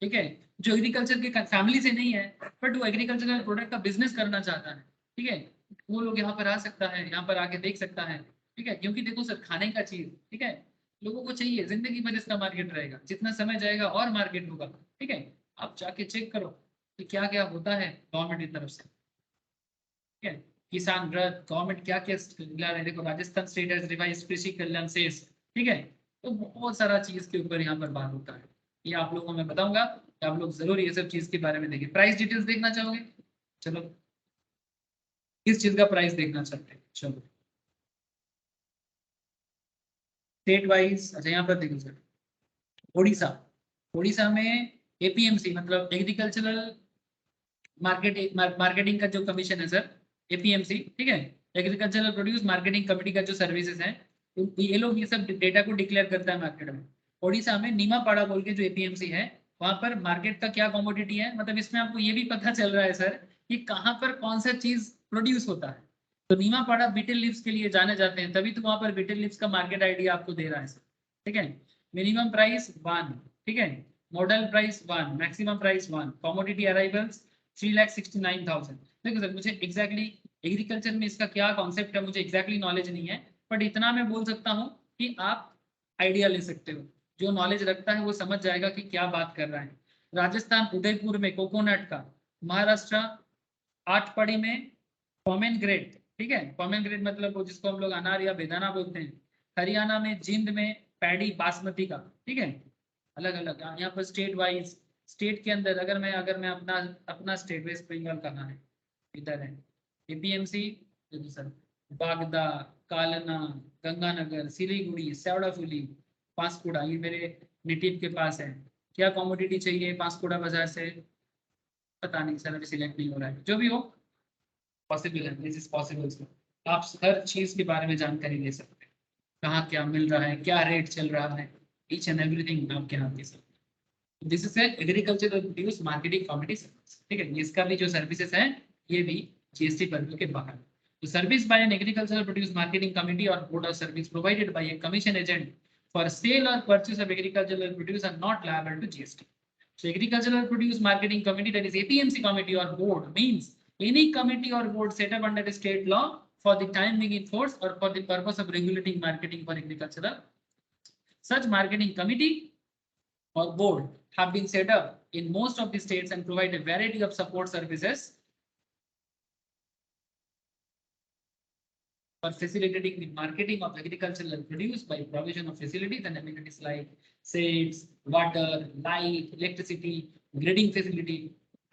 ठीक है, जो एग्रीकल्चर के फैमिली से नहीं है बट वो एग्रीकल्चरल प्रोडक्ट का बिजनेस करना चाहता है, ठीक है, वो लोग यहाँ पर आ सकता है, यहाँ पर आके देख सकता है, ठीक है। क्योंकि देखो सर, खाने का चीज, ठीक है, लोगों को चाहिए, जिंदगी भर इसका मार्केट रहेगा, जितना समय जाएगा और मार्केट होगा, ठीक है। आप जाके चेक करो कि क्या क्या होता है गवर्नमेंट की तरफ से, ठीक है। किसान रथ, गवर्नमेंट क्या क्या ला रहे हैं, देखो राजस्थान स्टेट हैज रिवाइज्ड कृषि कल्याण सेस, ठीक है। तो बहुत सारा चीज के ऊपर यहाँ पर बात होता है, ये आप लोगों को मैं बताऊंगा, कि आप लोग जरूर ये सब चीज के बारे में देखिए। प्राइस डिटेल्स देखना चाहोगे, चलो किस चीज का प्राइस देखना चाहते हैं, चलो स्टेट वाइज। अच्छा यहाँ पर देखो सर, उड़ीसा, उड़ीसा में APMC मतलब एग्रीकल्चरल मार्केटिंग का जो कमीशन है सर, APMC, ठीक है, एग्रीकल्चरल प्रोड्यूस मार्केटिंग कमेटी का जो सर्विसेज है, तो ये लोग ये सब डेटा को डिक्लेयर करता है मार्केट में। ओडिशा में नीमापाड़ा बोल के जो APMC है, वहां पर मार्केट का क्या कमोडिटी है, मतलब इसमें आपको ये भी पता चल रहा है सर कि कहाँ पर कौन सा चीज प्रोड्यूस होता है। तो नीमापाड़ा बीटल लीव्स के लिए जाने जाते हैं, तभी तो वहां पर बीटल लीव्स का मार्केट आइडिया आपको दे रहा है सर, ठीक है। मिनिमम प्राइस 1, ठीक है, model price 1, maximum price 1, commodity arrivals 3,69,000। देखो सर, मुझे एग्जैक्टली एग्रीकल्चर में इसका क्या कॉन्सेप्ट है मुझे एग्जैक्टली नॉलेज नहीं है, बट इतना मैं बोल सकता हूँ कि आप आइडिया ले सकते हो। जो नॉलेज रखता है वो समझ जाएगा कि क्या बात कर रहा है। राजस्थान उदयपुर में कोकोनट का, महाराष्ट्र आठपड़ी में पोमेन ग्रेट, ठीक है, पोमेन ग्रेट मतलब वो जिसको हम लोग अनार या बेदाना बोलते हैं, हरियाणा में जिंद में पैडी बासमती का, ठीक है। अलग अलग यहाँ पर स्टेट वाइज, स्टेट के अंदर अगर मैं अपना अपना स्टेट वेस्ट बंगाल कहाँ है, इधर है APMC, देखो सर, बागदा, कालना, गंगानगर, सिलीगुड़ी, सेवड़ाफुली, पांसकुड़ा, ये मेरे नेटिव के पास है। क्या कमोडिटी चाहिए पांसकुड़ा बाजार से, पता नहीं सर, अभी सिलेक्ट नहीं हो रहा है, जो भी हो पॉसिबल है, दिस इज पॉसिबल सर। आप हर चीज के बारे में जानकारी ले सकते हैं, कहाँ क्या मिल रहा है, क्या रेट चल रहा है, ईच एंड एवरीथिंग आपके हाथ के साथ। This is agriculture produce marketing committee service, ठीक है। इसका भी जो सर्विसेज है ये भी GST पर्व के बाहर। तो service by an agriculture produce marketing committee और board of service provided by a commission agent for sale और purchase of agricultural produce are not liable to GST. So agricultural produce marketing committee, that is APMC committee or board, means any committee or board set up under a state law for the time being in force or for the purpose of regulating marketing for agricultural. Such marketing committee or board have been set up in most of the states and provide a variety of support services for facilitating the marketing of agricultural produce by provision of facilities and amenities like shades, water, light, electricity, grading facility.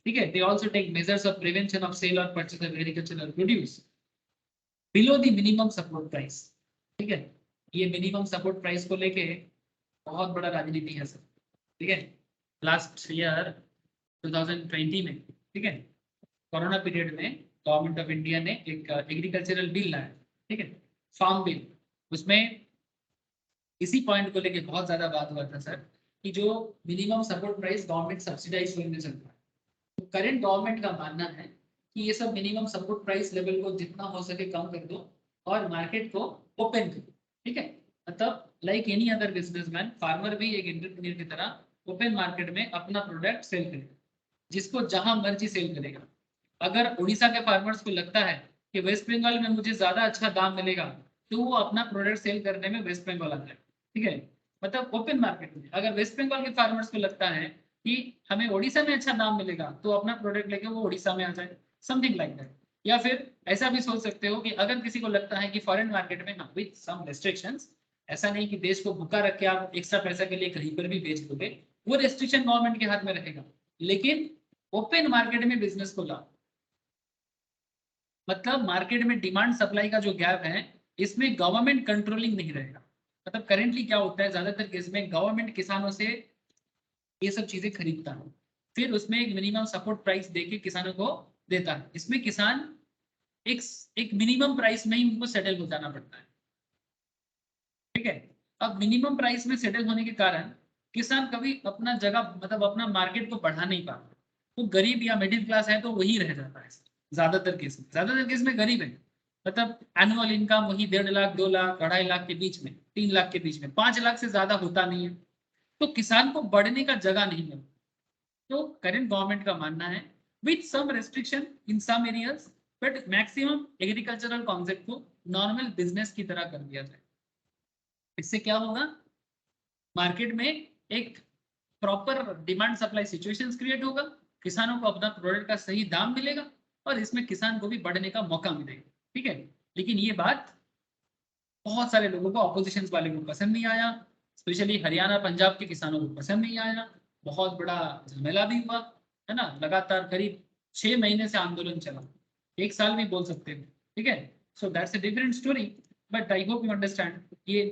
Okay, they also take measures of prevention of sale or purchase of agricultural produce below the minimum support price. ठीक है, ये minimum support price को लेके बहुत बड़ा राजनीति है sir. ठीक है, लास्ट ईयर 2020 में, ठीक है, कोरोना पीरियड में गवर्नमेंट ऑफ इंडिया ने एक एग्रीकल्चरल बिल लाया, ठीक है, फार्म बिल. उसमें इसी पॉइंट को लेके बहुत ज्यादा बात हुआ था सर कि जो minimum support price government subsidise करने चलता है. तो करंट गवर्नमेंट का मानना है कि ये सब मिनिमम सपोर्ट प्राइस लेवल को जितना हो सके कम कर दो और मार्केट को ओपन करो. ठीक है, मतलब like any other businessman, farmer भी एक एंटरप्रेन्योर की तरह ओपन मार्केट में अपना प्रोडक्ट सेल करेगा, जिसको जहां मर्जी सेल करेगा. अगर उड़ीसा के फार्मर्स को लगता है कि वेस्ट बंगाल में मुझे ज्यादा अच्छा दाम मिलेगा तो वो अपना प्रोडक्ट सेल करने में वेस्ट बंगाल आता है. ठीक है, मतलब ओपन मार्केट में. अगर वेस्ट बंगाल के फार्मर्स को लगता है कि हमें उड़ीसा में अच्छा दाम मिलेगा तो अपना प्रोडक्ट लेके वो उड़ीसा में आ जाए, समथिंग लाइक दैट. या फिर ऐसा भी सोच सकते हो कि अगर किसी को लगता है कि फॉरेन मार्केट में, हाँ विद सम रेस्ट्रिक्शंस, ऐसा नहीं कि देश को भूखा रख के आप एक्स्ट्रा पैसा के लिए कहीं पर भी बेच दोगे, वो रेस्ट्रिक्शन गवर्नमेंट के हाथ में रहेगा, लेकिन ओपन मार्केट में बिजनेस को लाओ. मतलब मार्केट में डिमांड सप्लाई का जो गैप है इसमें गवर्नमेंट कंट्रोलिंग नहीं रहेगा. मतलब करेंटली क्या होता है, ज्यादातर केस में गवर्नमेंट किसानों से ये सब चीजें खरीदता है, फिर उसमें एक मिनिमम सपोर्ट प्राइस देके किसानों को देता है. इसमें किसान एक मिनिमम प्राइस में ही उनको सेटल हो जाना पड़ता है. ठीक है, अब मिनिमम प्राइस में सेटल होने के कारण किसान कभी अपना जगह, मतलब अपना मार्केट को बढ़ा नहीं पाता. वो गरीब या मिडिल क्लास है तो वही रह जाता है. ज्यादातर केस में गरीब है, मतलब एनुअल इनकम वही 1.5 लाख, 2 लाख, 2.5 लाख के बीच में, 3 लाख के बीच में, 5 लाख से ज्यादा होता नहीं है. तो किसान को बढ़ने का जगह नहीं मिलता. तो करंट गवर्नमेंट का मानना है with some restriction in some areas, but maximum agricultural concept को नॉर्मल बिजनेस की तरह कर दिया जाए. इससे क्या होगा, मार्केट में एक proper demand supply situations create होगा, किसानों को अपना प्रोडक्ट का सही दाम मिलेगा और इसमें किसान को भी बढ़ने का मौका मिलेगा. ठीक है, लेकिन ये बात बहुत सारे लोगों को, ऑपोजिशन वाले को पसंद नहीं आया, स्पेशली हरियाणा पंजाब के किसानों को पसंद नहीं आया. बहुत बड़ा झमेला भी हुआ है ना, लगातार करीब 6 महीने से आंदोलन चला, 1 साल भी बोल सकते हैं. ठीक है, so that's a different story, but I hope you understand. ये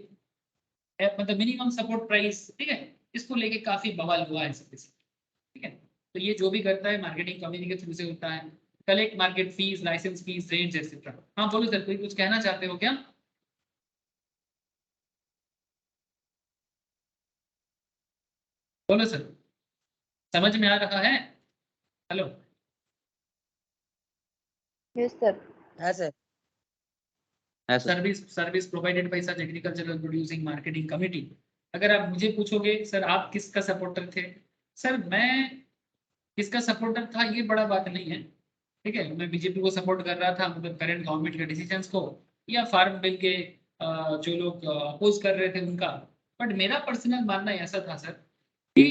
मतलब मिनिमम सपोर्ट प्राइस, ठीक है, इसको लेके काफी बवाल हुआ है सबके साथ. ठीक है, तो ये जो भी करता है मार्केटिंग कम्युनिटी के थ्रू से होता है, collect market fees, licence fees, range etcetera. हाँ बोलो सर, कोई कुछ कहना चाहते हो क्या? बोलो सर, समझ में आ रहा है? हेलो. Yes sir. है sir. Service provided by such agricultural producing marketing committee. अगर आप मुझे पूछोगे सर आप किसका सपोर्टर थे, सर मैं किसका सपोर्टर था ये बड़ा बात नहीं है. ठीक है, मैं बीजेपी को सपोर्ट कर रहा था, मतलब करंट गवर्नमेंट के डिसीजंस को, या फार्म बिल के जो लोग अपोज कर रहे थे उनका. बट मेरा पर्सनल मानना ऐसा था सर कि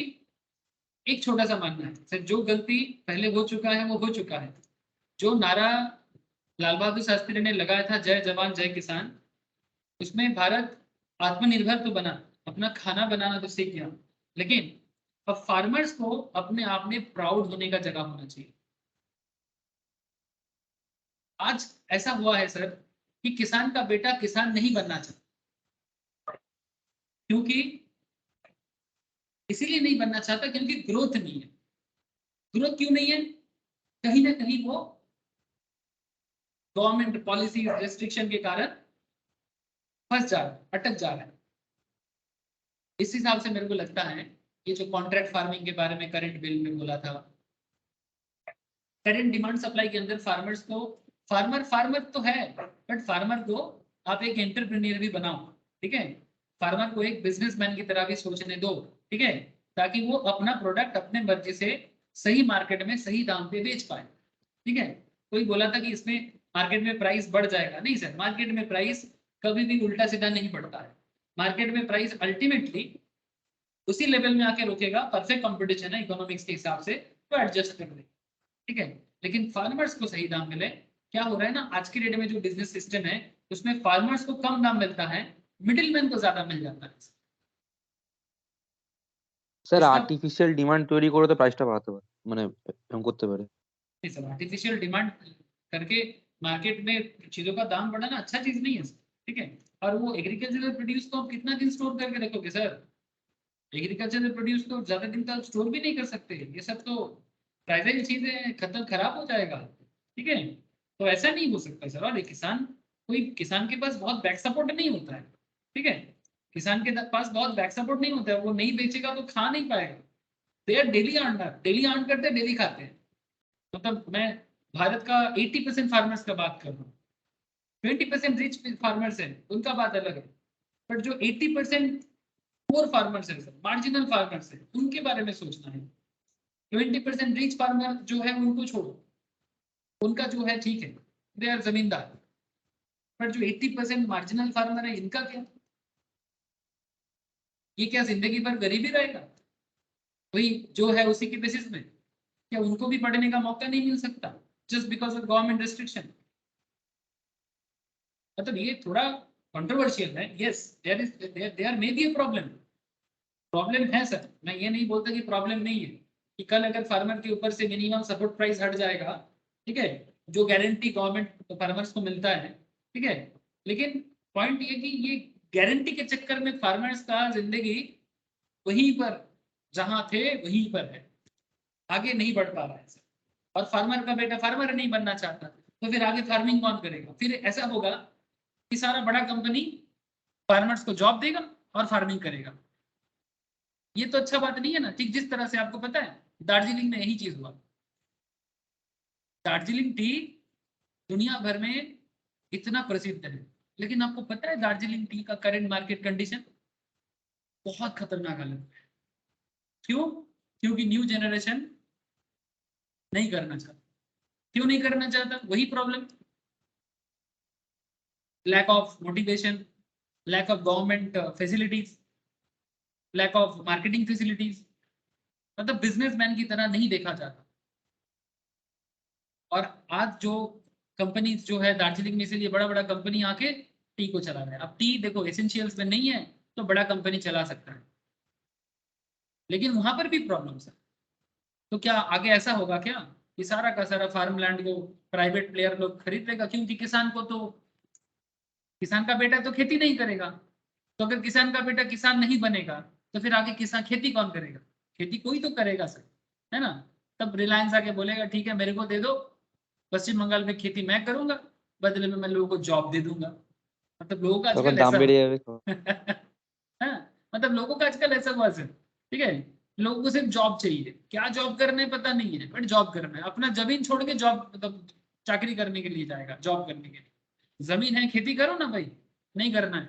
एक छोटा सा मानना है सर, जो गलती पहले हो चुका है वो हो चुका है. जो नारा लाल बहादुर शास्त्री ने लगाया था, जय जवान जय किसान, उसमें भारत आत्मनिर्भर तो बना, अपना खाना बनाना तो सीख गया, लेकिन अब फार्मर्स को अपने आप में प्राउड होने का जगह होना चाहिए. आज ऐसा हुआ है सर कि किसान का बेटा किसान नहीं बनना चाहता. क्योंकि इसीलिए नहीं बनना चाहता क्योंकि ग्रोथ नहीं है. ग्रोथ क्यों नहीं है? कहीं ना कहीं वो गवर्नमेंट पॉलिसी रेस्ट्रिक्शन के कारण फंस जा रहा है, अटक जा रहा है. इस हिसाब से मेरे को लगता है ये जो कॉन्ट्रैक्ट फार्मिंग के बारे में करंट बिल में बोला था, करंट डिमांड सप्लाई के अंदर फार्मर्स को, फार्मर तो है, बट फार्मर को आप एक एंटरप्रेन्योर भी बनाओ. ठीक है, फार्मर को एक बिजनेसमैन की तरह भी सोचने दो. ठीक है, ताकि वो अपना प्रोडक्ट अपने मर्जी से सही मार्केट में सही दाम पे बेच पाए. ठीक है, कोई बोला था कि इसमें मार्केट में प्राइस बढ़ जाएगा, नहीं सर, मार्केट में प्राइस कभी भी उल्टा सीधा नहीं बढ़ता है। मार्केट में प्राइस अल्टीमेटली उसी लेवल में आके रुकेगा, परफेक्ट कंपटीशन है इकोनॉमिक्स के हिसाब से तो एडजस्ट कर दे, ठीक है। लेकिन फार्मर्स को सही दाम मिले, क्या हो रहा है ना आज की डेट में जो बिजनेस सिस्टम है उसमें फार्मर्स को कम दाम मिलता है, मिडिलमैन को ज्यादा मिल जाता है। স্যার इसका আর্টিফিশিয়াল ডিমান্ড তৈরি করে তো প্রাইসটা বাড়াতে পারে, মানে এরকম করতে পারে। नहीं सर, आर्टिफिशियल डिमांड करके मार्केट में चीजों का दाम बढ़ाना अच्छा चीज नहीं है सर, ठीक है। और वो एग्रीकल्चरल प्रोड्यूस को आप कितना दिन स्टोर करके रखोगे सर? एग्रीकल्चरल प्रोड्यूस तो ज्यादा दिन तक स्टोर भी नहीं कर सकते, ये सब तो फ्राइजाइल चीजें, खत्म खराब हो जाएगा, ठीक है। तो ऐसा नहीं हो सकता सर। और कोई किसान के पास बहुत बैक सपोर्ट नहीं होता है, ठीक है। किसान के पास बहुत बैक सपोर्ट नहीं होता है, वो नहीं बेचेगा तो खा नहीं पाएगा। They are daily earner, daily earn करते हैं, डेली खाते हैं। मतलब मैं भारत का 80% फार्मर्स का बात कर रहा हूँ, 20% रिच फार्मर्स है उनका बात अलग है, बट जो 80% पोर फार्मर्स है, मार्जिनल फार्मर्स है, उनके बारे में सोचना है। 20% रिच फार्मर जो है उनको छोड़ो, उनका जो है ठीक है, दे आर जमींदार, पर जो 80% मार्जिनल फार्मर है इनका क्या? ये क्या जिंदगी भर गरीबी रहेगा? वही जो है उसी के बेसिस में क्या उनको भी पढ़ने का मौका नहीं मिल सकता just because of government restriction? मतलब ये थोड़ा कंट्रोवर्शियल है। Yes, there may be a problem है सर, मैं ये नहीं बोलता कि प्रॉब्लम नहीं है कि कल अगर फार्मर के ऊपर से मिनिमम सपोर्ट प्राइस हट जाएगा, ठीक है, जो गारंटी गवर्नमेंट फार्मर्स को मिलता है, ठीक है। लेकिन पॉइंट ये कि ये गारंटी के चक्कर में फार्मर्स का जिंदगी वहीं पर जहां थे वहीं पर है, आगे नहीं बढ़ पा रहा है सर। और फार्मर का बेटा फार्मर नहीं बनना चाहता तो फिर आगे फार्मिंग कौन करेगा? फिर ऐसा होगा कि सारा बड़ा कंपनी फार्मर्स को जॉब देगा और फार्मिंग करेगा। ये तो अच्छा बात नहीं है ना। ठीक जिस तरह से आपको पता है दार्जिलिंग में यही चीज हुआ। दार्जिलिंग टी दुनिया भर में इतना प्रसिद्ध है, लेकिन आपको पता है दार्जिलिंग टी का करंट मार्केट कंडीशन बहुत खतरनाक हालत में है। क्यों? क्योंकि न्यू जनरेशन नहीं करना चाहता। क्यों नहीं करना चाहता? वही problem, lack of motivation, lack of government facilities, lack of marketing facilities. मतलब बिजनेसमैन की तरह नहीं देखा जाता। और आज जो कंपनीज जो है दार्जिलिंग में, इसीलिए बड़ा बड़ा कंपनी आके टी को चला रहा है। अब टी देखो एसेंशियल्स में नहीं है तो बड़ा कंपनी चला सकता है, लेकिन वहां पर भी प्रॉब्लम्स है। तो क्या आगे ऐसा होगा क्या कि सारा का सारा फार्म लैंड को प्राइवेट प्लेयर लोग खरीद लेगा? क्योंकि किसान का बेटा तो खेती नहीं करेगा। तो अगर किसान का बेटा किसान नहीं बनेगा तो फिर आगे किसान खेती कौन करेगा? खेती कोई तो करेगा सर, है ना। तब रिलायंस आके बोलेगा ठीक है मेरे को दे दो, पश्चिम बंगाल में खेती मैं करूंगा, बदले में मैं लोगों को जॉब दे दूंगा। मतलब लोगों का তখন आजकल দাম ऐसा বেড়ে যাবে। हाँ, मतलब लोगों का आजकल ऐसा हुआ सर, ठीक है। लोगों को सिर्फ जॉब चाहिए, क्या जॉब करना है पता नहीं है, बट जॉब करना है। अपना जमीन छोड़ के जॉब, मतलब चाकरी करने के लिए जाएगा, जॉब करने के लिए। जमीन है खेती करो ना भाई, नहीं करना है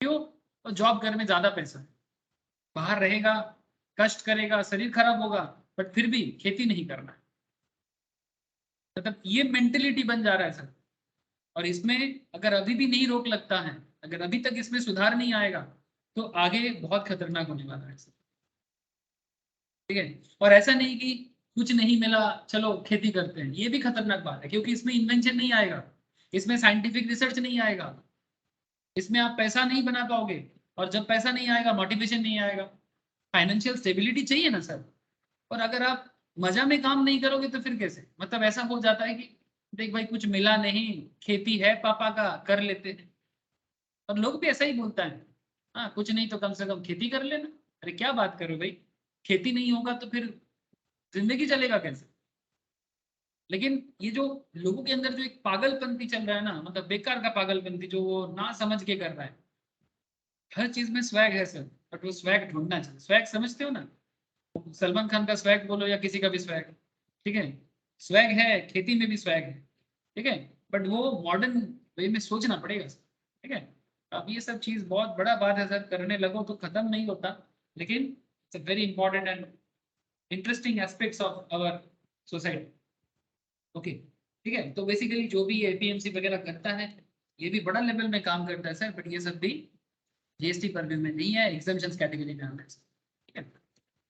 क्यों? तो जॉब करने में ज्यादा पैसा है, बाहर रहेगा, कष्ट करेगा, शरीर खराब होगा, बट फिर भी खेती नहीं करना है। मतलब ये मेंटेलिटी बन जा रहा है सर। और इसमें अगर अभी भी नहीं रोक लगता है, अगर अभी तक इसमें सुधार नहीं आएगा तो आगे बहुत खतरनाक होने वाला है सर, ठीक है। और ऐसा नहीं कि कुछ नहीं मिला चलो खेती करते हैं, ये भी खतरनाक बात है, क्योंकि इसमें इन्वेंशन नहीं आएगा, इसमें साइंटिफिक रिसर्च नहीं आएगा, इसमें आप पैसा नहीं बना पाओगे। और जब पैसा नहीं आएगा मोटिवेशन नहीं आएगा, फाइनेंशियल स्टेबिलिटी चाहिए ना सर। और अगर आप मजा में काम नहीं करोगे तो फिर कैसे? मतलब ऐसा हो जाता है कि देख भाई कुछ मिला नहीं, खेती है पापा का, कर लेते हैं। और लोग भी ऐसा ही बोलता है, हाँ कुछ नहीं तो कम से कम खेती कर लेना। अरे क्या बात करो भाई, खेती नहीं होगा तो फिर जिंदगी चलेगा कैसे? लेकिन ये जो लोगों के अंदर जो एक पागलपंती चल रहा है ना, मतलब बेकार का पागलपंती जो वो ना समझ के कर रहा है। हर चीज में स्वैग है सर, बट वो स्वैग ढूंढना चाहिए। स्वैग समझते हो ना? सलमान खान का स्वैग बोलो या किसी का भी स्वैग, ठीक है। स्वैग है, खेती में भी स्वैग है, ठीक है, बट वो मॉडर्न वे में सोचना पड़ेगा सर, ठीक है। अब ये सब चीज बहुत बड़ा बात है सर, करने लगो तो खत्म नहीं होता, लेकिन it's a very important and interesting aspects of our society. Okay, ठीक है। तो बेसिकली जो भी एपीएमसी वगैरह करता है ये भी बड़ा लेवल में काम करता है सर, बट ये सब भी जीएसटी परव्यू में नहीं है, एग्जम्पशंस कैटेगरी में आता है, ठीक है।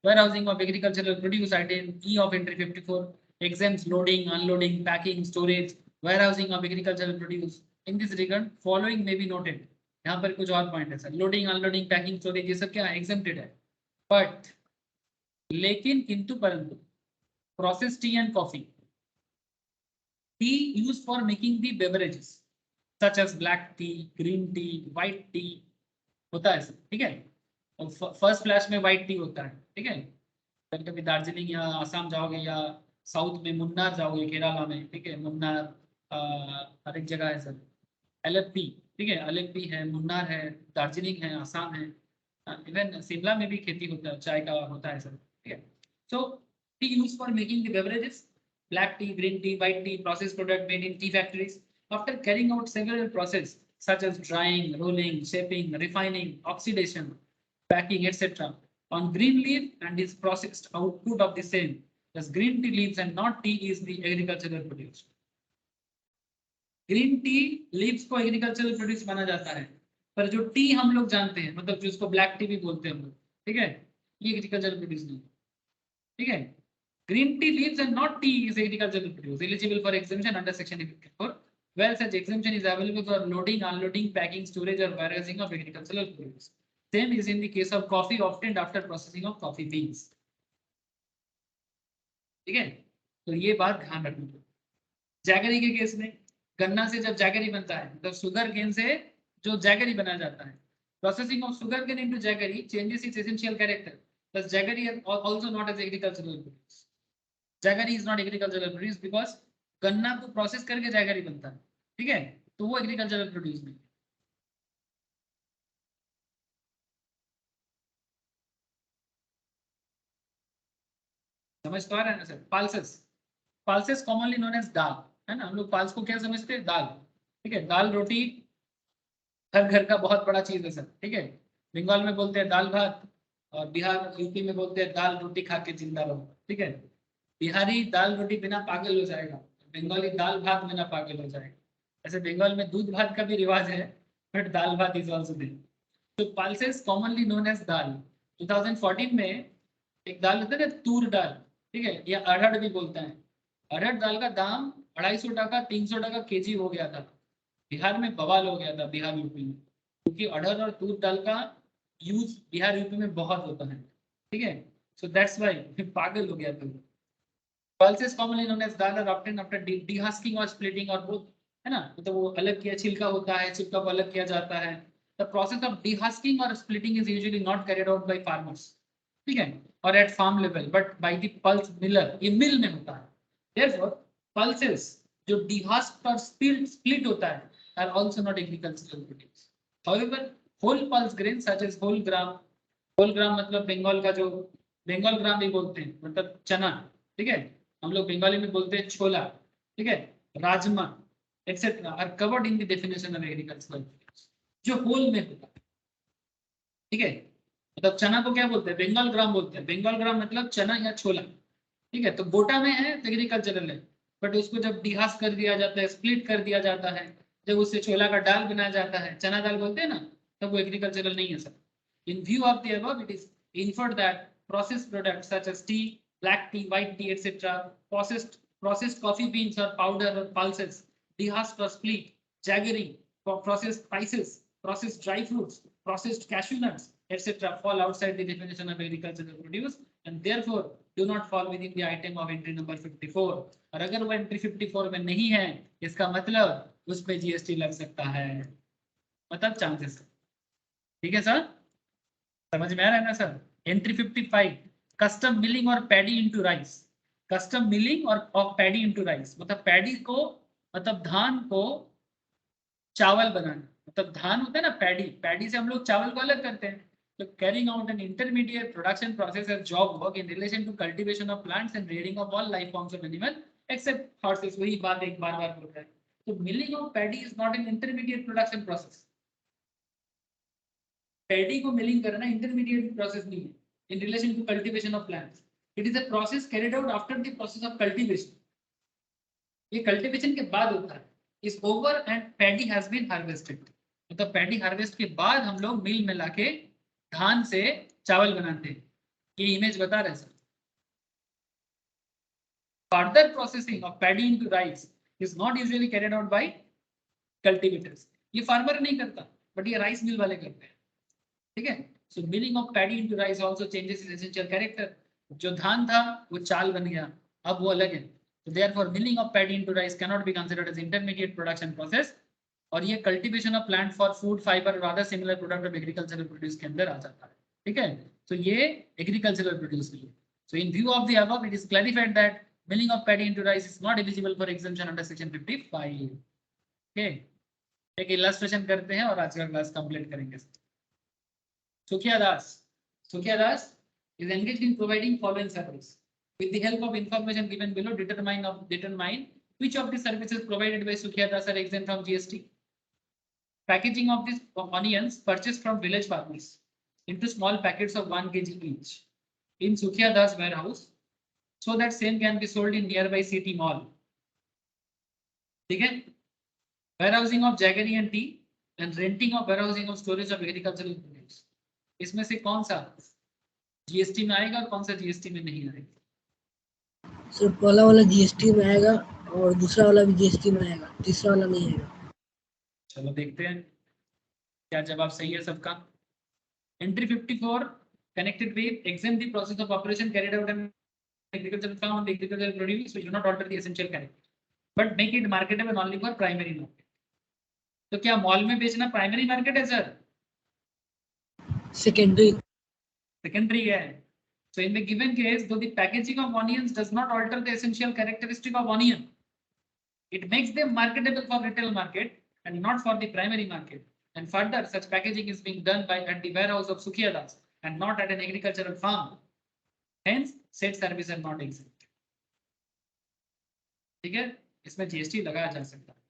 Warehousing of agricultural produce item E of entry 54 exempts loading, unloading, packing, storage, warehousing of agricultural produce. In this regard, following may be noted. यहाँ पर कुछ और पॉइंट है sir, loading, unloading, packing, storage, ये सब क्या एग्जेम्प्टेड है, but लेकिन किंतु परंतु process tea and coffee, tea use for making the beverages such as black tea, green tea, white tea होता है सर, ठीक है। और फर्स्ट फ्लैश में व्हाइट टी होता है, ठीक है। कभी कभी दार्जिलिंग या आसाम जाओगे या साउथ में मुन्नार जाओगे केरला में, ठीक है, मुन्नार हर एक जगह है सर। एलएफपी, ठीक है, एलएफपी है, मुन्नार है, दार्जिलिंग है, आसाम है, इवन शिमला में भी खेती होता है, चाय का होता है सर, ठीक है। So tea use for making the beverages, black tea, green tea, white tea, processed product made in tea factories. After carrying out several processes such as drying, rolling, shaping, refining, oxidation, packing, etc. on green leaf and is processed output of the same. Thus, green tea leaves and not tea is the agricultural produce. Green tea leaves को agricultural produce माना जाता है, पर जो T हम लोग जानते हैं, मतलब जिसको ब्लैक टी भी बोलते हैं हम लोग, ठीक है, ये एग्रीकल्चरल प्रोड्यूस नहीं, ठीक है। Green tea leaves and not tea is agricultural produce eligible for exemption under section 54. Where such exemption is available for loading, unloading, packing, storage or warehousing of agricultural produce. Same is in the case of coffee obtained after processing of coffee beans. ठीक है, तो ये बात ध्यान रखना। Jaggery के case में गन्ना से जब जैगरी बनता है, मतलब शुगर केन से जो जैगरी बनाया जाता है, processing of sugar cane into jaggery changes its essential character, thus jaggery is also not as agricultural produce. Jaggery is not agricultural produce because गन्ना को प्रोसेस करके जैगरी बनता है, ठीक है, तो वो एग्रीकल्चरल प्रोड्यूस नहीं। समझ तो आ रहा है ना सर। पाल्सेस, पाल्सेस कॉमनली नोन एज दाल, है ना, हम लोग पाल्स को क्या समझते हैं, दाल, ठीक है। दाल रोटी हर घर का बहुत बड़ा चीज है सर, ठीक है। बंगाल में बोलते हैं दाल भात, और बिहार यूपी में बोलते हैं दाल रोटी खा के जिंदा रहो, ठीक है। बिहारी दाल रोटी बिना पागल हो जाएगा, बंगाली दाल भात बिना पागल हो जाएगा। ऐसे बंगाल में दूध भात का भी रिवाज है, बट दाल भात इज आल्सो देयर। तो पल्सेस कॉमनली नोन एज दाल। 2014 में एक दाल होता है ना, तूर दाल, ठीक है, या अरहर भी बोलते हैं। अरहर दाल का दाम 250 टका 300 टका केजी हो गया था, बिहार में बवाल हो गया था, बिहार यूपी में, क्योंकि अरहर और तूर दाल का यूज बिहार यूपी में बहुत होता है, ठीक है। सो दैट्स व्हाई पागल हो गया था। Pulses commonly known as dal are obtained after dehusking or splitting or both, है ना, तो वो अलग किया, छिलका होता है, छिलका को अलग किया जाता है। The process of dehusking or splitting is usually not carried out by farmers, ठीक है, or at farm level, but by the pulse miller, ये मिल में होता है। Therefore, pulses जो dehusked और split होता है are also not agricultural produce. However, whole pulse grains such as whole gram मतलब बंगाल का जो बंगाल ग्राम भी बोलते हैं, मतलब चना, ठीक है, हम लोग बंगाली में बोलते हैं छोला, ठीक है, rajma etcetera are covered in the definition of agricultural जो होल में होता है, ठीक है। मतलब चना को क्या बोलते हैं, बंगाल ग्राम बोलते हैं। बंगाल ग्राम मतलब चना या छोला, ठीक है। तो गोटा में है तो एग्रीकल्चरल है, बट उसको जब डिहास कर दिया जाता है, स्प्लिट कर दिया जाता है, जब उससे छोला का दाल बनाया जाता है, चना दाल बोलते हैं ना, तब वो एग्रीकल्चरल नहीं है sir. In view of the above it is inferred that processed products such as tea, black tea, white tea, etc., processed coffee beans or powder or pulses, dehusked or split, jaggery, processed spices, processed dry fruits, processed cashew nuts, etc., fall outside the definition of agricultural produce and therefore do not fall within the item of entry number 54. और अगर वो entry 54 में नहीं है, इसका मतलब उस पे जीएसटी लग सकता है, मतलब चांसेस, ठीक है सर, समझ में आ रहा है ना सर। एंट्री 55 कस्टम मिलिंग और paddy into rice, custom milling और ऑफ पैडी इनटू राइस, मतलब पैडी को, मतलब धान को चावल बनाना, मतलब धान होता है ना पैडी, पैडी से हम लोग चावल को अलग करते हैं। तो carrying out an intermediate production process as job work in relation to cultivation of plants and rearing of all life forms of animal except horses, वही बात एक बार बार बोल रहा है। तो milling of paddy is not an intermediate production process, paddy को मिलिंग करना इंटरमीडिएट प्रोसेस नहीं है in relation to cultivation of plants, it is a process carried out after the process of cultivation. ये कल्टीवेशन के बाद होता है, is over and paddy has been harvested, मतलब पैडी हार्वेस्ट के बाद हम लोग मिल में लाके धान से चावल बनाते हैं, ये इमेज बता रहे sir. Further processing of paddy into rice is not usually carried out by cultivators, ये फार्मर नहीं करता बट ये राइस मिल वाले करते हैं, ठीक है। So milling of paddy into rice also changes is essential character, जो धान था वो चाल बन गया, अब वो अलग है। So therefore milling of paddy into rice cannot be considered as intermediate production process, और ये cultivation of plant for food fiber और other similar product of agricultural produce के अंदर आ जाता है, ठीक है। तो ये agricultural produce के लिए। So in view of the above, it is clarified that milling of paddy into rice is not eligible for exemption under section 55. Okay, एक illustration करते हैं और आज का क्लास कंप्लीट करेंगे। सुखिया दास is engaged in providing following service. With the help of information given below, determine which of the services provided by Sukhia Das are exempt from GST. Packaging of these onions purchased from village farmers into small packets of 1 kg each in Sukhia Das warehouse, so that same can be sold in nearby city mall. ठीक है? Warehousing of jaggery and tea and renting of warehousing of storage of agricultural produce. इसमें से कौन सा GST में आएगा और कौन सा GST में नहीं आएगा? सर पहला वाला जीएसटी में आएगा और दूसरा वाला भी जीएसटी में आएगा, तीसरा वाला नहीं आएगा। चलो देखते हैं क्या जवाब सही है सबका। Entry 54 connected with exempt the process of operation carried out in agricultural farm and agricultural produce which do not alter the essential character but make it marketable only for primary market. तो क्या mall में बेचना primary market है sir? Secondary है। So in the given case, though the packaging of onions does not alter the essential characteristic of onion, it makes them marketable for retail market and not for the primary market. And further, such packaging is being done by at the warehouse of Sukhia Das and not at an agricultural farm. Hence, said service are not exempt. ठीक है, इसमें GST लगाया जा सकता है।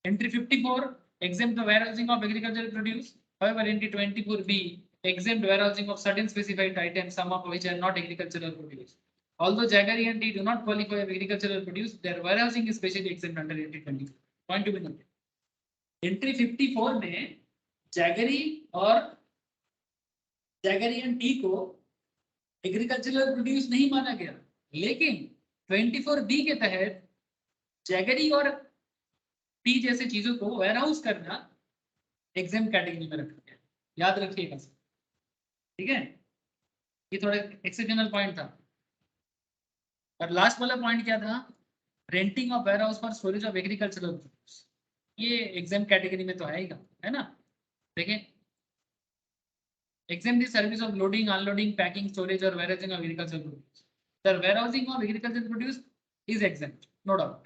Entry 54 exempt the warehousing of agricultural produce. However, entry 24B exempt warehousing of certain specified items, some of which are not agricultural produce. Although jaggery and tea do not qualify as agricultural produce, their warehousing is specially exempt under entry 20. Point to be noted. Entry 54 में jaggery and tea को agricultural produce नहीं माना गया, लेकिन 24B के तहत jaggery और T जैसे चीजों को वेयरहाउस करना एग्जेम्प्ट कैटेगरी में रखा गया, याद रखिएगा, ठीक है। ये थोड़ा एक्सेप्शनल पॉइंट था। और लास्ट वाला पॉइंट क्या था? Renting of warehouse for storage of agricultural produce, ये एग्जेम्प्ट कैटेगरी में तो आएगा, है ना। देखें, exempt the service of loading, unloading, packing, storage or warehousing of agricultural produce. The warehousing of agricultural produce is exempt, no doubt.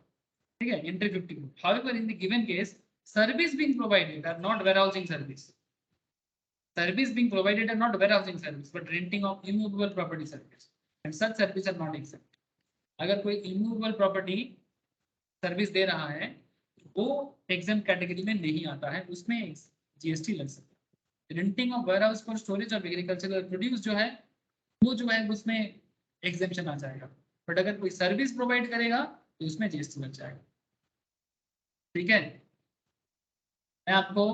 ठीक है, entry 54. However, in the given case, service being provided are not warehousing service. Service being provided are not warehousing service, but renting of immovable property service, and such service are not exempt. अगर कोई immovable property service दे रहा है, वो exempt category में नहीं आता है, उसमें GST लग सकता है। Renting of warehouse for storage of agricultural produce जो है, वो जो है उसमें एग्जेम्पशन आ जाएगा, बट अगर कोई सर्विस प्रोवाइड करेगा तो उसमें GST लग जाएगा, ठीक है। मैं आपको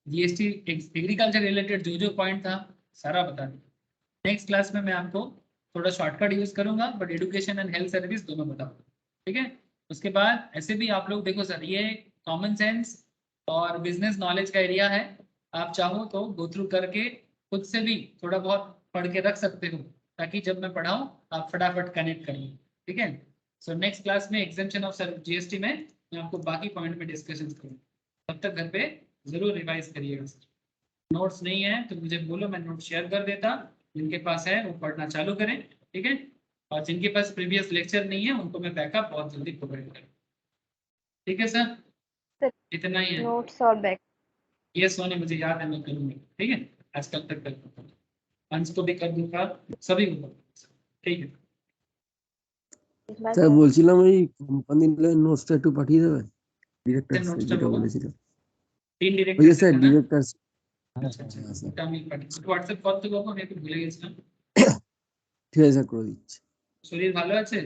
GST एग्रीकल्चर रिलेटेड जो पॉइंट था सारा बता दिया। नेक्स्ट क्लास में मैं आपको थोड़ा शॉर्टकट यूज करूंगा, but education and health service दोनों बताऊंगा, ठीक है। उसके बाद ऐसे भी आप लोग देखो सर, ये कॉमन सेंस और बिजनेस नॉलेज का एरिया है, आप चाहो तो गो थ्रू करके खुद से भी थोड़ा बहुत पढ़ के रख सकते हो, ताकि जब मैं पढ़ाऊं आप फटाफट कनेक्ट कर लो, ठीक है। सो नेक्स्ट क्लास में एग्जेम्पशन ऑफ GST में मैं आपको बाकी पॉइंट में डिस्कशन करूँ। तब तक घर पे जरूर रिवाइज करिएगा सर। नोट्स नहीं है तो मुझे बोलो, मैं नोट शेयर कर देता, जिनके पास है वो पढ़ना चालू करें, ठीक है। और जिनके पास प्रीवियस लेक्चर नहीं है उनको मैं बैकअप बहुत जल्दी प्रोवाइड करूँ, ठीक है सर। इतना ही है नोट्स और बैक। ये सोने मुझे याद है, मैं करूँगा, ठीक है। आज कल तक कर अंश को भी कर दूंगा, सभी को, ठीक है। স্যার বলছিলাম এই কোম্পানির নোটসটা একটু পাঠিয়ে দেবেন ডিরেক্টর যেটা বলেছিলেন। তিন ডিরেক্টর ওই স্যার ডিরেক্টর। আচ্ছা আচ্ছা, এটা আমি পাঠিয়ে হোয়াটসঅ্যাপ করতে পারবো, আমি একটু ভুলে গেছিলাম। ঠিক আছে স্যার, করে দিচ্ছি। শরীর ভালো আছে?